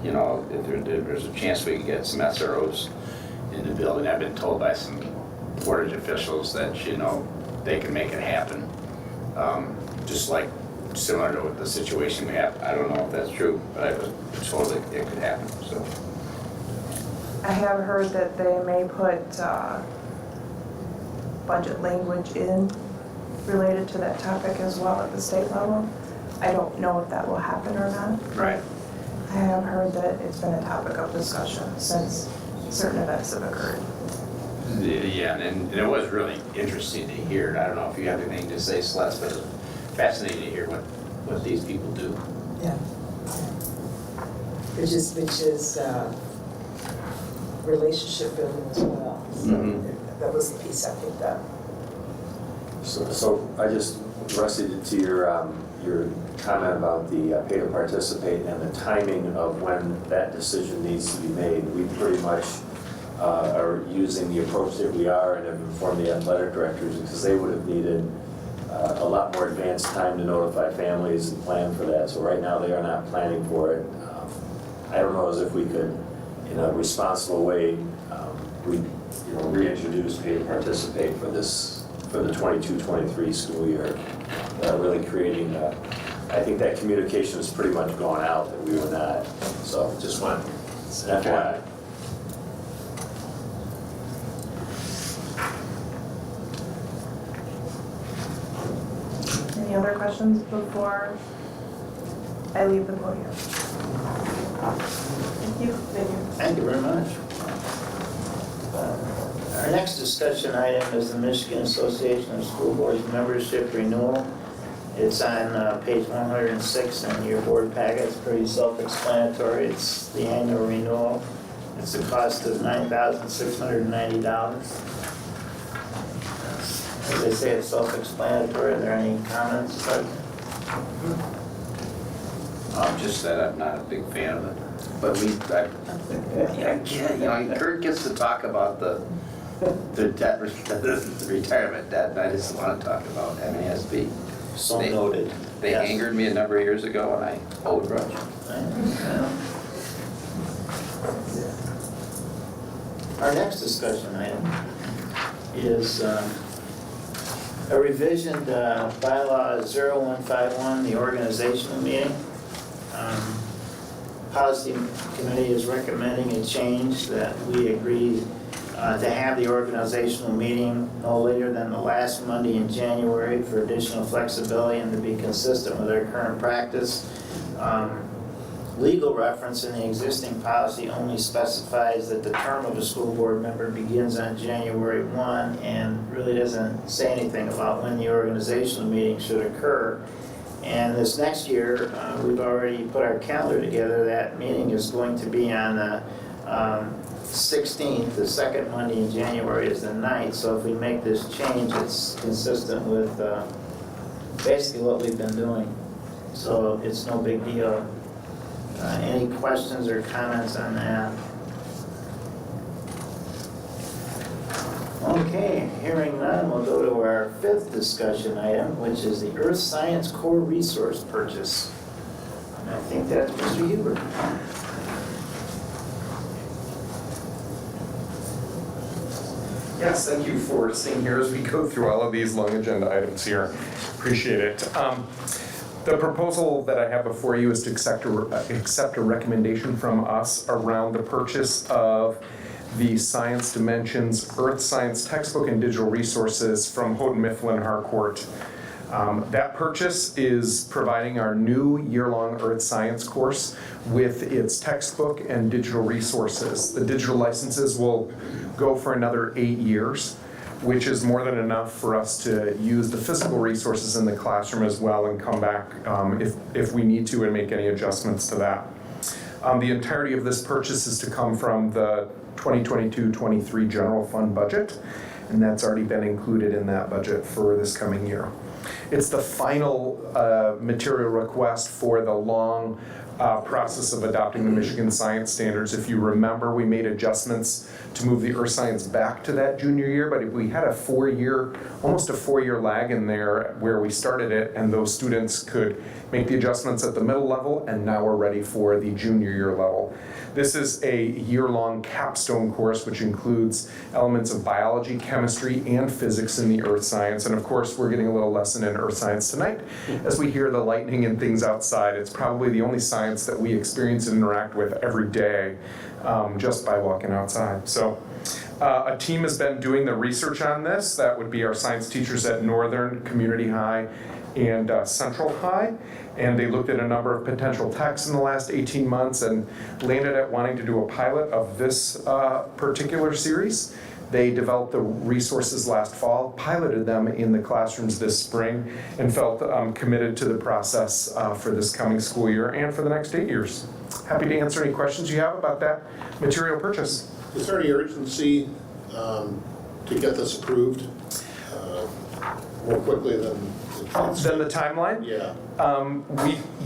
you know, if there's a chance we could get some SROs in the building. I've been told by some Portage officials that, you know, they can make it happen. Just like similar to the situation we have. I don't know if that's true, but I was told that it could happen, so. I have heard that they may put budget language in related to that topic as well at the state level. I don't know if that will happen or not. Right. I have heard that it's been a topic of discussion since certain events have occurred. Yeah, and it was really interesting to hear. I don't know if you have anything to say, Celeste, but it was fascinating to hear what these people do. Yeah. Which is relationship building as well. So that was the piece I picked up. So I just, Rusty, to your comment about the pay to participate and the timing of when that decision needs to be made, we pretty much are using the approach that we are and have informed the athletic directors because they would have needed a lot more advanced time to notify families and plan for that. So right now they are not planning for it. I don't know as if we could, in a responsible way, reintroduce pay to participate for the 22-23 school year. Really creating, I think that communication has pretty much gone out that we were not. So just want an FYI. Any other questions before I leave the podium? Thank you. Thank you very much. Our next discussion item is the Michigan Association of School Boards Membership Renewal. It's on page 106 in your board packet. It's pretty self-explanatory. It's the annual renewal. It's a cost of $9,690. As they say, it's self-explanatory. Are there any comments? Just that I'm not a big fan of it. But Kurt gets to talk about the debt, the retirement debt, and I just want to talk about MASB. So noted. They angered me a number of years ago, and I hold a grudge. Our next discussion item is a revision to bylaw 0151, the organizational meeting. Policy Committee is recommending a change that we agree to have the organizational meeting no later than the last Monday in January for additional flexibility and to be consistent with our current practice. Legal reference in the existing policy only specifies that the term of a school board member begins on January 1 and really doesn't say anything about when the organizational meeting should occur. And this next year, we've already put our calendar together. That meeting is going to be on the 16th, the second Monday in January is the 9th. So if we make this change, it's consistent with basically what we've been doing. So it's no big deal. Any questions or comments on that? Okay, hearing none, we'll go to our fifth discussion item, which is the Earth Science Core Resource Purchase. And I think that's Mr. Huber. Yes, thank you for staying here as we go through all of these long agenda items here. Appreciate it. The proposal that I have before you is to accept a recommendation from us around the purchase of the Science Dimensions Earth Science textbook and digital resources from Houghton Mifflin Harcourt. That purchase is providing our new year-long Earth Science course with its textbook and digital resources. The digital licenses will go for another 8 years, which is more than enough for us to use the physical resources in the classroom as well and come back if we need to and make any adjustments to that. The entirety of this purchase is to come from the 2022-23 general fund budget, and that's already been included in that budget for this coming year. It's the final material request for the long process of adopting the Michigan Science Standards. If you remember, we made adjustments to move the earth science back to that junior year, but we had almost a 4-year lag in there where we started it, and those students could make the adjustments at the middle level, and now we're ready for the junior year level. This is a year-long capstone course which includes elements of biology, chemistry, and physics in the earth science. And of course, we're getting a little lesson in earth science tonight. As we hear the lightning and things outside, it's probably the only science that we experience and interact with every day just by walking outside. So a team has been doing the research on this. That would be our science teachers at Northern, Community High, and Central High. And they looked at a number of potential texts in the last 18 months and landed at wanting to do a pilot of this particular series. They developed the resources last fall, piloted them in the classrooms this spring, and felt committed to the process for this coming school year and for the next 8 years. Happy to answer any questions you have about that material purchase. Is there any urgency to get this approved more quickly than the timeline? Yeah.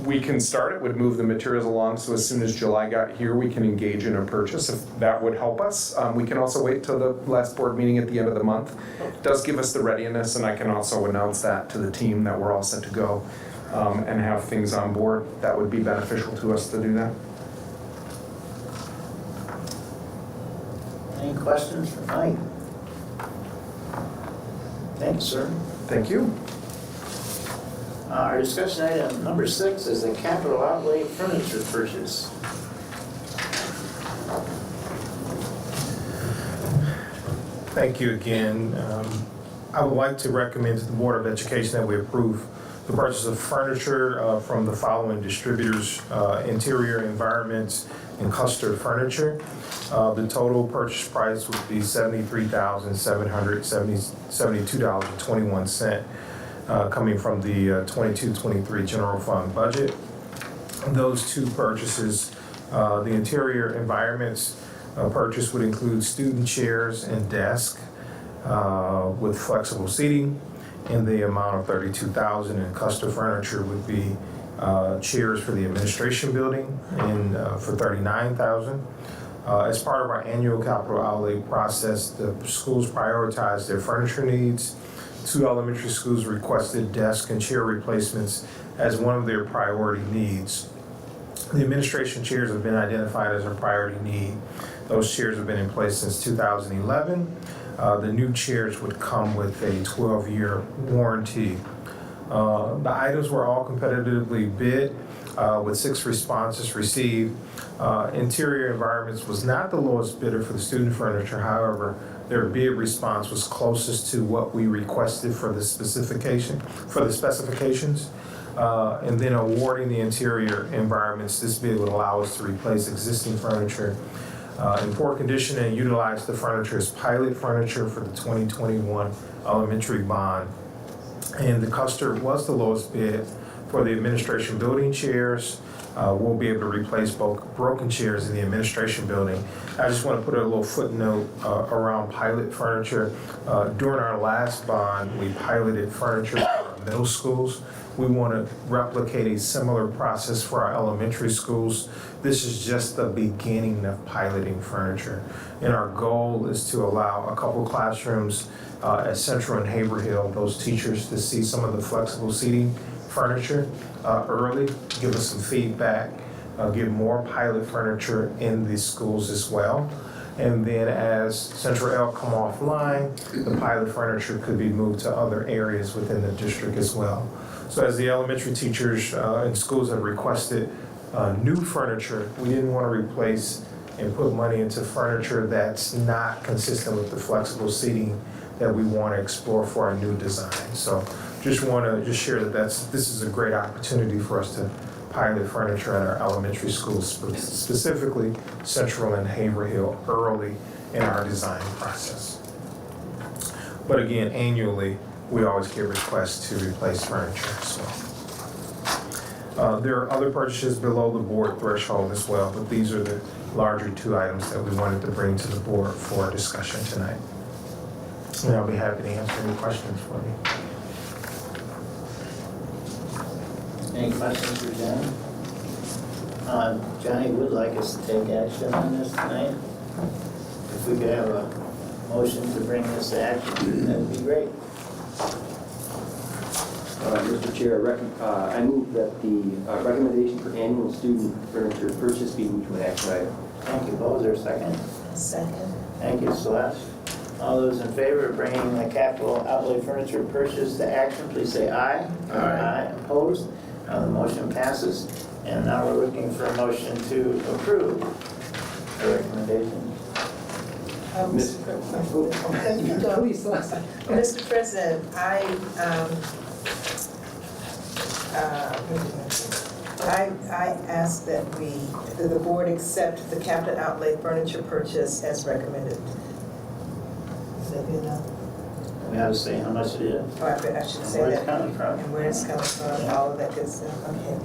We can start it, would move the materials along, so as soon as July got here, we can engage in a purchase if that would help us. We can also wait till the last board meeting at the end of the month. It does give us the readiness, and I can also announce that to the team that we're all set to go and have things on board. That would be beneficial to us to do that. Any questions for Mike? Thank you, sir. Thank you. Our discussion item number 6 is the capital outlay furniture purchase. Thank you again. I would like to recommend to the Board of Education that we approve the purchase of furniture from the following distributors: Interior Environments and Custer Furniture. The total purchase price would be $73,772.21. Coming from the 22-23 general fund budget. Those two purchases, the Interior Environments purchase would include student chairs and desk with flexible seating in the amount of $32,000, and Custer Furniture would be chairs for the administration building for $39,000. As part of our annual capital outlay process, the schools prioritize their furniture needs. 2 elementary schools requested desk and chair replacements as one of their priority needs. The administration chairs have been identified as a priority need. Those chairs have been in place since 2011. The new chairs would come with a 12-year warranty. The items were all competitively bid with 6 responses received. Interior Environments was not the lowest bidder for the student furniture. However, their bid response was closest to what we requested for the specifications. And then awarding the Interior Environments, this bid would allow us to replace existing furniture in poor condition and utilize the furniture as pilot furniture for the 2021 elementary bond. And the Custer was the lowest bid for the administration building chairs. We'll be able to replace both broken chairs in the administration building. I just want to put a little footnote around pilot furniture. During our last bond, we piloted furniture for our middle schools. We want to replicate a similar process for our elementary schools. This is just the beginning of piloting furniture. And our goal is to allow a couple classrooms at Central and Haverhill, those teachers to see some of the flexible seating furniture early, give us some feedback, get more pilot furniture in these schools as well. And then as Central L come offline, the pilot furniture could be moved to other areas within the district as well. So as the elementary teachers in schools have requested new furniture, we didn't want to replace and put money into furniture that's not consistent with the flexible seating that we want to explore for our new design. So just want to share that this is a great opportunity for us to pilot furniture at our elementary schools, specifically Central and Haverhill, early in our design process. But again, annually, we always get requests to replace furniture as well. There are other purchases below the board threshold as well, but these are the larger 2 items that we wanted to bring to the board for discussion tonight. And I'll be happy to answer any questions for you. Any questions for Johnny? Johnny would like us to take action on this tonight. If we could have a motion to bring this to action, that would be great. Mr. Chair, I move that the recommendation for annual student furniture purchase be moved to an action item. Thank you, Bo. Is there a second? Second. Thank you, Celeste. All those in favor of bringing the capital outlay furniture purchase to action, please say aye. Aye. Opposed? The motion passes. And now we're looking for a motion to approve the recommendation. Mr. President, I ask that the board accept the capital outlay furniture purchase as recommended. Is that good enough? We have to say how much it is. Oh, I should say Where that. it's coming from. And where it's coming from, all of that good stuff, okay.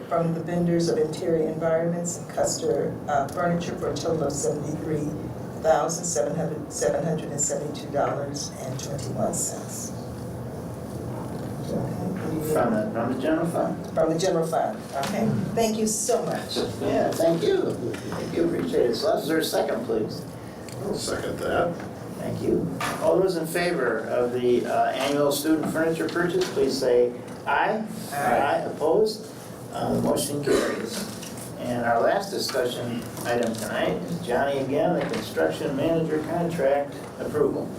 From the vendors of interior environments and Custer furniture for a total of $73,772.21. From the general fund? From the general fund, okay. Thank you so much. Yeah, thank you. Thank you, appreciate it. So is there a second, please? I'll second that. Thank you. All those in favor of the annual student furniture purchase, please say aye. Aye. Opposed? The motion carries. And our last discussion item tonight is Johnny again, the construction manager contract approval.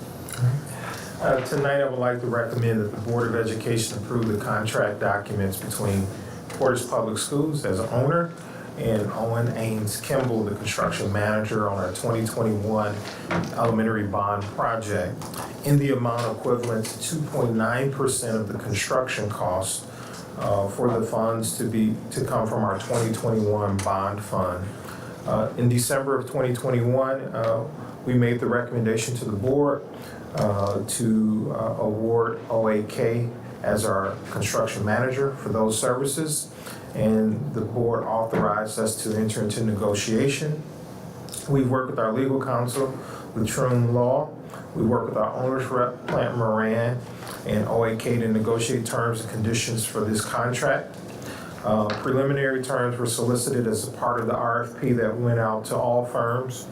Tonight, I would like to recommend that the Board of Education approve the contract documents between Portage Public Schools as owner and Owen Ames Kimball, the construction manager, on our 2021 elementary bond project in the amount equivalent to 2.9% of the construction cost for the funds to come from our 2021 bond fund. In December of 2021, we made the recommendation to the board to award OAK as our construction manager for those services. And the board authorized us to enter into negotiation. We've worked with our legal counsel, with Troom Law. We worked with our owner's rep, Plant Moran, and OAK to negotiate terms and conditions for this contract. Preliminary terms were solicited as a part of the RFP that went out to all firms,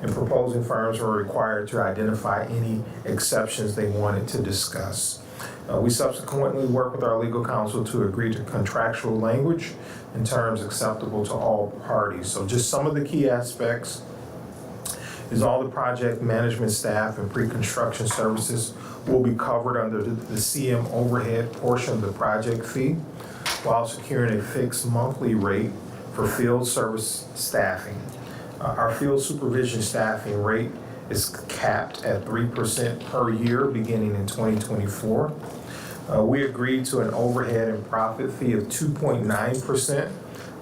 and proposing firms were required to identify any exceptions they wanted to discuss. We subsequently worked with our legal counsel to agree to contractual language and terms acceptable to all parties. So just some of the key aspects is all the project management staff and pre-construction services will be covered under the CM overhead portion of the project fee, while securing a fixed monthly rate for field service staffing. Our field supervision staffing rate is capped at 3% per year beginning in 2024. We agreed to an overhead and profit fee of 2.9%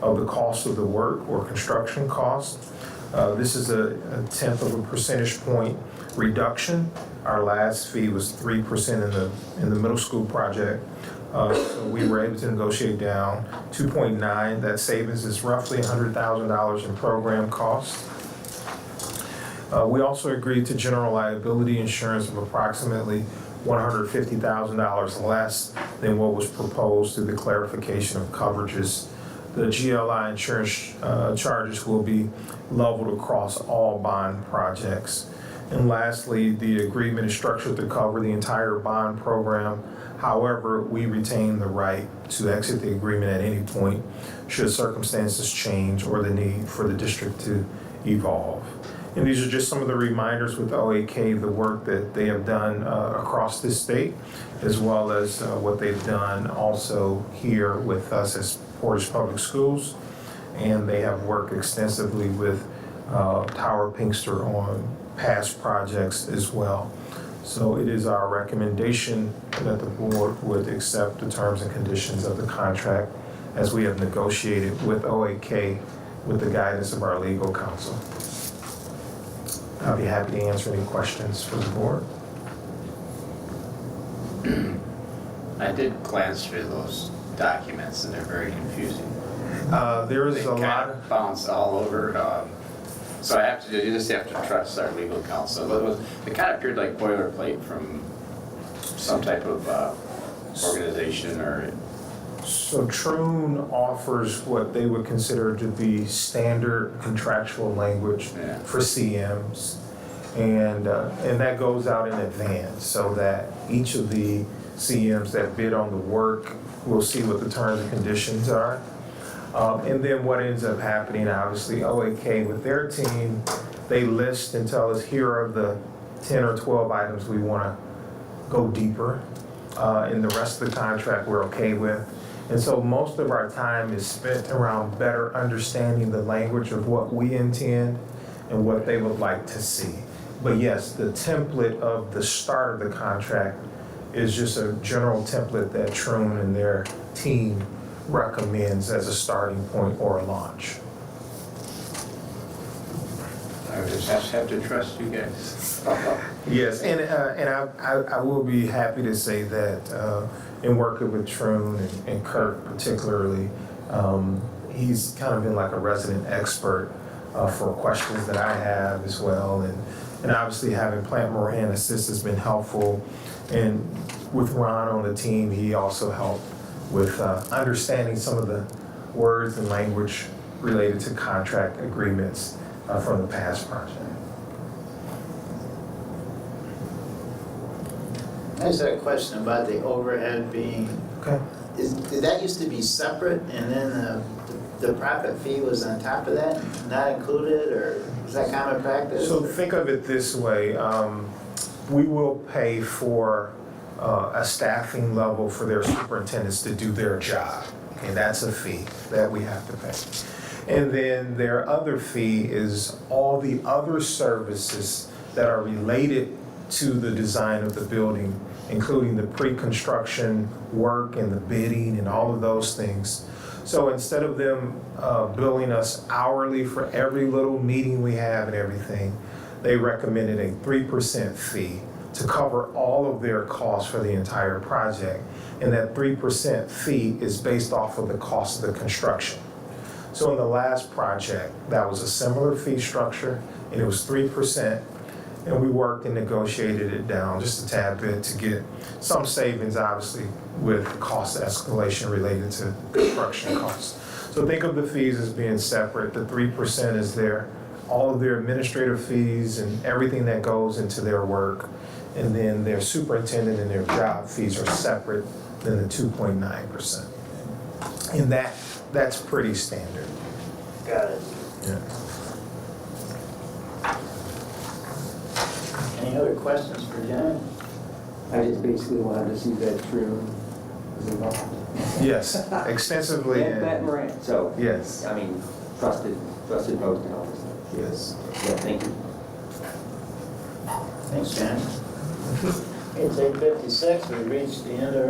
of the cost of the work or construction cost. This is a 1/10 of a percentage point reduction. Our last fee was 3% in the middle school project. So we were able to negotiate down 2.9. That savings is roughly $100,000 in program costs. We also agreed to general liability insurance of approximately $150,000 less than what was proposed through the clarification of coverages. The GLI insurance charges will be leveled across all bond projects. And lastly, the agreement is structured to cover the entire bond program. However, we retain the right to exit the agreement at any point should circumstances change or the need for the district to evolve. And these are just some of the reminders with OAK, the work that they have done across this state, as well as what they've done also here with us as Portage Public Schools. And they have worked extensively with Tower Pinkster on past projects as well. So it is our recommendation that the board would accept the terms and conditions of the contract as we have negotiated with OAK with the guidance of our legal counsel. I'll be happy to answer any questions for the board. I did glance through those documents and they're very confusing. There is They a kind lot. of bounce all over. So you just have to trust our legal counsel. It kind of appeared like boilerplate from some type of organization or. So Troon offers what they would consider to be standard contractual language Yeah. for CMs. And that goes out in advance so that each of the CMs that bid on the work will see what the terms and conditions are. And then what ends up happening, obviously, OAK with their team, they list and tell us, here are the 10 or 12 items we want to go deeper. And the rest of the contract we're okay with. And so most of our time is spent around better understanding the language of what we intend and what they would like to see. But yes, the template of the start of the contract is just a general template that Troon and their team recommends as a starting point or a launch. I just have to trust you guys. Yes, and I will be happy to say that in working with Troon and Kirk particularly, he's kind of been like a resident expert for questions that I have as well. And obviously having Plant Moran assist has been helpful. And with Ron on the team, he also helped with understanding some of the words and language related to contract agreements from the past project. I just had a question about the overhead being, Okay. did that used to be separate and then the profit fee was on top of that, not included, or was that common practice? So think of it this way, we will pay for a staffing level for their superintendents to do their job. Okay, that's a fee that we have to pay. And then their other fee is all the other services that are related to the design of the building, including the pre-construction work and the bidding and all of those things. So instead of them billing us hourly for every little meeting we have and everything, they recommended a 3% fee to cover all of their costs for the entire project. And that 3% fee is based off of the cost of the construction. So in the last project, that was a similar fee structure, and it was 3%. And we worked and negotiated it down just a tad bit to get some savings, obviously, with cost escalation related to construction costs. So think of the fees as being separate. The 3% is all of their administrative fees and everything that goes into their work. And then their superintendent and their job fees are separate than the 2.9%. And that's pretty standard. Got it. Yeah. Any other questions for Jen? I just basically wanted to see that Troon was involved. Yes, extensively. And Matt Moran, so. Yes. I mean, trusted post and all this stuff. Yes. Yeah, thank you. Thanks, Jen. It's 8:56, we've reached the end of